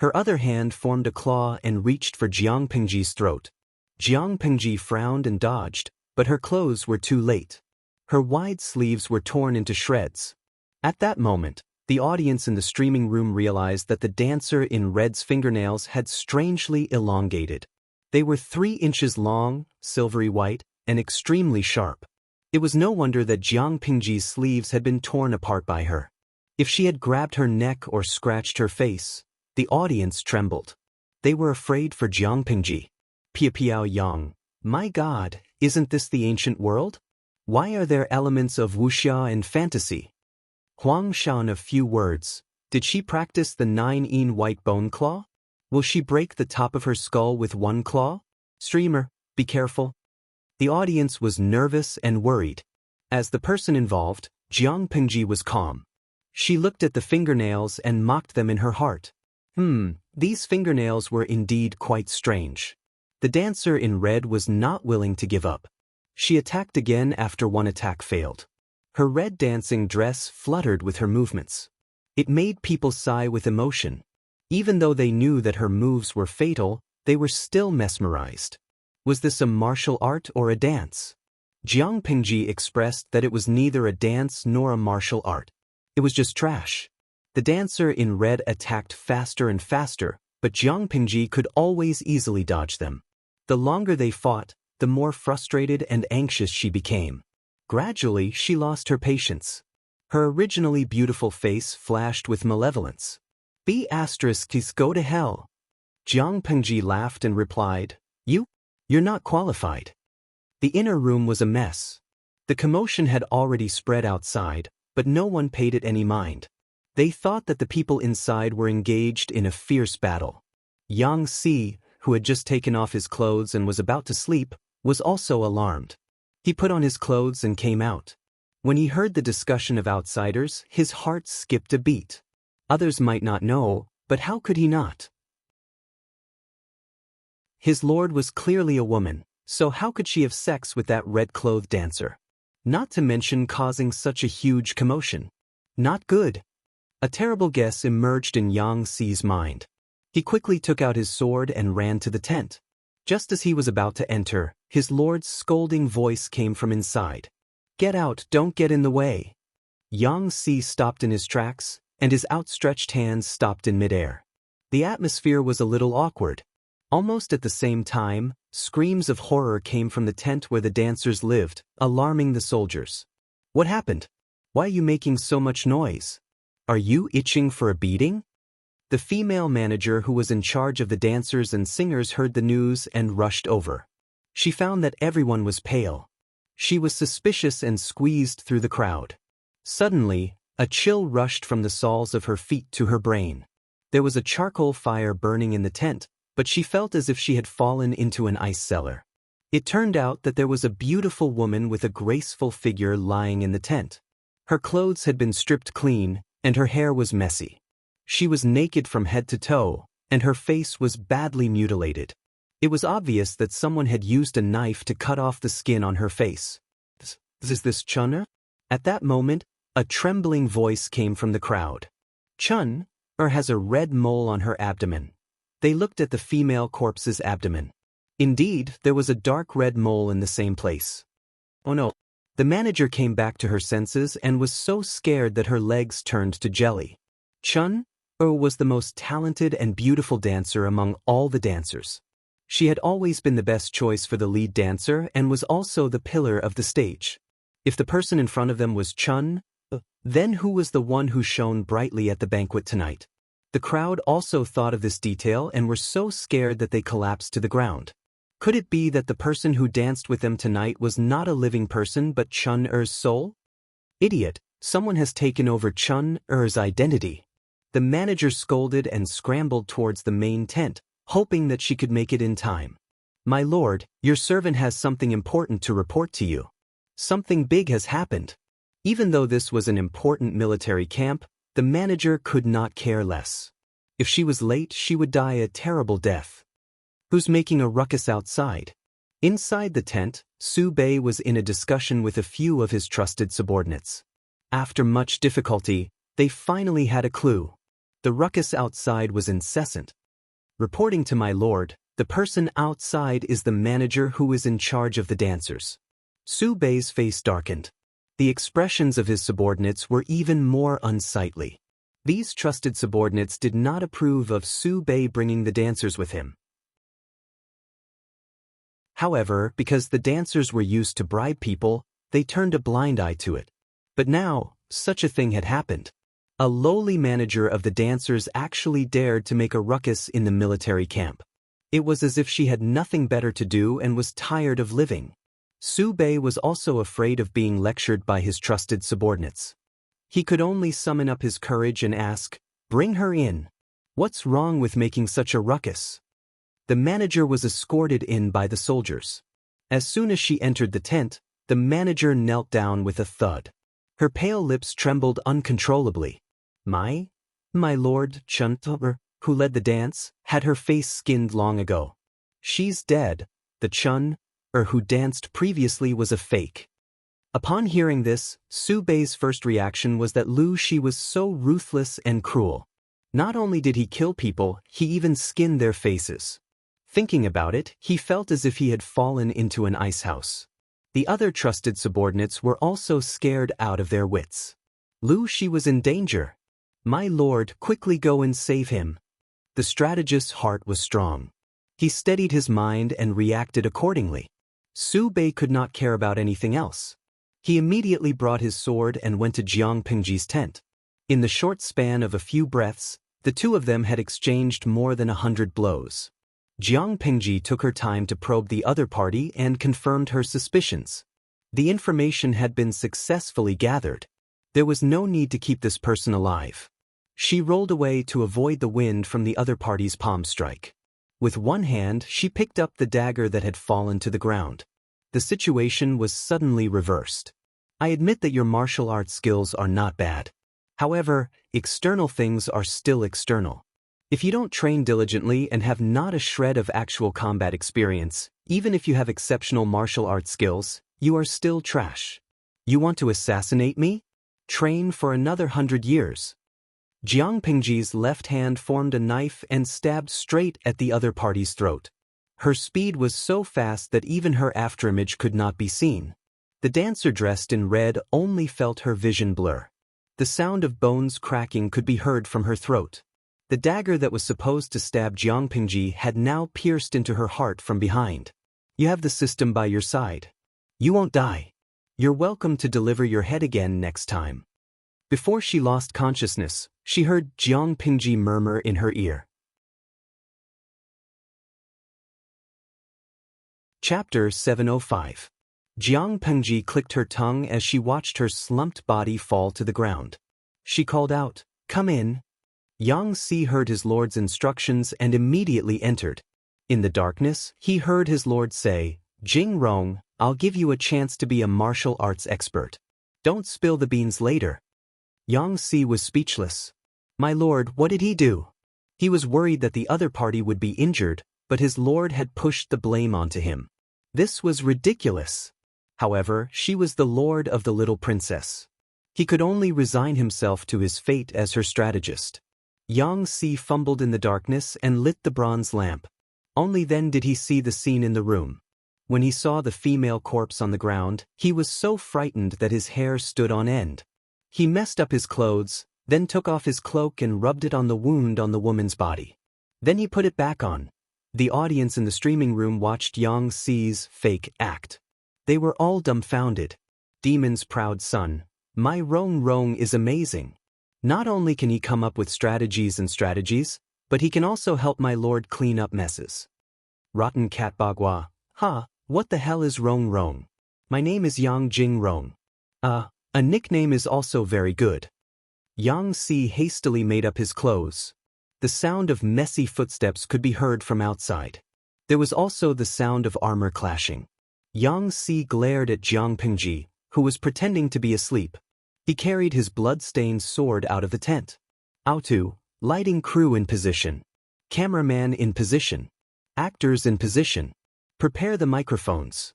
Her other hand formed a claw and reached for Jiang Pengji's throat. Jiang Pengji frowned and dodged, but her clothes were too late. Her wide sleeves were torn into shreds. At that moment, the audience in the streaming room realized that the dancer in red's fingernails had strangely elongated. They were 3 inches long, silvery white, and extremely sharp. It was no wonder that Jiang Pengji's sleeves had been torn apart by her. If she had grabbed her neck or scratched her face, the audience trembled. They were afraid for Jiang Pengji. Piao Yang, my God, isn't this the ancient world? Why are there elements of wuxia and fantasy? Huang Shan, a few words. Did she practice the 9-in white bone claw? Will she break the top of her skull with 1 claw? Streamer, be careful. The audience was nervous and worried. As the person involved, Jiang Pengji was calm. She looked at the fingernails and mocked them in her heart. These fingernails were indeed quite strange. The dancer in red was not willing to give up. She attacked again after one attack failed. Her red dancing dress fluttered with her movements. It made people sigh with emotion. Even though they knew that her moves were fatal, they were still mesmerized. Was this a martial art or a dance? Jiang Pengji expressed that it was neither a dance nor a martial art. It was just trash. The dancer in red attacked faster and faster, but Jiang Pengji could always easily dodge them. The longer they fought, the more frustrated and anxious she became. Gradually, she lost her patience. Her originally beautiful face flashed with malevolence. B*****, go to hell. Jiang Pengji laughed and replied, You're not qualified. The inner room was a mess. The commotion had already spread outside, but no one paid it any mind. They thought that the people inside were engaged in a fierce battle. Yang Si, who had just taken off his clothes and was about to sleep, was also alarmed. He put on his clothes and came out. When he heard the discussion of outsiders, his heart skipped a beat. Others might not know, but how could he not? His lord was clearly a woman, so how could she have sex with that red-clothed dancer? Not to mention causing such a huge commotion. Not good. A terrible guess emerged in Yang Si's mind. He quickly took out his sword and ran to the tent. Just as he was about to enter, his lord's scolding voice came from inside. Get out, don't get in the way. Yang Si stopped in his tracks, and his outstretched hands stopped in midair. The atmosphere was a little awkward. Almost at the same time, screams of horror came from the tent where the dancers lived, alarming the soldiers. What happened? Why are you making so much noise? Are you itching for a beating? The female manager who was in charge of the dancers and singers heard the news and rushed over. She found that everyone was pale. She was suspicious and squeezed through the crowd. Suddenly, a chill rushed from the soles of her feet to her brain. There was a charcoal fire burning in the tent, but she felt as if she had fallen into an ice cellar. It turned out that there was a beautiful woman with a graceful figure lying in the tent. Her clothes had been stripped clean, and her hair was messy. She was naked from head to toe, and her face was badly mutilated. It was obvious that someone had used a knife to cut off the skin on her face. Is this Chun? At that moment, a trembling voice came from the crowd. Chun has a red mole on her abdomen. They looked at the female corpse's abdomen. Indeed, there was a dark red mole in the same place. Oh no. The manager came back to her senses and was so scared that her legs turned to jelly. Chun was the most talented and beautiful dancer among all the dancers. She had always been the best choice for the lead dancer and was also the pillar of the stage. If the person in front of them was Chun, then who was the one who shone brightly at the banquet tonight? The crowd also thought of this detail and were so scared that they collapsed to the ground. Could it be that the person who danced with them tonight was not a living person but Chun-er's soul? Idiot, someone has taken over Chun-er's identity. The manager scolded and scrambled towards the main tent, hoping that she could make it in time. My lord, your servant has something important to report to you. Something big has happened. Even though this was an important military camp, the manager could not care less. If she was late, she would die a terrible death. Who's making a ruckus outside? Inside the tent, Su Bei was in a discussion with a few of his trusted subordinates. After much difficulty, they finally had a clue. The ruckus outside was incessant. Reporting to my lord, the person outside is the manager who is in charge of the dancers. Su Bei's face darkened. The expressions of his subordinates were even more unsightly. These trusted subordinates did not approve of Su Bei bringing the dancers with him. However, because the dancers were used to bribe people, they turned a blind eye to it. But now, such a thing had happened. A lowly manager of the dancers actually dared to make a ruckus in the military camp. It was as if she had nothing better to do and was tired of living. Su Bei was also afraid of being lectured by his trusted subordinates. He could only summon up his courage and ask, "Bring her in. What's wrong with making such a ruckus?" The manager was escorted in by the soldiers. As soon as she entered the tent, the manager knelt down with a thud. Her pale lips trembled uncontrollably. My lord Chun-er, who led the dance, had her face skinned long ago. She's dead. The Chun-er who danced previously was a fake. Upon hearing this, Su Bei's first reaction was that Lu Shi was so ruthless and cruel. Not only did he kill people, he even skinned their faces. Thinking about it, he felt as if he had fallen into an ice house. The other trusted subordinates were also scared out of their wits. Lu Shi was in danger. My lord, quickly go and save him. The strategist's heart was strong. He steadied his mind and reacted accordingly. Su Bei could not care about anything else. He immediately brought his sword and went to Jiang Pingji's tent. In the short span of a few breaths, the two of them had exchanged more than 100 blows. Jiang Pingji took her time to probe the other party and confirmed her suspicions. The information had been successfully gathered. There was no need to keep this person alive. She rolled away to avoid the wind from the other party's palm strike. With one hand, she picked up the dagger that had fallen to the ground. The situation was suddenly reversed. I admit that your martial arts skills are not bad. However, external things are still external. If you don't train diligently and have not a shred of actual combat experience, even if you have exceptional martial arts skills, you are still trash. You want to assassinate me? Train for another 100 years. Jiang Pingji's left hand formed a knife and stabbed straight at the other party's throat. Her speed was so fast that even her afterimage could not be seen. The dancer dressed in red only felt her vision blur. The sound of bones cracking could be heard from her throat. The dagger that was supposed to stab Jiang Pingji had now pierced into her heart from behind. You have the system by your side. You won't die. You're welcome to deliver your head again next time. Before she lost consciousness, she heard Jiang Pingji murmur in her ear. Chapter 705. Jiang Pingji clicked her tongue as she watched her slumped body fall to the ground. She called out, "Come in." Yang Si heard his lord's instructions and immediately entered. In the darkness, he heard his lord say, "Jing Rong, I'll give you a chance to be a martial arts expert. Don't spill the beans later." Yang Si was speechless. My lord, what did he do? He was worried that the other party would be injured, but his lord had pushed the blame onto him. This was ridiculous. However, she was the lord of the little princess. He could only resign himself to his fate as her strategist. Yang Si fumbled in the darkness and lit the bronze lamp. Only then did he see the scene in the room. When he saw the female corpse on the ground, he was so frightened that his hair stood on end. He messed up his clothes, then took off his cloak and rubbed it on the wound on the woman's body. Then he put it back on. The audience in the streaming room watched Yang Si's fake act. They were all dumbfounded. Demon's proud son, my Rong Rong is amazing. Not only can he come up with strategies, but he can also help my lord clean up messes. Rotten cat bagua. What the hell is Rong Rong? My name is Yang Jing Rong. A nickname is also very good. Yang Si hastily made up his clothes. The sound of messy footsteps could be heard from outside. There was also the sound of armor clashing. Yang Si glared at Jiang Pingji, who was pretending to be asleep. He carried his blood-stained sword out of the tent. Autu, lighting crew in position. Cameraman in position. Actors in position. Prepare the microphones.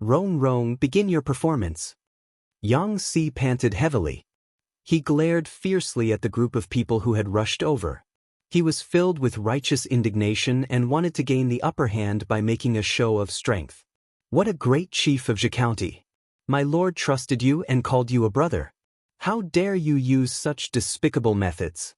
Rong, begin your performance. Yang Si panted heavily. He glared fiercely at the group of people who had rushed over. He was filled with righteous indignation and wanted to gain the upper hand by making a show of strength. What a great chief of Zhe County! My lord trusted you and called you a brother. How dare you use such despicable methods?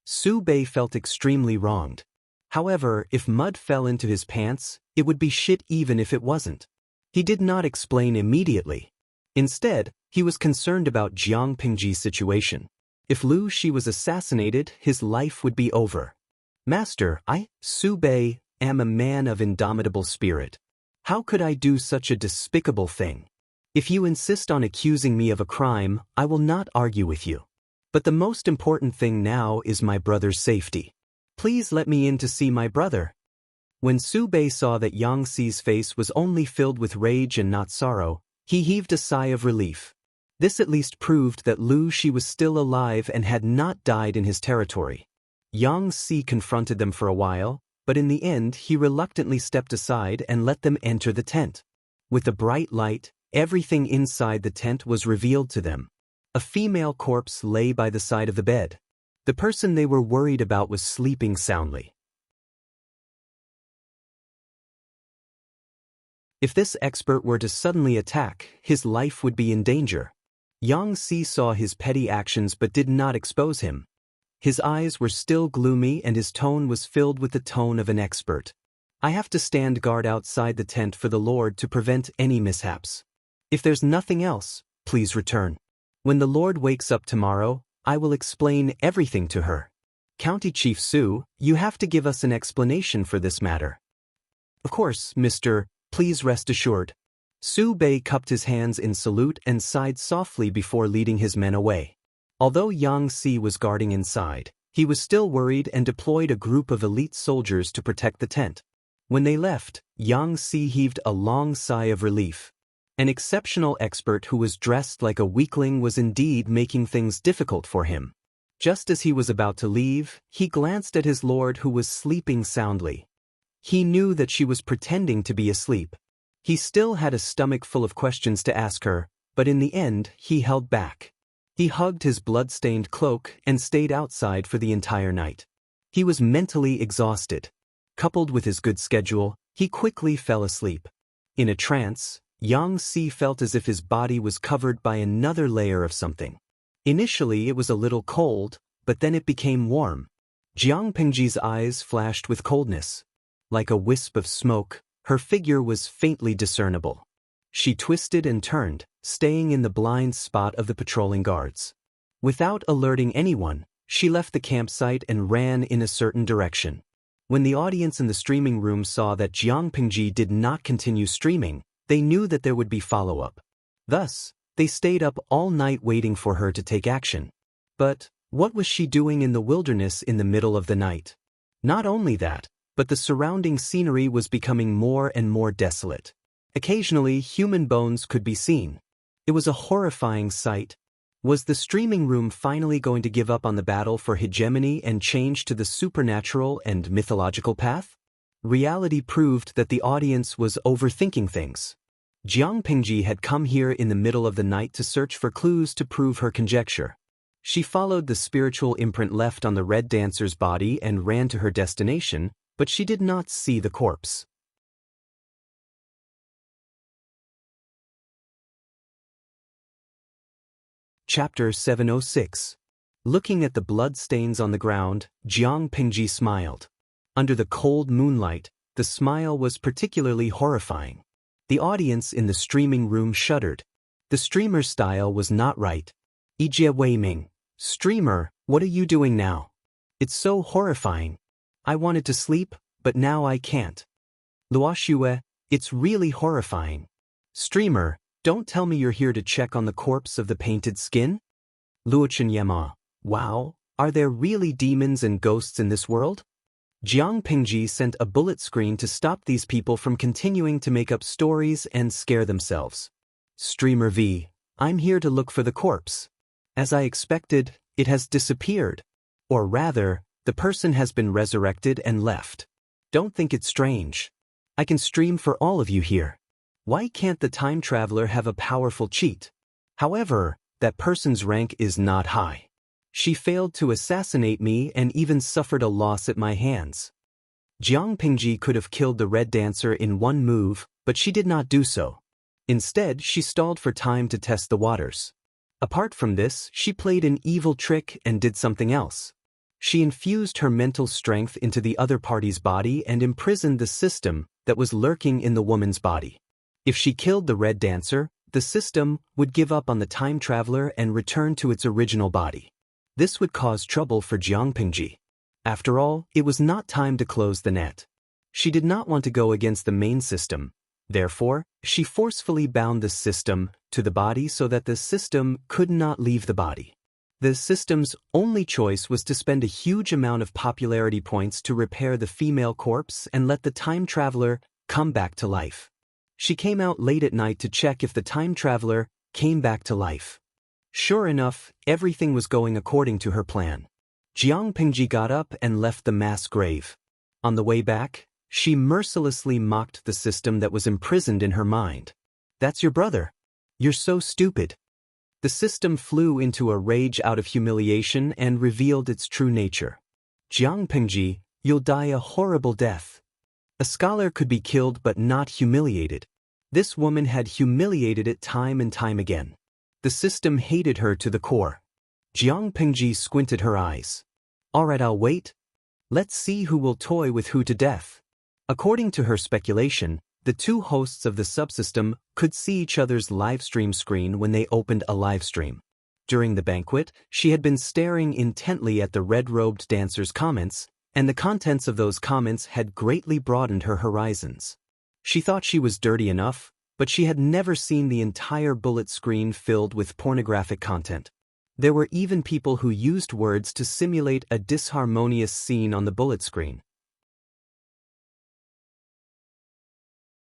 Su Bei felt extremely wronged. However, if mud fell into his pants, it would be shit even if it wasn't. He did not explain immediately. Instead, he was concerned about Jiang Pingji's situation. If Lu Shi was assassinated, his life would be over. Master, I, Su Bei, am a man of indomitable spirit. How could I do such a despicable thing? If you insist on accusing me of a crime, I will not argue with you. But the most important thing now is my brother's safety. Please let me in to see my brother. When Su Bei saw that Yang Si's face was only filled with rage and not sorrow, he heaved a sigh of relief. This at least proved that Lu Shi was still alive and had not died in his territory. Yang Si confronted them for a while, but in the end he reluctantly stepped aside and let them enter the tent. With the bright light, everything inside the tent was revealed to them. A female corpse lay by the side of the bed. The person they were worried about was sleeping soundly. If this expert were to suddenly attack, his life would be in danger. Yang Si saw his petty actions but did not expose him. His eyes were still gloomy and his tone was filled with the tone of an expert. I have to stand guard outside the tent for the Lord to prevent any mishaps. If there's nothing else, please return. When the Lord wakes up tomorrow, I will explain everything to her. County Chief Su, you have to give us an explanation for this matter. Of course, Mr. Please rest assured. Su Bei cupped his hands in salute and sighed softly before leading his men away. Although Yang Si was guarding inside, he was still worried and deployed a group of elite soldiers to protect the tent. When they left, Yang Si heaved a long sigh of relief. An exceptional expert who was dressed like a weakling was indeed making things difficult for him. Just as he was about to leave, he glanced at his lord who was sleeping soundly. He knew that she was pretending to be asleep. He still had a stomach full of questions to ask her, but in the end he held back. He hugged his blood-stained cloak and stayed outside for the entire night. He was mentally exhausted. Coupled with his good schedule, he quickly fell asleep. In a trance, Yang Si felt as if his body was covered by another layer of something. Initially it was a little cold, but then it became warm. Jiang Pingji's eyes flashed with coldness. Like a wisp of smoke, her figure was faintly discernible. She twisted and turned, staying in the blind spot of the patrolling guards. Without alerting anyone, she left the campsite and ran in a certain direction. When the audience in the streaming room saw that Jiang Pingji did not continue streaming, they knew that there would be follow-up. Thus, they stayed up all night waiting for her to take action. But what was she doing in the wilderness in the middle of the night? Not only that, but the surrounding scenery was becoming more and more desolate. Occasionally, human bones could be seen. It was a horrifying sight. Was the streaming room finally going to give up on the battle for hegemony and change to the supernatural and mythological path? Reality proved that the audience was overthinking things. Jiang Pingji had come here in the middle of the night to search for clues to prove her conjecture. She followed the spiritual imprint left on the red dancer's body and ran to her destination, but she did not see the corpse. Chapter 706. Looking at the blood stains on the ground, Jiang Pingji smiled. Under the cold moonlight, the smile was particularly horrifying. The audience in the streaming room shuddered. The streamer's style was not right. Yijie Weiming, streamer, what are you doing now? It's so horrifying. I wanted to sleep, but now I can't. Luoxue, it's really horrifying. Streamer, don't tell me you're here to check on the corpse of the painted skin? Luochen Yema, wow, are there really demons and ghosts in this world? Jiang Pingji sent a bullet screen to stop these people from continuing to make up stories and scare themselves. Streamer V, I'm here to look for the corpse. As I expected, it has disappeared. Or rather, the person has been resurrected and left. Don't think it's strange. I can stream for all of you here. Why can't the time traveler have a powerful cheat? However, that person's rank is not high. She failed to assassinate me and even suffered a loss at my hands. Jiang Pingji could have killed the red dancer in one move, but she did not do so. Instead, she stalled for time to test the waters. Apart from this, she played an evil trick and did something else. She infused her mental strength into the other party's body and imprisoned the system that was lurking in the woman's body. If she killed the red dancer, the system would give up on the time traveler and return to its original body. This would cause trouble for Jiang Pingji. After all, it was not time to close the net. She did not want to go against the main system. Therefore, she forcefully bound the system to the body so that the system could not leave the body. The system's only choice was to spend a huge amount of popularity points to repair the female corpse and let the time traveler come back to life. She came out late at night to check if the time traveler came back to life. Sure enough, everything was going according to her plan. Jiang Pingji got up and left the mass grave. On the way back, she mercilessly mocked the system that was imprisoned in her mind. "That's your brother. You're so stupid." The system flew into a rage out of humiliation and revealed its true nature. "Jiang Pingji, you'll die a horrible death. A scholar could be killed but not humiliated." This woman had humiliated it time and time again. The system hated her to the core. Jiang Pingji squinted her eyes. "Alright, I'll wait. Let's see who will toy with who to death." According to her speculation, the two hosts of the subsystem could see each other's livestream screen when they opened a livestream. During the banquet, she had been staring intently at the red-robed dancer's comments, and the contents of those comments had greatly broadened her horizons. She thought she was dirty enough, but she had never seen the entire bullet screen filled with pornographic content. There were even people who used words to simulate a disharmonious scene on the bullet screen.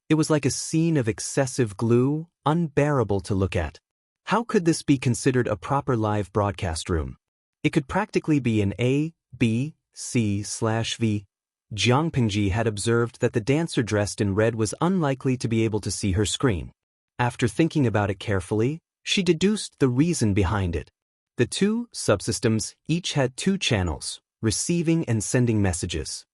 It was like a scene of excessive glue, unbearable to look at. How could this be considered a proper live broadcast room? It could practically be an A, B, C/V. Jiang Pingji had observed that the dancer dressed in red was unlikely to be able to see her screen. After thinking about it carefully, she deduced the reason behind it. The two subsystems each had two channels, receiving and sending messages.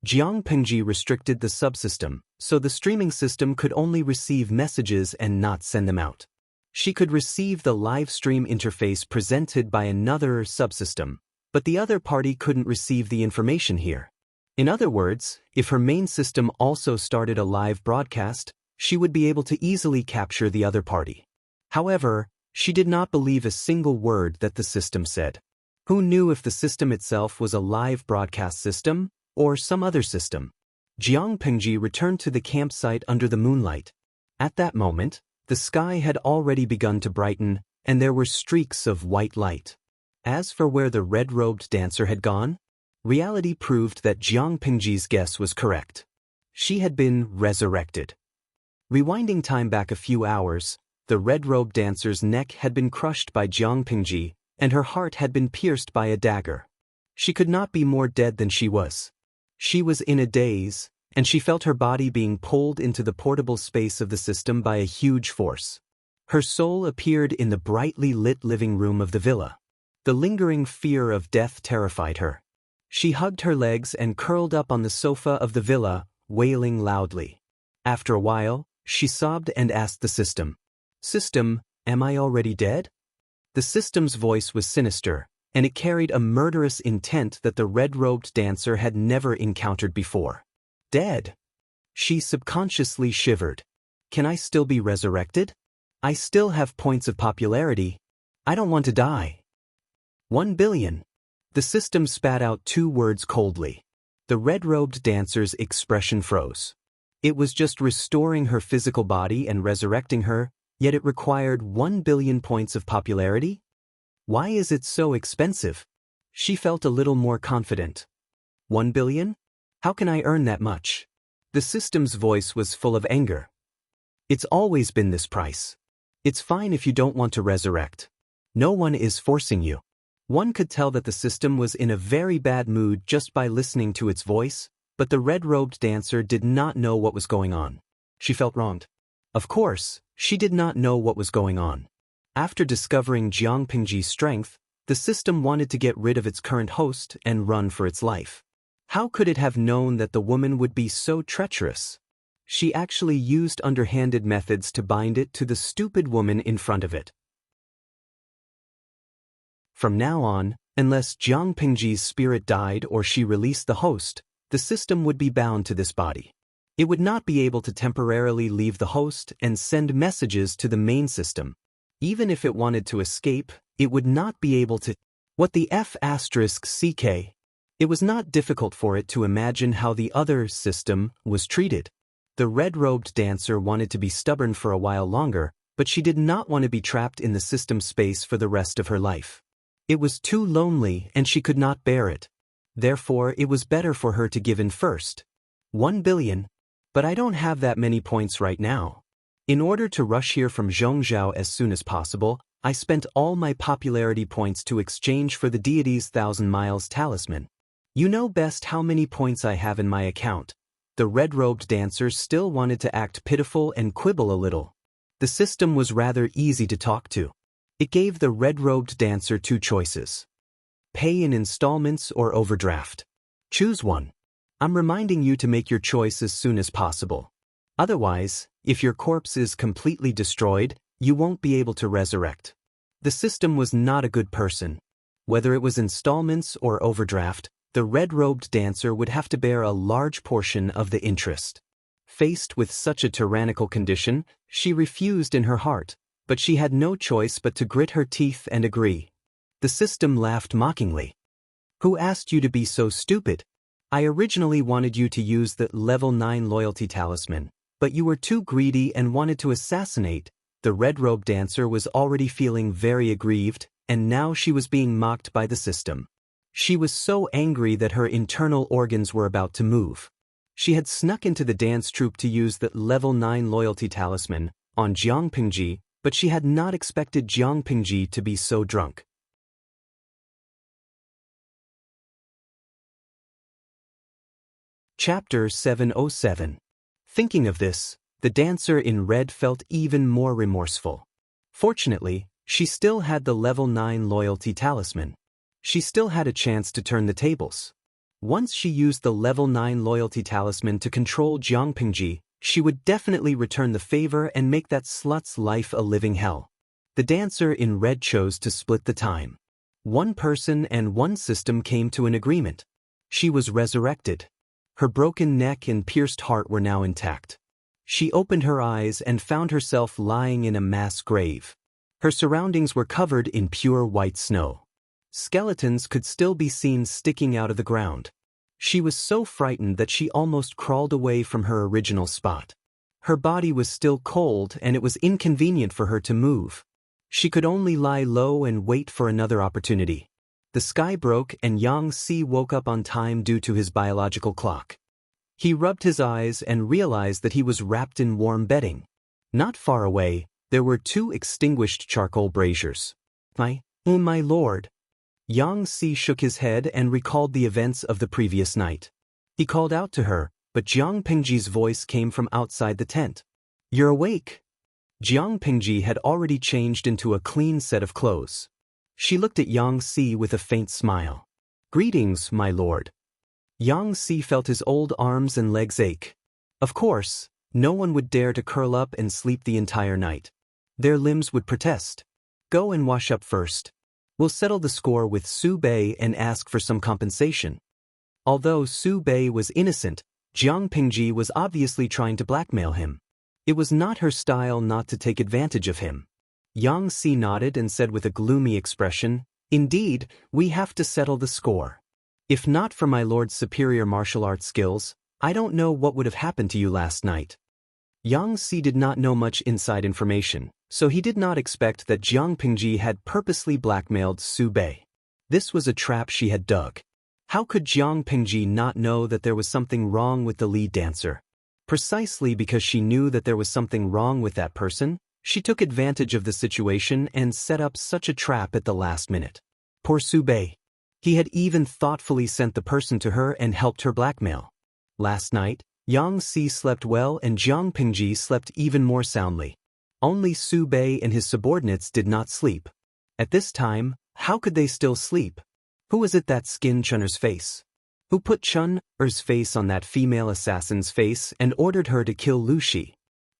Jiang Pingji restricted the subsystem, so the streaming system could only receive messages and not send them out. She could receive the live stream interface presented by another subsystem, but the other party couldn't receive the information here. In other words, if her main system also started a live broadcast, she would be able to easily capture the other party. However, she did not believe a single word that the system said. Who knew if the system itself was a live broadcast system or some other system? Jiang Pingji returned to the campsite under the moonlight. At that moment, the sky had already begun to brighten, and there were streaks of white light. As for where the red-robed dancer had gone, reality proved that Jiang Pingji's guess was correct. She had been resurrected. Rewinding time back a few hours, the red-robed dancer's neck had been crushed by Jiang Pingji, and her heart had been pierced by a dagger. She could not be more dead than she was. She was in a daze, and she felt her body being pulled into the portable space of the system by a huge force. Her soul appeared in the brightly lit living room of the villa. The lingering fear of death terrified her. She hugged her legs and curled up on the sofa of the villa, wailing loudly. After a while, she sobbed and asked the system, "System, am I already dead?" The system's voice was sinister, and it carried a murderous intent that the red-robed dancer had never encountered before. "Dead?" She subconsciously shivered. "Can I still be resurrected? I still have points of popularity. I don't want to die." 1 billion. The system spat out two words coldly. The red-robed dancer's expression froze. It was just restoring her physical body and resurrecting her, yet it required 1 billion points of popularity? Why is it so expensive? She felt a little more confident. 1 billion? How can I earn that much? The system's voice was full of anger. It's always been this price. It's fine if you don't want to resurrect. No one is forcing you. One could tell that the system was in a very bad mood just by listening to its voice, but the red-robed dancer did not know what was going on. She felt wronged. Of course, she did not know what was going on. After discovering Jiang Pingji's strength, the system wanted to get rid of its current host and run for its life. How could it have known that the woman would be so treacherous? She actually used underhanded methods to bind it to the stupid woman in front of it. From now on, unless Jiang Pingji's spirit died or she released the host, the system would be bound to this body. It would not be able to temporarily leave the host and send messages to the main system. Even if it wanted to escape, it would not be able to. What the F***CK? It was not difficult for it to imagine how the other system was treated. The red-robed dancer wanted to be stubborn for a while longer, but she did not want to be trapped in the system space for the rest of her life. It was too lonely and she could not bear it. Therefore, it was better for her to give in first. 1 billion. But I don't have that many points right now. In order to rush here from Zhongzhou as soon as possible, I spent all my popularity points to exchange for the deity's 1,000 miles talisman. You know best how many points I have in my account. The red-robed dancer still wanted to act pitiful and quibble a little. The system was rather easy to talk to. It gave the red-robed dancer 2 choices. Pay in installments or overdraft. Choose one. I'm reminding you to make your choice as soon as possible. Otherwise, if your corpse is completely destroyed, you won't be able to resurrect. The system was not a good person. Whether it was installments or overdraft, the red-robed dancer would have to bear a large portion of the interest. Faced with such a tyrannical condition, she refused in her heart, but she had no choice but to grit her teeth and agree. The system laughed mockingly. Who asked you to be so stupid? I originally wanted you to use the level 9 loyalty talisman, but you were too greedy and wanted to assassinate. The red-robed dancer was already feeling very aggrieved, and now she was being mocked by the system. She was so angry that her internal organs were about to move. She had snuck into the dance troupe to use the level 9 loyalty talisman on Jiang Pingji, but she had not expected Jiang Pingji to be so drunk. Chapter 707. Thinking of this, the dancer in red felt even more remorseful. Fortunately, she still had the level 9 loyalty talisman. She still had a chance to turn the tables. Once she used the level 9 loyalty talisman to control Jiang Pingji, she would definitely return the favor and make that slut's life a living hell. The dancer in red chose to split the time. One person and one system came to an agreement. She was resurrected. Her broken neck and pierced heart were now intact. She opened her eyes and found herself lying in a mass grave. Her surroundings were covered in pure white snow. Skeletons could still be seen sticking out of the ground. She was so frightened that she almost crawled away from her original spot. Her body was still cold and it was inconvenient for her to move. She could only lie low and wait for another opportunity. The sky broke and Yang Si woke up on time due to his biological clock. He rubbed his eyes and realized that he was wrapped in warm bedding. Not far away, there were 2 extinguished charcoal braziers. My lord. Yang Si shook his head and recalled the events of the previous night. He called out to her, but Jiang Pingji's voice came from outside the tent. You're awake. Jiang Pingji had already changed into a clean set of clothes. She looked at Yang Si with a faint smile. Greetings, my lord. Yang Si felt his old arms and legs ache. Of course, no one would dare to curl up and sleep the entire night. Their limbs would protest. Go and wash up first. We'll settle the score with Su Bei and ask for some compensation. Although Su Bei was innocent, Jiang Pingji was obviously trying to blackmail him. It was not her style not to take advantage of him. Yang Si nodded and said with a gloomy expression, Indeed, we have to settle the score. If not for my lord's superior martial arts skills, I don't know what would have happened to you last night. Yang Si did not know much inside information, so he did not expect that Jiang Pingji had purposely blackmailed Su Bei. This was a trap she had dug. How could Jiang Pingji not know that there was something wrong with the lead dancer? Precisely because she knew that there was something wrong with that person, She took advantage of the situation and set up such a trap at the last minute. Poor Su Bei. He had even thoughtfully sent the person to her and helped her blackmail. Last night, Yang Si slept well and Jiang Pingji slept even more soundly. Only Su Bei and his subordinates did not sleep. At this time, how could they still sleep? Who was it that skinned Chun'er's face? Who put Chun'er's face on that female assassin's face and ordered her to kill Lu Shi?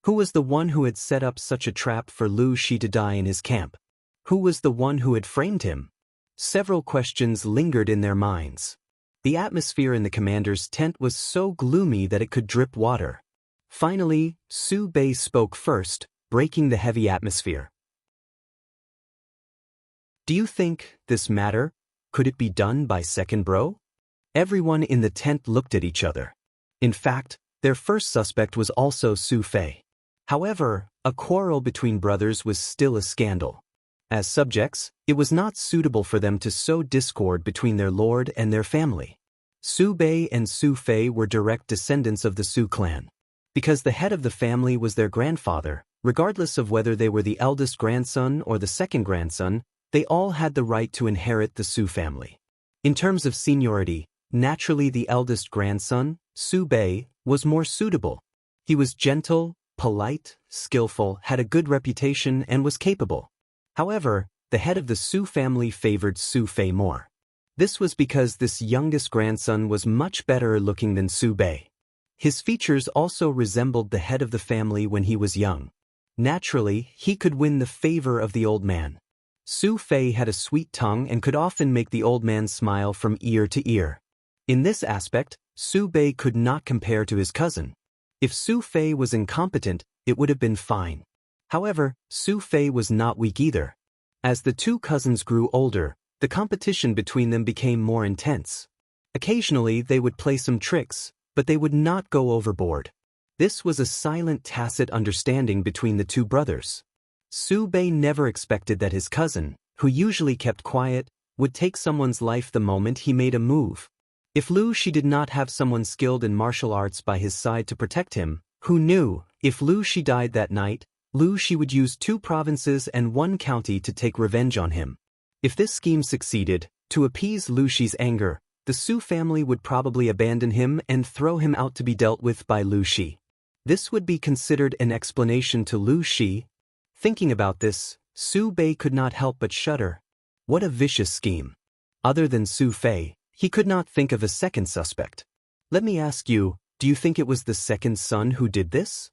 Who was the one who had set up such a trap for Lu Shi to die in his camp? Who was the one who had framed him? Several questions lingered in their minds. The atmosphere in the commander's tent was so gloomy that it could drip water. Finally, Su Bei spoke first, breaking the heavy atmosphere. Do you think this matter, could it be done by second bro? Everyone in the tent looked at each other. In fact, their first suspect was also Su Fei. However, a quarrel between brothers was still a scandal. As subjects, it was not suitable for them to sow discord between their lord and their family. Su Bei and Su Fei were direct descendants of the Su clan. Because the head of the family was their grandfather, regardless of whether they were the eldest grandson or the second grandson, they all had the right to inherit the Su family. In terms of seniority, naturally the eldest grandson, Su Bei, was more suitable. He was gentle, polite, skillful, had a good reputation, and was capable. However, the head of the Su family favored Su Fei more. This was because this youngest grandson was much better looking than Su Bei. His features also resembled the head of the family when he was young. Naturally, he could win the favor of the old man. Su Fei had a sweet tongue and could often make the old man smile from ear to ear. In this aspect, Su Bei could not compare to his cousin. If Su Fei was incompetent, it would have been fine. However, Su Fei was not weak either. As the two cousins grew older, the competition between them became more intense. Occasionally they would play some tricks, but they would not go overboard. This was a silent, tacit understanding between the two brothers. Su Bei never expected that his cousin, who usually kept quiet, would take someone's life the moment he made a move. If Lu Shi did not have someone skilled in martial arts by his side to protect him, who knew, if Lu Shi died that night, Lu Shi would use 2 provinces and 1 county to take revenge on him. If this scheme succeeded, to appease Lu Shi's anger, the Su family would probably abandon him and throw him out to be dealt with by Lu Shi. This would be considered an explanation to Lu Shi. Thinking about this, Su Bei could not help but shudder. What a vicious scheme. Other than Su Fei, he could not think of a second suspect. Let me ask you, do you think it was the second son who did this?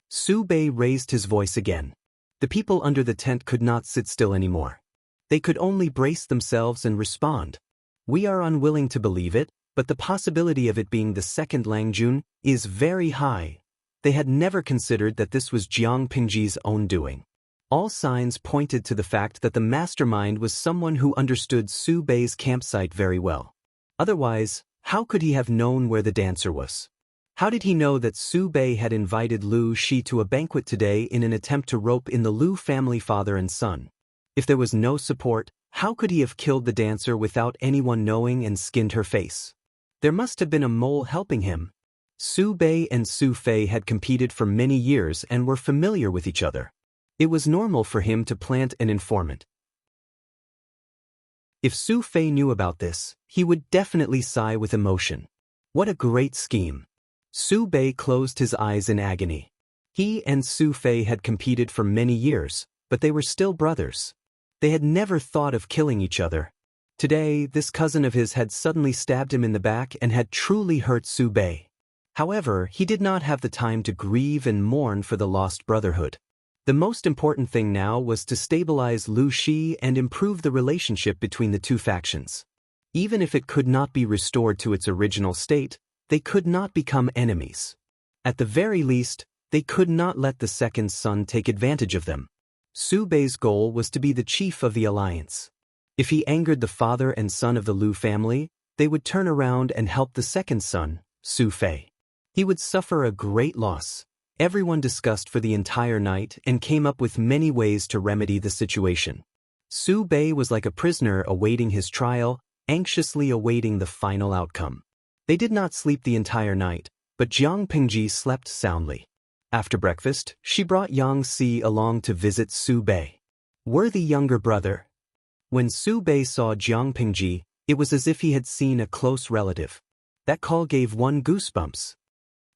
Su Bei raised his voice again. The people under the tent could not sit still anymore. They could only brace themselves and respond. We are unwilling to believe it, but the possibility of it being the second Lang Jun is very high. They had never considered that this was Jiang Pingji's own doing. All signs pointed to the fact that the mastermind was someone who understood Su Bei's campsite very well. Otherwise, how could he have known where the dancer was? How did he know that Su Bei had invited Lu Shi to a banquet today in an attempt to rope in the Lu family father and son? If there was no support, how could he have killed the dancer without anyone knowing and skinned her face? There must have been a mole helping him. Su Bei and Su Fei had competed for many years and were familiar with each other. It was normal for him to plant an informant. If Su Fei knew about this, he would definitely sigh with emotion. What a great scheme. Su Bei closed his eyes in agony. He and Su Fei had competed for many years, but they were still brothers. They had never thought of killing each other. Today, this cousin of his had suddenly stabbed him in the back and had truly hurt Su Bei. However, he did not have the time to grieve and mourn for the lost brotherhood. The most important thing now was to stabilize Lu Shi and improve the relationship between the two factions. Even if it could not be restored to its original state, they could not become enemies. At the very least, they could not let the second son take advantage of them. Su Bei's goal was to be the chief of the alliance. If he angered the father and son of the Lu family, they would turn around and help the second son, Su Fei. He would suffer a great loss. Everyone discussed for the entire night and came up with many ways to remedy the situation. Su Bei was like a prisoner awaiting his trial, anxiously awaiting the final outcome. They did not sleep the entire night, but Jiang Pingji slept soundly. After breakfast, she brought Yang Si along to visit Su Bei. Worthy younger brother. When Su Bei saw Jiang Pingji, it was as if he had seen a close relative. That call gave one goosebumps.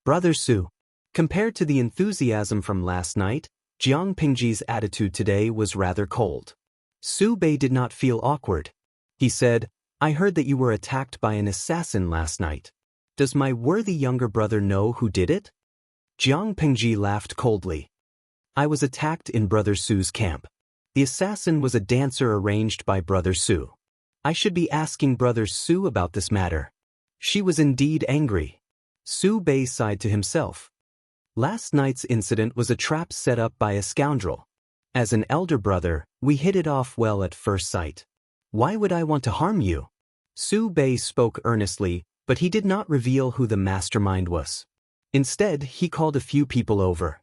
Brother Su. Compared to the enthusiasm from last night, Jiang Pingji's attitude today was rather cold. Su Bei did not feel awkward. He said, I heard that you were attacked by an assassin last night. Does my worthy younger brother know who did it? Jiang Pingji laughed coldly. I was attacked in Brother Su's camp. The assassin was a dancer arranged by Brother Su. I should be asking Brother Su about this matter. She was indeed angry. Su Bei sighed to himself. Last night's incident was a trap set up by a scoundrel. As an elder brother, we hit it off well at first sight. Why would I want to harm you? Su Bei spoke earnestly, but he did not reveal who the mastermind was. Instead, he called a few people over.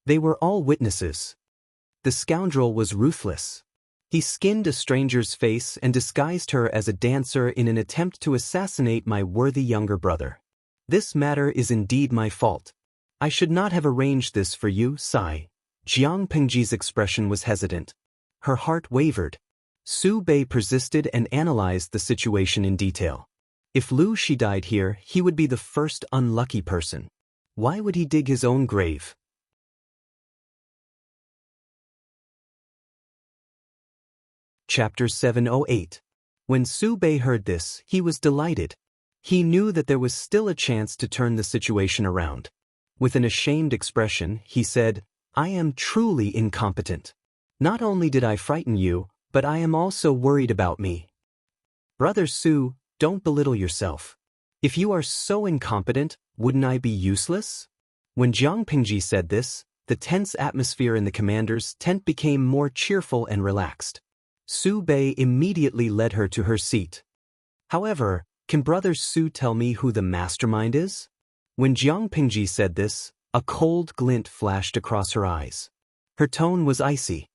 They were all witnesses. The scoundrel was ruthless. He skinned a stranger's face and disguised her as a dancer in an attempt to assassinate my worthy younger brother. This matter is indeed my fault. I should not have arranged this for you, Sai. Jiang Pingji's expression was hesitant. Her heart wavered. Su Bei persisted and analyzed the situation in detail. If Lu Shi died here, he would be the first unlucky person. Why would he dig his own grave? Chapter 708. When Su Bei heard this, he was delighted. He knew that there was still a chance to turn the situation around. With an ashamed expression, he said, I am truly incompetent. Not only did I frighten you, but I am also worried about me. Brother Su, don't belittle yourself. If you are so incompetent, wouldn't I be useless? When Jiang Pingji said this, the tense atmosphere in the commander's tent became more cheerful and relaxed. Su Bei immediately led her to her seat. However, can Brother Su tell me who the mastermind is? When Jiang Pingji said this, a cold glint flashed across her eyes. Her tone was icy.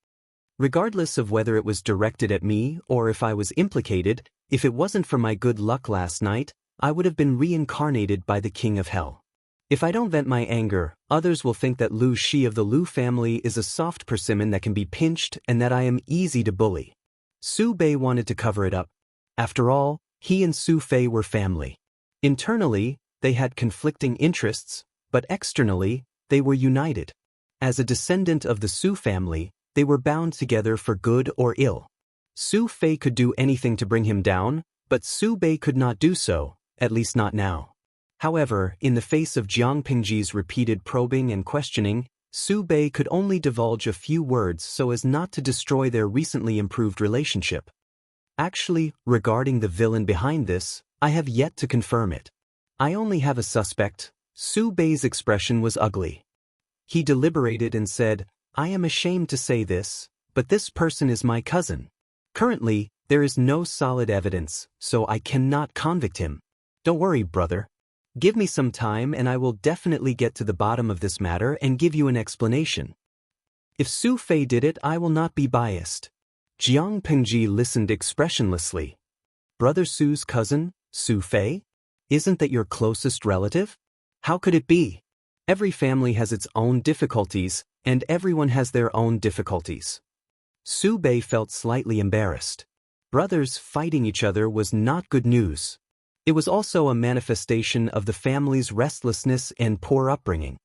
Regardless of whether it was directed at me or if I was implicated, if it wasn't for my good luck last night, I would have been reincarnated by the King of Hell. If I don't vent my anger, others will think that Lu Shi of the Lu family is a soft persimmon that can be pinched and that I am easy to bully. Su Bei wanted to cover it up. After all, he and Su Fei were family. Internally, they had conflicting interests, but externally, they were united. As a descendant of the Su family, they were bound together for good or ill. Su Fei could do anything to bring him down, but Su Bei could not do so, at least not now. However, in the face of Jiang Pingji's repeated probing and questioning, Su Bei could only divulge a few words so as not to destroy their recently improved relationship. Actually, regarding the villain behind this, I have yet to confirm it. I only have a suspect. Su Bei's expression was ugly. He deliberated and said, I am ashamed to say this, but this person is my cousin. Currently, there is no solid evidence, so I cannot convict him. Don't worry, brother. Give me some time and I will definitely get to the bottom of this matter and give you an explanation. If Su Fei did it, I will not be biased. Jiang Pingji listened expressionlessly. Brother Su's cousin, Su Fei? Isn't that your closest relative? How could it be? Every family has its own difficulties, and everyone has their own difficulties. Su Bei felt slightly embarrassed. Brothers fighting each other was not good news. It was also a manifestation of the family's restlessness and poor upbringing.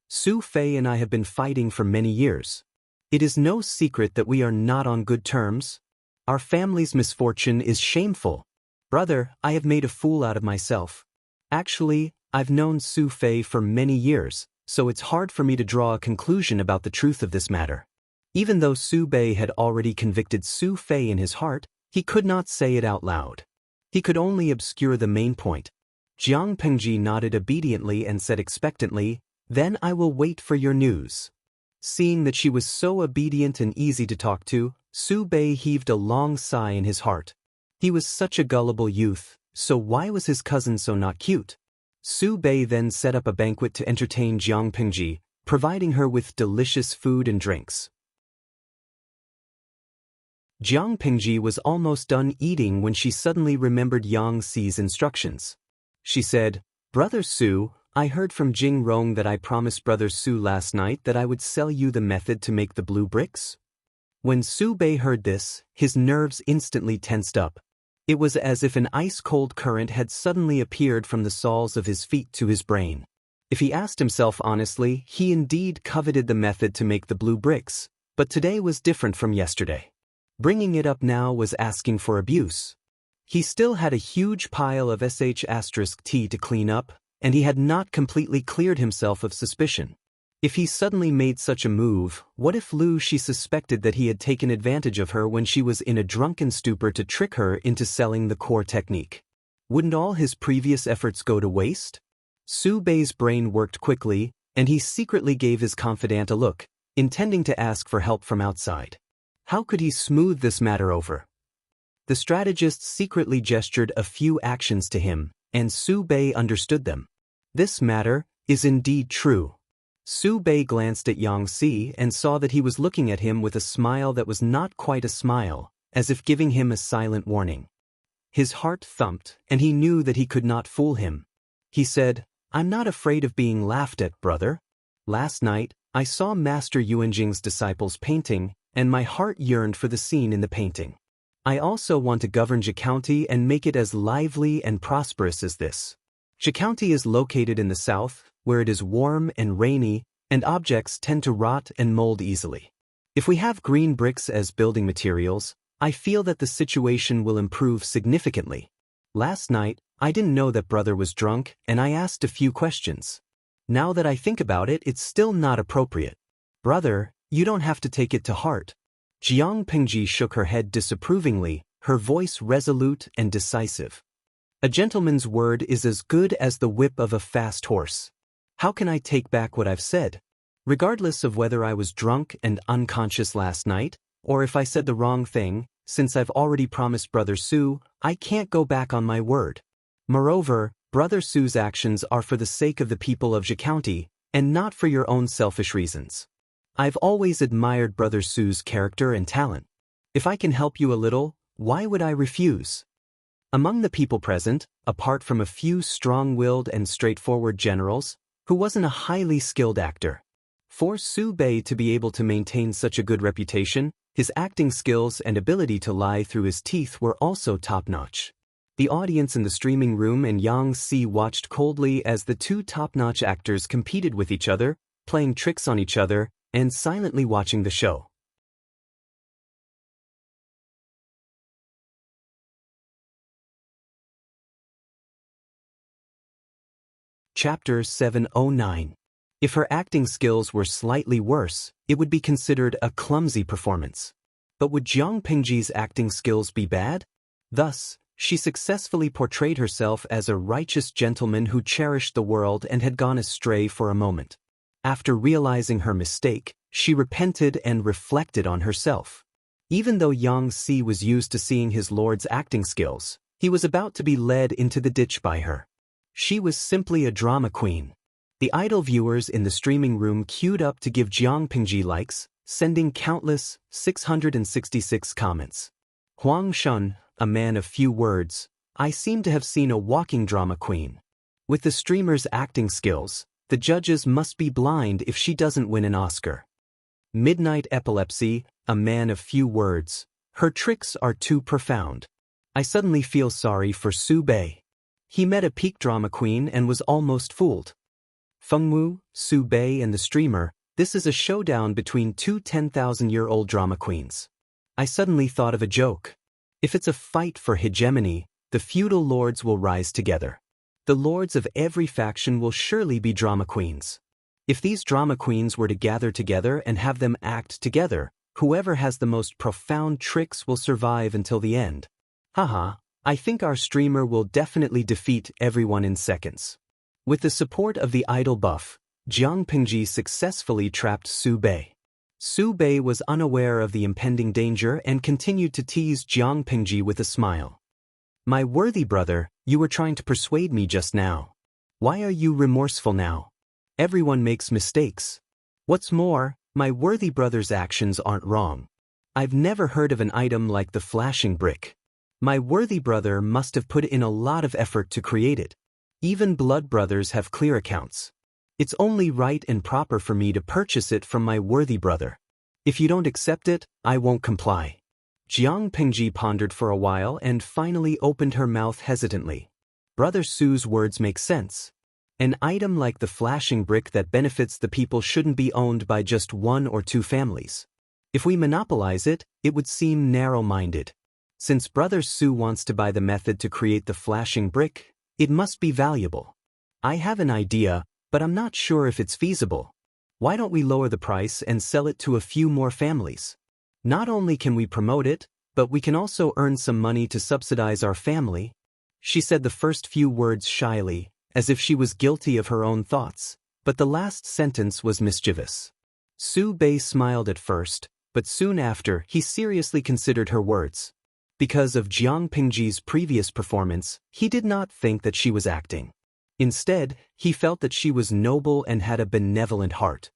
Su Fei and I have been fighting for many years. It is no secret that we are not on good terms. Our family's misfortune is shameful. Brother, I have made a fool out of myself. Actually, I've known Su Fei for many years, so it's hard for me to draw a conclusion about the truth of this matter. Even though Su Bei had already convicted Su Fei in his heart, he could not say it out loud. He could only obscure the main point. Jiang Pingji nodded obediently and said expectantly, Then I will wait for your news. Seeing that she was so obedient and easy to talk to, Su Bei heaved a long sigh in his heart. He was such a gullible youth, so why was his cousin so not cute? Su Bei then set up a banquet to entertain Jiang Pingji, providing her with delicious food and drinks. Jiang Pingji was almost done eating when she suddenly remembered Yang Si's instructions. She said, Brother Su, I heard from Jing Rong that I promised Brother Su last night that I would sell you the method to make the blue bricks. When Su Bei heard this, his nerves instantly tensed up. It was as if an ice-cold current had suddenly appeared from the soles of his feet to his brain. If he asked himself honestly, he indeed coveted the method to make the blue bricks, but today was different from yesterday. Bringing it up now was asking for abuse. He still had a huge pile of sh*t to clean up, and he had not completely cleared himself of suspicion. If he suddenly made such a move, what if she suspected that he had taken advantage of her when she was in a drunken stupor to trick her into selling the core technique? Wouldn't all his previous efforts go to waste? Su Bei's brain worked quickly, and he secretly gave his confidant a look, intending to ask for help from outside. How could he smooth this matter over? The strategist secretly gestured a few actions to him, and Su Bei understood them. This matter is indeed true. Su Bei glanced at Yang Si and saw that he was looking at him with a smile that was not quite a smile, as if giving him a silent warning. His heart thumped, and he knew that he could not fool him. He said, "I'm not afraid of being laughed at, brother. Last night, I saw Master Yuanjing's disciples painting, and my heart yearned for the scene in the painting. I also want to govern Zhe County and make it as lively and prosperous as this. Zhe County is located in the south, where it is warm and rainy, and objects tend to rot and mold easily. If we have green bricks as building materials, I feel that the situation will improve significantly. Last night, I didn't know that brother was drunk, and I asked a few questions. Now that I think about it, it's still not appropriate. Brother, you don't have to take it to heart." Jiang Pingji shook her head disapprovingly, her voice resolute and decisive. "A gentleman's word is as good as the whip of a fast horse. How can I take back what I've said? Regardless of whether I was drunk and unconscious last night, or if I said the wrong thing, since I've already promised Brother Su, I can't go back on my word. Moreover, Brother Su's actions are for the sake of the people of Zhe County, and not for your own selfish reasons. I've always admired Brother Su's character and talent. If I can help you a little, why would I refuse?" Among the people present, apart from a few strong-willed and straightforward generals, who wasn't a highly skilled actor. For Su Bei to be able to maintain such a good reputation, his acting skills and ability to lie through his teeth were also top-notch. The audience in the streaming room and Yang Si watched coldly as the two top-notch actors competed with each other, playing tricks on each other, and silently watching the show. Chapter 709. If her acting skills were slightly worse, it would be considered a clumsy performance. But would Jiang Pingji's acting skills be bad? Thus, she successfully portrayed herself as a righteous gentleman who cherished the world and had gone astray for a moment. After realizing her mistake, she repented and reflected on herself. Even though Yang Si was used to seeing his lord's acting skills, he was about to be led into the ditch by her. She was simply a drama queen. The idle viewers in the streaming room queued up to give Jiang Pingji likes, sending countless 666 comments. Huang Shun, a man of few words, I seem to have seen a walking drama queen. With the streamer's acting skills, the judges must be blind if she doesn't win an Oscar. Midnight Epilepsy, a man of few words, her tricks are too profound. I suddenly feel sorry for Su Bei. He met a peak drama queen and was almost fooled. Fengmu, Su Bei and the streamer, this is a showdown between two 10,000-year-old drama queens. I suddenly thought of a joke. If it's a fight for hegemony, the feudal lords will rise together. The lords of every faction will surely be drama queens. If these drama queens were to gather together and have them act together, whoever has the most profound tricks will survive until the end. Haha, I think our streamer will definitely defeat everyone in seconds. With the support of the idol buff, Jiang Pingji successfully trapped Su Bei. Su Bei was unaware of the impending danger and continued to tease Jiang Pingji with a smile. My worthy brother, you were trying to persuade me just now. Why are you remorseful now? Everyone makes mistakes. What's more, my worthy brother's actions aren't wrong. I've never heard of an item like the flashing brick. My worthy brother must have put in a lot of effort to create it. Even blood brothers have clear accounts. It's only right and proper for me to purchase it from my worthy brother. If you don't accept it, I won't comply. Jiang Pingji pondered for a while and finally opened her mouth hesitantly. Brother Su's words make sense. An item like the flashing brick that benefits the people shouldn't be owned by just one or two families. If we monopolize it, it would seem narrow-minded. Since Brother Su wants to buy the method to create the flashing brick, it must be valuable. I have an idea, but I'm not sure if it's feasible. Why don't we lower the price and sell it to a few more families? Not only can we promote it, but we can also earn some money to subsidize our family. She said the first few words shyly, as if she was guilty of her own thoughts, but the last sentence was mischievous. Su Bei smiled at first, but soon after he seriously considered her words. Because of Jiang Pingji's previous performance, he did not think that she was acting. Instead, he felt that she was noble and had a benevolent heart.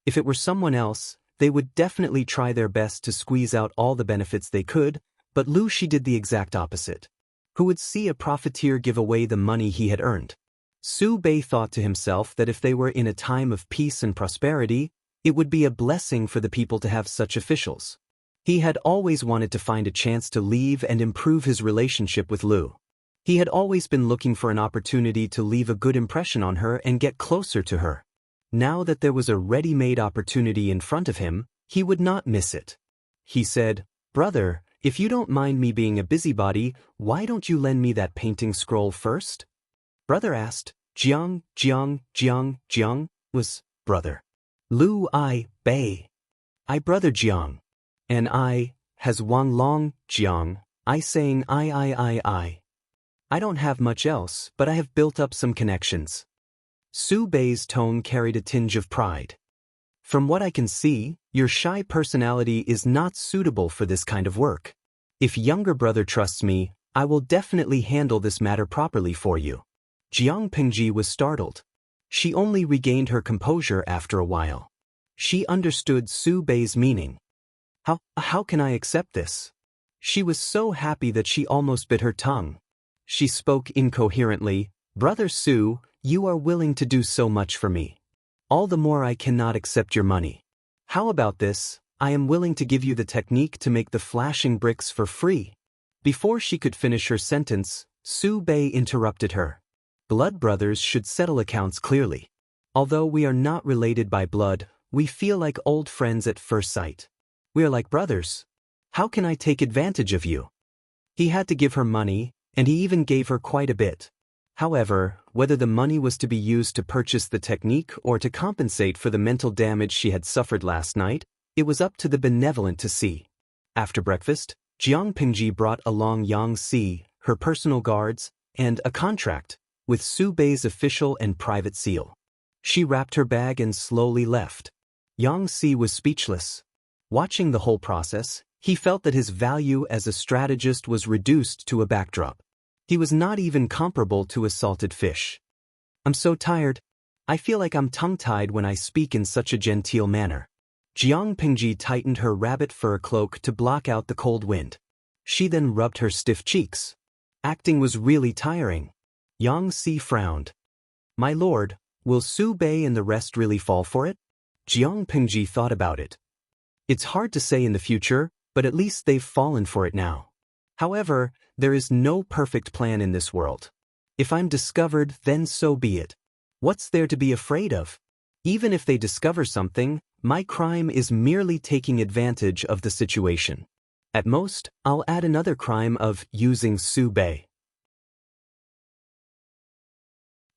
If it were someone else, they would definitely try their best to squeeze out all the benefits they could, but Lu Shi did the exact opposite. Who would see a profiteer give away the money he had earned? Su Bei thought to himself that if they were in a time of peace and prosperity, it would be a blessing for the people to have such officials. He had always wanted to find a chance to leave and improve his relationship with Lu. He had always been looking for an opportunity to leave a good impression on her and get closer to her. Now that there was a ready-made opportunity in front of him, he would not miss it. He said, "Brother, if you don't mind me being a busybody, why don't you lend me that painting scroll first?" Brother asked. Jiang was brother. Lu Bei. I brother Jiang. And I, has Wang Long Jiang, I saying I. I don't have much else, but I have built up some connections. Su Bei's tone carried a tinge of pride. From what I can see, your shy personality is not suitable for this kind of work. If younger brother trusts me, I will definitely handle this matter properly for you. Jiang Pingji was startled. She only regained her composure after a while. She understood Su Bei's meaning. How can I accept this? She was so happy that she almost bit her tongue. She spoke incoherently. Brother Su, you are willing to do so much for me. All the more I cannot accept your money. How about this? I am willing to give you the technique to make the flashing bricks for free. Before she could finish her sentence, Su Bei interrupted her. Blood brothers should settle accounts clearly. Although we are not related by blood, we feel like old friends at first sight. We are like brothers. How can I take advantage of you? He had to give her money, and he even gave her quite a bit. However, whether the money was to be used to purchase the technique or to compensate for the mental damage she had suffered last night, it was up to the benevolent to see. After breakfast, Jiang Pingji brought along Yang Si, her personal guards, and a contract, with Su Bei's official and private seal. She wrapped her bag and slowly left. Yang Si was speechless. Watching the whole process, he felt that his value as a strategist was reduced to a backdrop. He was not even comparable to a salted fish. I'm so tired. I feel like I'm tongue-tied when I speak in such a genteel manner. Jiang Pingji tightened her rabbit fur cloak to block out the cold wind. She then rubbed her stiff cheeks. Acting was really tiring. Yang Si frowned. My lord, will Su Bei and the rest really fall for it? Jiang Pingji thought about it. It's hard to say in the future, but at least they've fallen for it now. However, there is no perfect plan in this world. If I'm discovered, then so be it. What's there to be afraid of? Even if they discover something, my crime is merely taking advantage of the situation. At most, I'll add another crime of using Su Bei.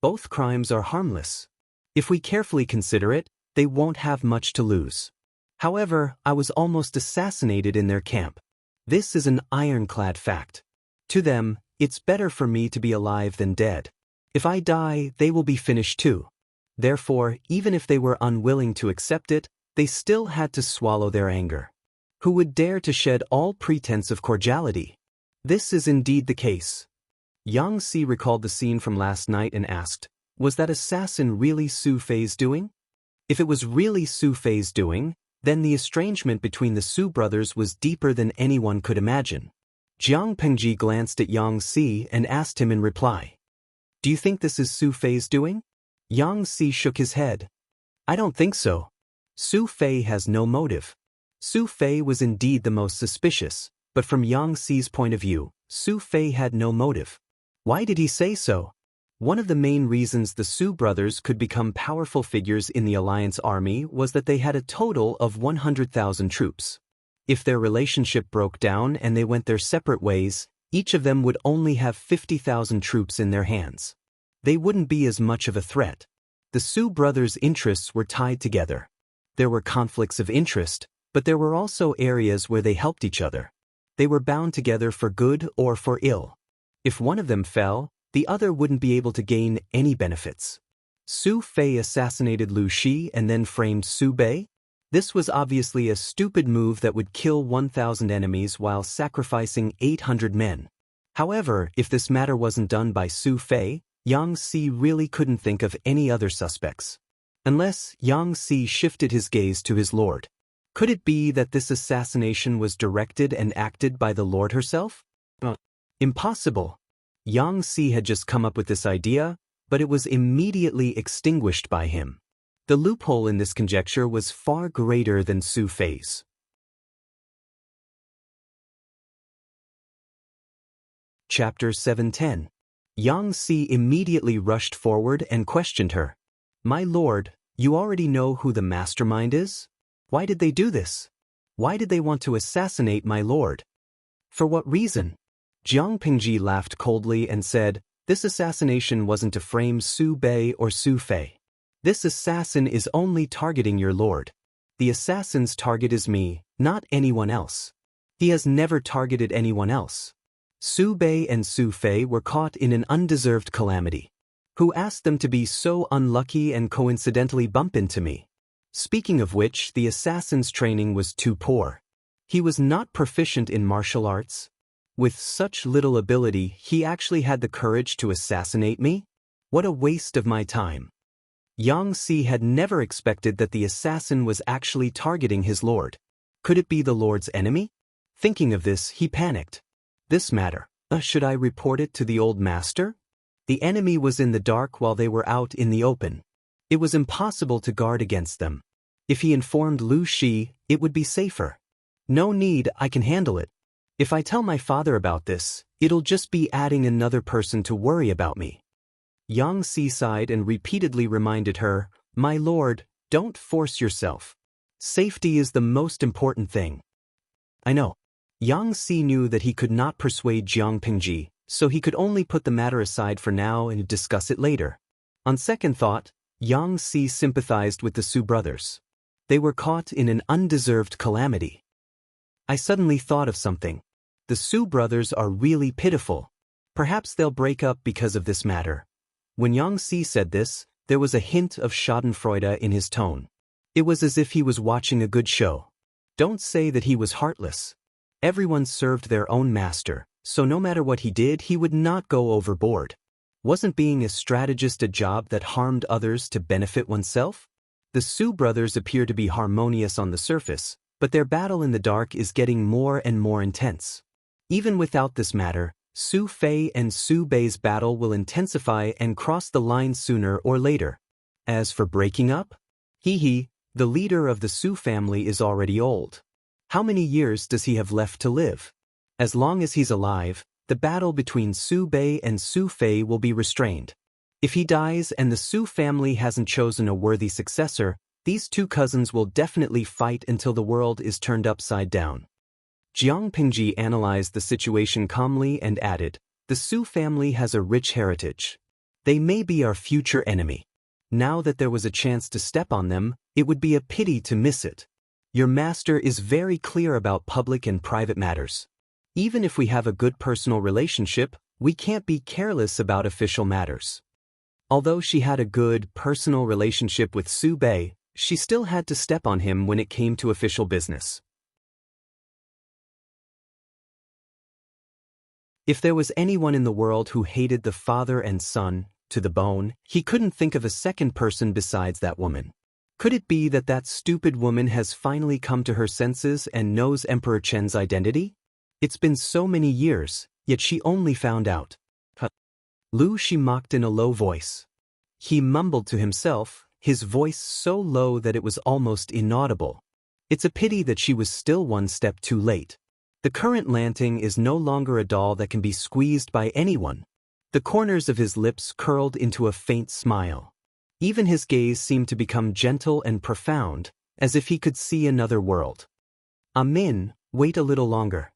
Both crimes are harmless. If we carefully consider it, they won't have much to lose. However, I was almost assassinated in their camp. This is an ironclad fact. To them, it's better for me to be alive than dead. If I die, they will be finished too. Therefore, even if they were unwilling to accept it, they still had to swallow their anger. Who would dare to shed all pretense of cordiality? This is indeed the case. Yang Si recalled the scene from last night and asked, was that assassin really Su Fei's doing? If it was really Su Fei's doing, then the estrangement between the Su brothers was deeper than anyone could imagine. Jiang Pengji glanced at Yang Si and asked him in reply. Do you think this is Su Fei's doing? Yang Si shook his head. I don't think so. Su Fei has no motive. Su Fei was indeed the most suspicious, but from Yang Si's point of view, Su Fei had no motive. Why did he say so? One of the main reasons the Su brothers could become powerful figures in the Alliance army was that they had a total of 100,000 troops. If their relationship broke down and they went their separate ways, each of them would only have 50,000 troops in their hands. They wouldn't be as much of a threat. The Su brothers' interests were tied together. There were conflicts of interest, but there were also areas where they helped each other. They were bound together for good or for ill. If one of them fell, the other wouldn't be able to gain any benefits. Su Fei assassinated Lu Shi and then framed Su Bei? This was obviously a stupid move that would kill 1,000 enemies while sacrificing 800 men. However, if this matter wasn't done by Su Fei, Yang Si really couldn't think of any other suspects. Unless Yang Si shifted his gaze to his lord. Could it be that this assassination was directed and acted by the lord herself? Impossible. Yang Si had just come up with this idea, but it was immediately extinguished by him. The loophole in this conjecture was far greater than Su Fei's. Chapter 710. Yang Si immediately rushed forward and questioned her. My lord, you already know who the mastermind is? Why did they do this? Why did they want to assassinate my lord? For what reason? Jiang Pengji laughed coldly and said, this assassination wasn't to frame Su Bei or Su Fei. This assassin is only targeting your lord. The assassin's target is me, not anyone else. He has never targeted anyone else. Su Bei and Su Fei were caught in an undeserved calamity. Who asked them to be so unlucky and coincidentally bump into me? Speaking of which, the assassin's training was too poor. He was not proficient in martial arts. With such little ability, he actually had the courage to assassinate me? What a waste of my time. Yang Si had never expected that the assassin was actually targeting his lord. Could it be the lord's enemy? Thinking of this, he panicked. This matter, should I report it to the old master? The enemy was in the dark while they were out in the open. It was impossible to guard against them. If he informed Lu Shi, it would be safer. No need, I can handle it. If I tell my father about this, it'll just be adding another person to worry about me. Yang Si sighed and repeatedly reminded her, my lord, don't force yourself. Safety is the most important thing. I know. Yang Si knew that he could not persuade Jiang Pengji, so he could only put the matter aside for now and discuss it later. On second thought, Yang Si sympathized with the Su brothers. They were caught in an undeserved calamity. I suddenly thought of something. The Su brothers are really pitiful. Perhaps they'll break up because of this matter. When Yang Si said this, there was a hint of schadenfreude in his tone. It was as if he was watching a good show. Don't say that he was heartless. Everyone served their own master, so no matter what he did, he would not go overboard. Wasn't being a strategist a job that harmed others to benefit oneself? The Su brothers appear to be harmonious on the surface, but their battle in the dark is getting more and more intense. Even without this matter, Su Fei and Su Bei's battle will intensify and cross the line sooner or later. As for breaking up? The leader of the Su family is already old. How many years does he have left to live? As long as he's alive, the battle between Su Bei and Su Fei will be restrained. If he dies and the Su family hasn't chosen a worthy successor, these two cousins will definitely fight until the world is turned upside down. Jiang Pengji analyzed the situation calmly and added, the Su family has a rich heritage. They may be our future enemy. Now that there was a chance to step on them, it would be a pity to miss it. Your master is very clear about public and private matters. Even if we have a good personal relationship, we can't be careless about official matters. Although she had a good personal relationship with Su Bei, she still had to step on him when it came to official business. If there was anyone in the world who hated the father and son, to the bone, he couldn't think of a second person besides that woman. Could it be that that stupid woman has finally come to her senses and knows Emperor Chen's identity? It's been so many years, yet she only found out. Lu, she mocked in a low voice. He mumbled to himself, his voice so low that it was almost inaudible. It's a pity that she was still one step too late. The current Lanting is no longer a doll that can be squeezed by anyone. The corners of his lips curled into a faint smile. Even his gaze seemed to become gentle and profound, as if he could see another world. Amin, wait a little longer.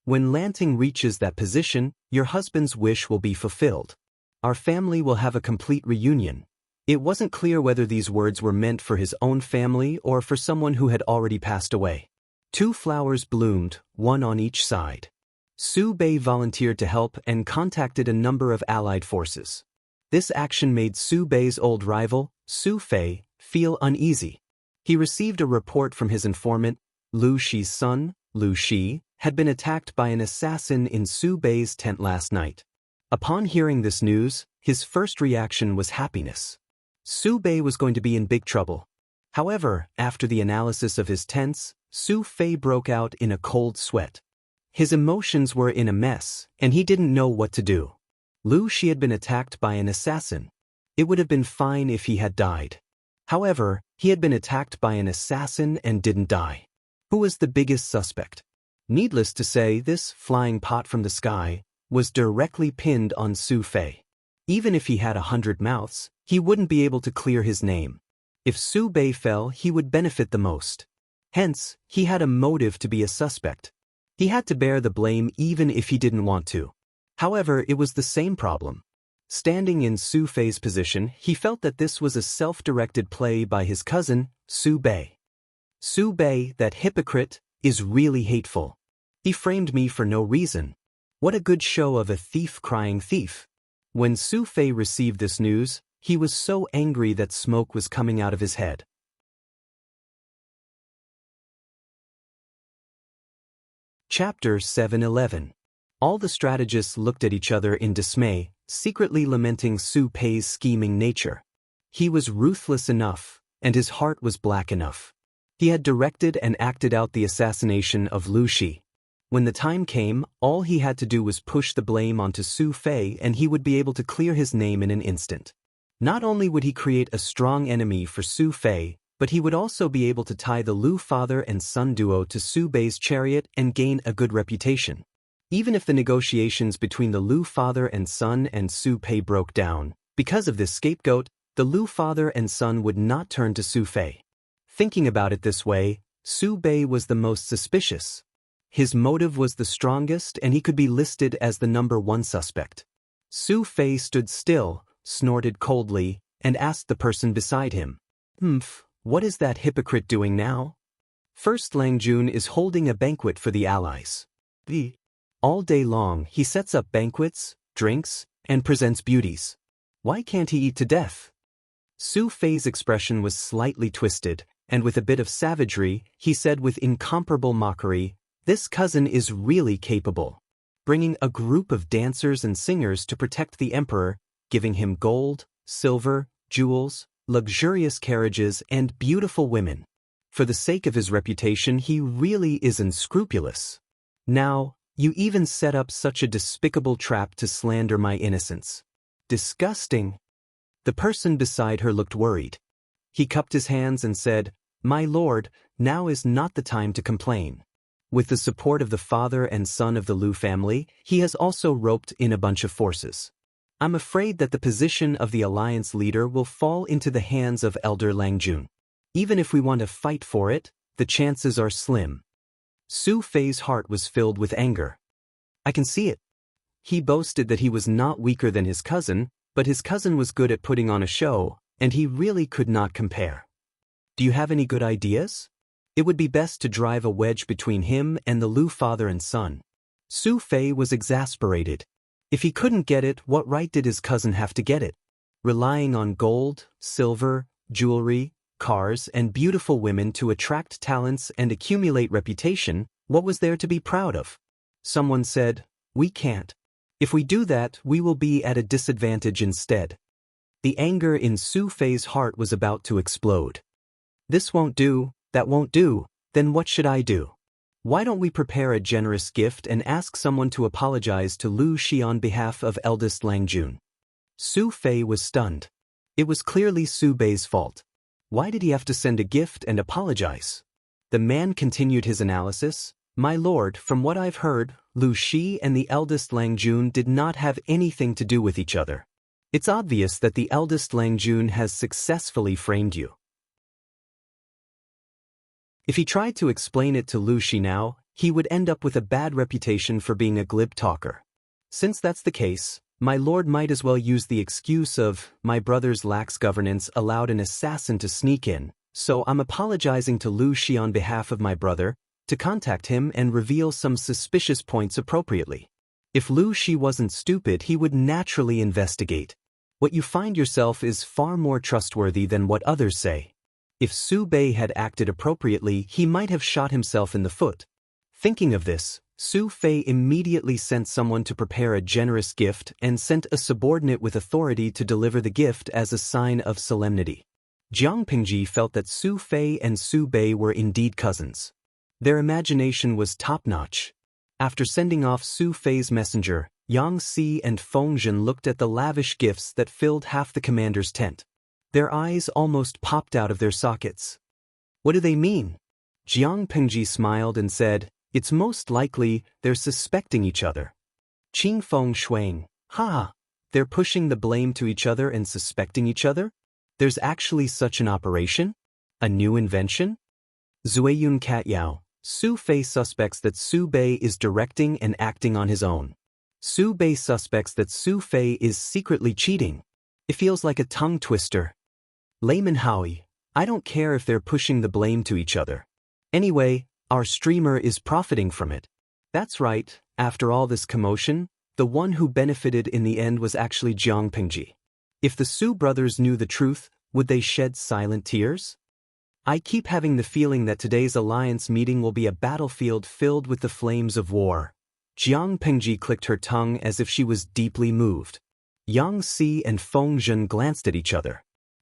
When Lanting reaches that position, your husband's wish will be fulfilled. Our family will have a complete reunion. It wasn't clear whether these words were meant for his own family or for someone who had already passed away. 2 flowers bloomed, one on each side. Su Bei volunteered to help and contacted a number of allied forces. This action made Su Bei's old rival, Su Fei, feel uneasy. He received a report from his informant, Lu Shi's son, Lu Shi, had been attacked by an assassin in Su Bei's tent last night. Upon hearing this news, his first reaction was happiness. Su Bei was going to be in big trouble. However, after the analysis of his tents, Su Fei broke out in a cold sweat. His emotions were in a mess, and he didn't know what to do. Lu Shi had been attacked by an assassin. It would have been fine if he had died. However, he had been attacked by an assassin and didn't die. Who was the biggest suspect? Needless to say, this flying pot from the sky was directly pinned on Su Fei. Even if he had 100 mouths, he wouldn't be able to clear his name. If Su Bei fell, he would benefit the most. Hence, he had a motive to be a suspect. He had to bear the blame even if he didn't want to. However, it was the same problem. Standing in Su Fei's position, he felt that this was a self-directed play by his cousin, Su Bei. Su Bei, that hypocrite, is really hateful. He framed me for no reason. What a good show of a thief crying thief. When Su Fei received this news, he was so angry that smoke was coming out of his head. Chapter 7:11. All the strategists looked at each other in dismay, secretly lamenting Su Pei's scheming nature. He was ruthless enough, and his heart was black enough. He had directed and acted out the assassination of Lu Shi. When the time came, all he had to do was push the blame onto Su Fei and he would be able to clear his name in an instant. Not only would he create a strong enemy for Su Fei, but he would also be able to tie the Lu father and son duo to Su Bei's chariot and gain a good reputation. Even if the negotiations between the Lu father and son and Su Bei broke down, because of this scapegoat, the Lu father and son would not turn to Su Fei. Thinking about it this way, Su Bei was the most suspicious. His motive was the strongest and he could be listed as the number 1 suspect. Su Fei stood still, snorted coldly, and asked the person beside him, what is that hypocrite doing now? First Lang Jun is holding a banquet for the allies. All day long he sets up banquets, drinks, and presents beauties. Why can't he eat to death? Su Fei's expression was slightly twisted, and with a bit of savagery, he said with incomparable mockery, "This cousin is really capable." Bringing a group of dancers and singers to protect the emperor, giving him gold, silver, jewels, luxurious carriages, and beautiful women. For the sake of his reputation, he really is unscrupulous. Now, you even set up such a despicable trap to slander my innocence. Disgusting. The person beside her looked worried. He cupped his hands and said, "My lord, now is not the time to complain." With the support of the father and son of the Lu family, he has also roped in a bunch of forces. I'm afraid that the position of the alliance leader will fall into the hands of Elder Lang Jun. Even if we want to fight for it, the chances are slim. Su Fei's heart was filled with anger. I can see it. He boasted that he was not weaker than his cousin, but his cousin was good at putting on a show, and he really could not compare. Do you have any good ideas? It would be best to drive a wedge between him and the Lu father and son. Su Fei was exasperated. If he couldn't get it, what right did his cousin have to get it? Relying on gold, silver, jewelry, cars, and beautiful women to attract talents and accumulate reputation, what was there to be proud of? Someone said, "We can't. If we do that, we will be at a disadvantage instead." The anger in Su Fei's heart was about to explode. This won't do, that won't do, then what should I do? Why don't we prepare a generous gift and ask someone to apologize to Lu Shi on behalf of eldest Lang Jun? Su Fei was stunned. It was clearly Su Bei's fault. Why did he have to send a gift and apologize? The man continued his analysis. My lord, from what I've heard, Lu Shi and the eldest Lang Jun did not have anything to do with each other. It's obvious that the eldest Lang Jun has successfully framed you. If he tried to explain it to Lu Shi now, he would end up with a bad reputation for being a glib talker. Since that's the case, my lord might as well use the excuse of, my brother's lax governance allowed an assassin to sneak in, so I'm apologizing to Lu Shi on behalf of my brother, to contact him and reveal some suspicious points appropriately. If Lu Shi wasn't stupid, he would naturally investigate. What you find yourself is far more trustworthy than what others say. If Su Bei had acted appropriately, he might have shot himself in the foot. Thinking of this, Su Fei immediately sent someone to prepare a generous gift and sent a subordinate with authority to deliver the gift as a sign of solemnity. Jiang Pingji felt that Su Fei and Su Bei were indeed cousins. Their imagination was top-notch. After sending off Su Fei's messenger, Yang Si and Feng Zhen looked at the lavish gifts that filled half the commander's tent. Their eyes almost popped out of their sockets. What do they mean? Jiang Pingji smiled and said, it's most likely they're suspecting each other. Qing Feng Shuang, ha! They're pushing the blame to each other and suspecting each other? There's actually such an operation? A new invention? Zueyun Catyao, Su Fei suspects that Su Bei is directing and acting on his own. Su Bei suspects that Su Fei is secretly cheating. It feels like a tongue twister. Layman Howie, I don't care if they're pushing the blame to each other. Anyway, our streamer is profiting from it. That's right, after all this commotion, the one who benefited in the end was actually Jiang Pingji. If the Su brothers knew the truth, would they shed silent tears? I keep having the feeling that today's alliance meeting will be a battlefield filled with the flames of war. Jiang Pingji clicked her tongue as if she was deeply moved. Yang Si and Feng Zhen glanced at each other.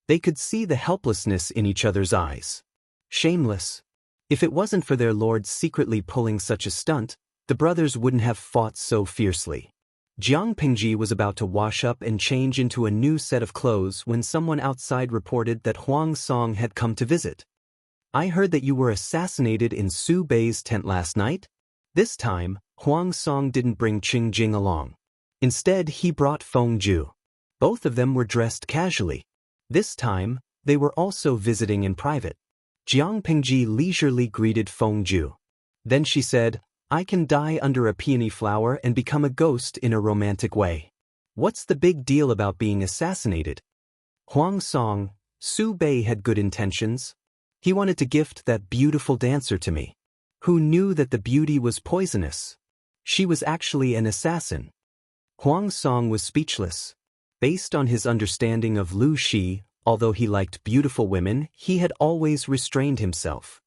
They could see the helplessness in each other's eyes. Shameless. If it wasn't for their lord secretly pulling such a stunt, the brothers wouldn't have fought so fiercely. Jiang Pingji was about to wash up and change into a new set of clothes when someone outside reported that Huang Song had come to visit. I heard that you were assassinated in Su Bei's tent last night? This time, Huang Song didn't bring Qing Jing along. Instead, he brought Feng Ju. Both of them were dressed casually. This time, they were also visiting in private. Jiang Pingji leisurely greeted Feng Ju. Then she said, I can die under a peony flower and become a ghost in a romantic way. What's the big deal about being assassinated? Huang Song, Su Bei had good intentions. He wanted to gift that beautiful dancer to me. Who knew that the beauty was poisonous? She was actually an assassin. Huang Song was speechless. Based on his understanding of Lu Shi, although he liked beautiful women, he had always restrained himself.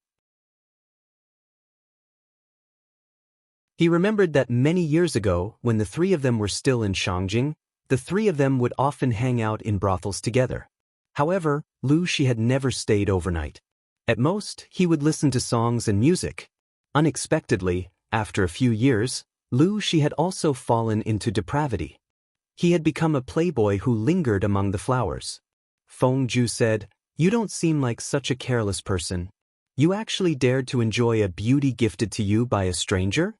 He remembered that many years ago, when the three of them were still in Shangjing, the three of them would often hang out in brothels together. However, Lu Shi had never stayed overnight. At most, he would listen to songs and music. Unexpectedly, after a few years, Lu Shi had also fallen into depravity. He had become a playboy who lingered among the flowers. Feng Ju said, You don't seem like such a careless person. You actually dared to enjoy a beauty gifted to you by a stranger?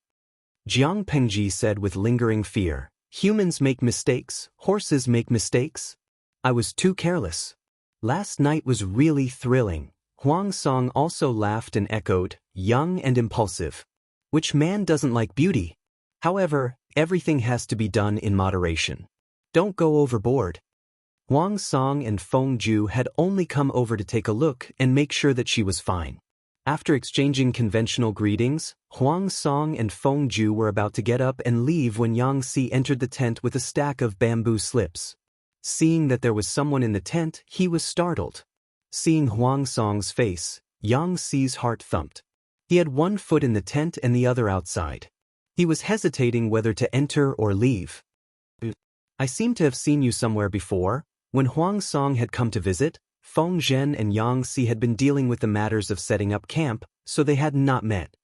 Jiang Pingji said with lingering fear, Humans make mistakes, horses make mistakes. I was too careless. Last night was really thrilling. Huang Song also laughed and echoed, young and impulsive. Which man doesn't like beauty? However, everything has to be done in moderation. Don't go overboard. Huang Song and Feng Ju had only come over to take a look and make sure that she was fine. After exchanging conventional greetings, Huang Song and Feng Ju were about to get up and leave when Yang Si entered the tent with a stack of bamboo slips. Seeing that there was someone in the tent, he was startled. Seeing Huang Song's face, Yang Si's heart thumped. He had one foot in the tent and the other outside. He was hesitating whether to enter or leave. I seem to have seen you somewhere before. When Huang Song had come to visit, Feng Zhen and Yang Si had been dealing with the matters of setting up camp, so they had not met.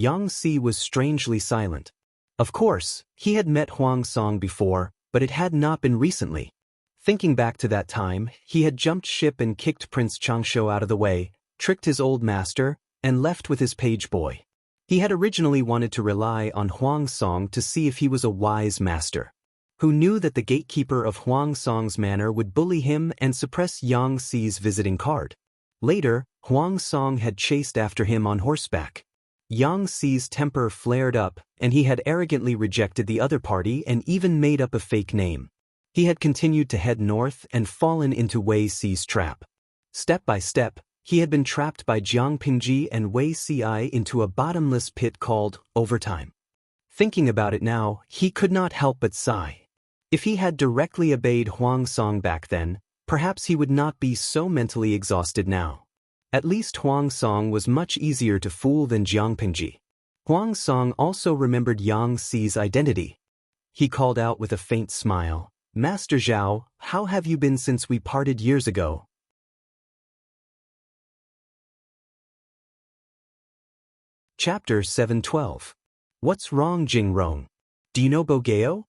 Yang Si was strangely silent. Of course, he had met Huang Song before, but it had not been recently. Thinking back to that time, he had jumped ship and kicked Prince Changsho out of the way, tricked his old master, and left with his page boy. He had originally wanted to rely on Huang Song to see if he was a wise master, who knew that the gatekeeper of Huang Song's manor would bully him and suppress Yang Si's visiting card. Later, Huang Song had chased after him on horseback. Yang Si's temper flared up, and he had arrogantly rejected the other party and even made up a fake name. He had continued to head north and fallen into Wei Si's trap. Step by step, he had been trapped by Jiang Pingji and Wei Si into a bottomless pit called overtime. Thinking about it now, he could not help but sigh. If he had directly obeyed Huang Song back then, perhaps he would not be so mentally exhausted now. At least Huang Song was much easier to fool than Jiang Pingji. Huang Song also remembered Yang Si's identity. He called out with a faint smile, "Master Zhao, how have you been since we parted years ago?" Chapter 712. What's wrong, Jing Rong? Do you know Bogeo?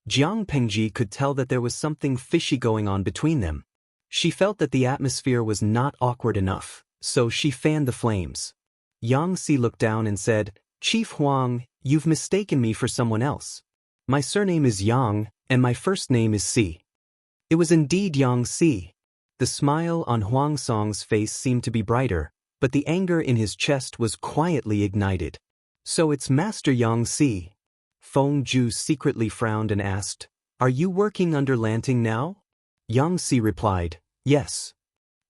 Jiang Pengji could tell that there was something fishy going on between them. She felt that the atmosphere was not awkward enough, so she fanned the flames. Yang Si looked down and said, "Chief Huang, you've mistaken me for someone else. My surname is Yang, and my first name is Si." It was indeed Yang Si. The smile on Huang Song's face seemed to be brighter, but the anger in his chest was quietly ignited. "So it's Master Yang Si." Feng Ju secretly frowned and asked, "Are you working under Lanting now?" Yang Si replied, "Yes."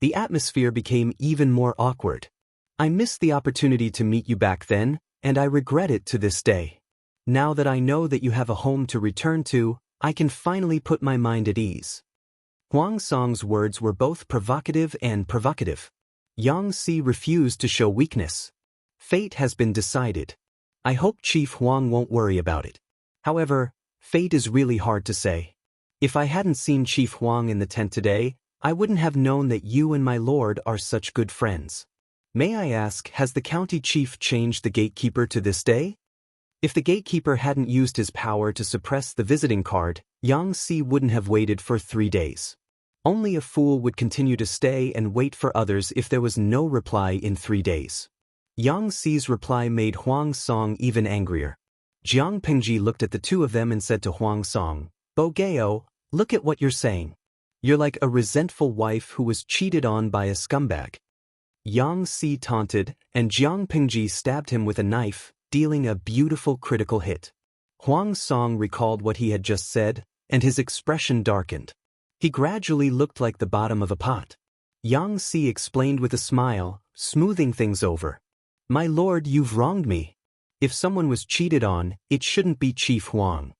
The atmosphere became even more awkward. "I missed the opportunity to meet you back then, and I regret it to this day. Now that I know that you have a home to return to, I can finally put my mind at ease." Huang Song's words were both provocative and provocative. Yang Si refused to show weakness. "Fate has been decided. I hope Chief Huang won't worry about it. However, fate is really hard to say. If I hadn't seen Chief Huang in the tent today, I wouldn't have known that you and my lord are such good friends. May I ask, has the county chief changed the gatekeeper to this day?" If the gatekeeper hadn't used his power to suppress the visiting card, Yang Si wouldn't have waited for 3 days. Only a fool would continue to stay and wait for others if there was no reply in 3 days. Yang Si's reply made Huang Song even angrier. Jiang Pingji looked at the two of them and said to Huang Song, "Bogeo, look at what you're saying. You're like a resentful wife who was cheated on by a scumbag." Yang Si taunted, and Jiang Pingji stabbed him with a knife, dealing a beautiful critical hit. Huang Song recalled what he had just said, and his expression darkened. He gradually looked like the bottom of a pot. Yang Si explained with a smile, smoothing things over. "My lord, you've wronged me. If someone was cheated on, it shouldn't be Chief Huang."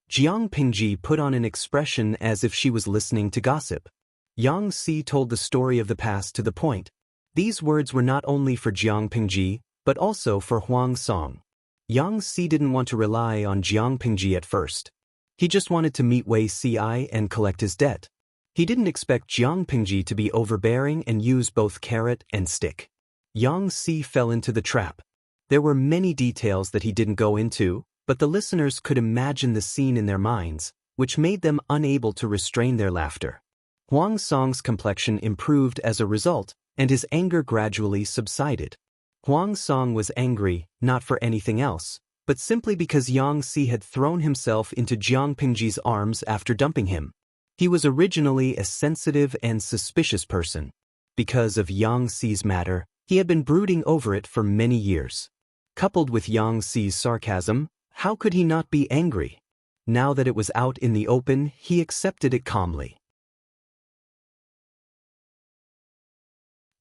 Jiang Pingji put on an expression as if she was listening to gossip. Yang Si told the story of the past to the point. These words were not only for Jiang Pingji, but also for Huang Song. Yang Si didn't want to rely on Jiang Pingji at first. He just wanted to meet Wei Si and collect his debt. He didn't expect Jiang Pingji to be overbearing and use both carrot and stick. Yang Si fell into the trap. There were many details that he didn't go into, but the listeners could imagine the scene in their minds, which made them unable to restrain their laughter. Huang Song's complexion improved as a result, and his anger gradually subsided. Huang Song was angry, not for anything else, but simply because Yang Si had thrown himself into Jiang Pingji's arms after dumping him. He was originally a sensitive and suspicious person. Because of Yang Si's matter, he had been brooding over it for many years. Coupled with Yang Si's sarcasm, how could he not be angry? Now that it was out in the open, he accepted it calmly.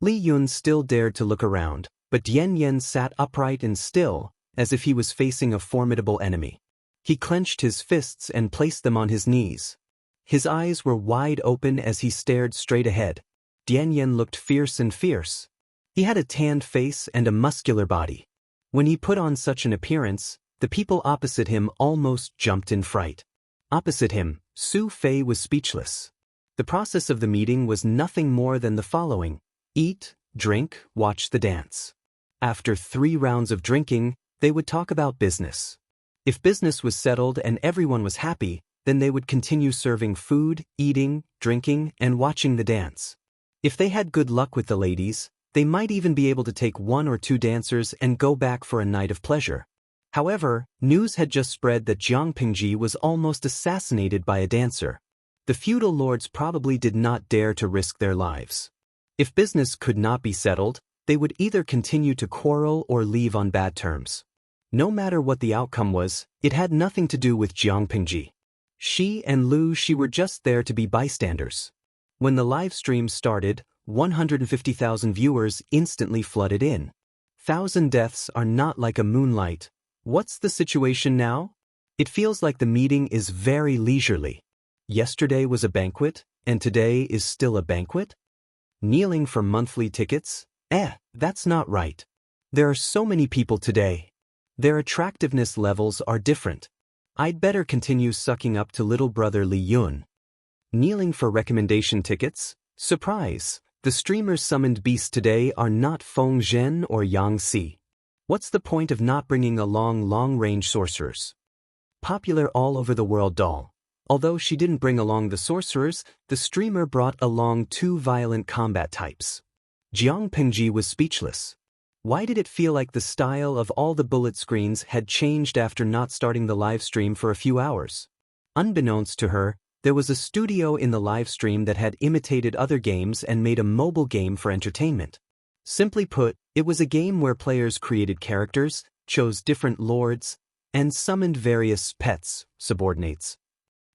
Li Yun still dared to look around, but Yan Yan sat upright and still, as if he was facing a formidable enemy. He clenched his fists and placed them on his knees. His eyes were wide open as he stared straight ahead. Yan Yan looked fierce and fierce. He had a tanned face and a muscular body. When he put on such an appearance, the people opposite him almost jumped in fright. Opposite him, Su Fei was speechless. The process of the meeting was nothing more than the following: eat, drink, watch the dance. After 3 rounds of drinking, they would talk about business. If business was settled and everyone was happy, then they would continue serving food, eating, drinking, and watching the dance. If they had good luck with the ladies, they might even be able to take 1 or 2 dancers and go back for a night of pleasure. However, news had just spread that Jiang Pingji was almost assassinated by a dancer. The feudal lords probably did not dare to risk their lives. If business could not be settled, they would either continue to quarrel or leave on bad terms. No matter what the outcome was, it had nothing to do with Jiang Pingji. She and Lu Shi were just there to be bystanders. When the live stream started, 150,000 viewers instantly flooded in. 1,000 deaths are not like a moonlight. What's the situation now? It feels like the meeting is very leisurely. Yesterday was a banquet, and today is still a banquet? Kneeling for monthly tickets? That's not right. There are so many people today. Their attractiveness levels are different. I'd better continue sucking up to little brother Li Yun. Kneeling for recommendation tickets? Surprise! The streamers summoned beasts today are not Feng Zhen or Yang Si. What's the point of not bringing along long-range sorcerers? Popular all over the world doll. Although she didn't bring along the sorcerers, the streamer brought along 2 violent combat types. Jiang Pingji was speechless. Why did it feel like the style of all the bullet screens had changed after not starting the live stream for a few hours? Unbeknownst to her, there was a studio in the live stream that had imitated other games and made a mobile game for entertainment. Simply put, it was a game where players created characters, chose different lords, and summoned various pets, subordinates.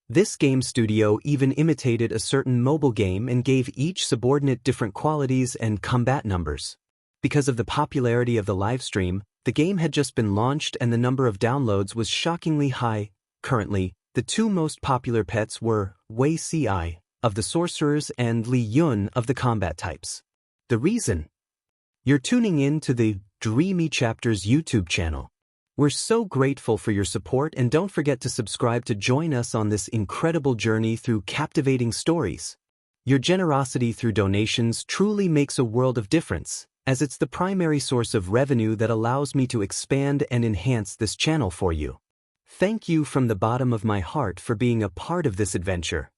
This game studio even imitated a certain mobile game and gave each subordinate different qualities and combat numbers. Because of the popularity of the livestream, the game had just been launched and the number of downloads was shockingly high. Currently, the 2 most popular pets were Wei Si of the sorcerers and Li Yun of the combat types. The reason? You're tuning in to the Dreamy Chapters YouTube channel. We're so grateful for your support, and don't forget to subscribe to join us on this incredible journey through captivating stories. Your generosity through donations truly makes a world of difference, as it's the primary source of revenue that allows me to expand and enhance this channel for you. Thank you from the bottom of my heart for being a part of this adventure.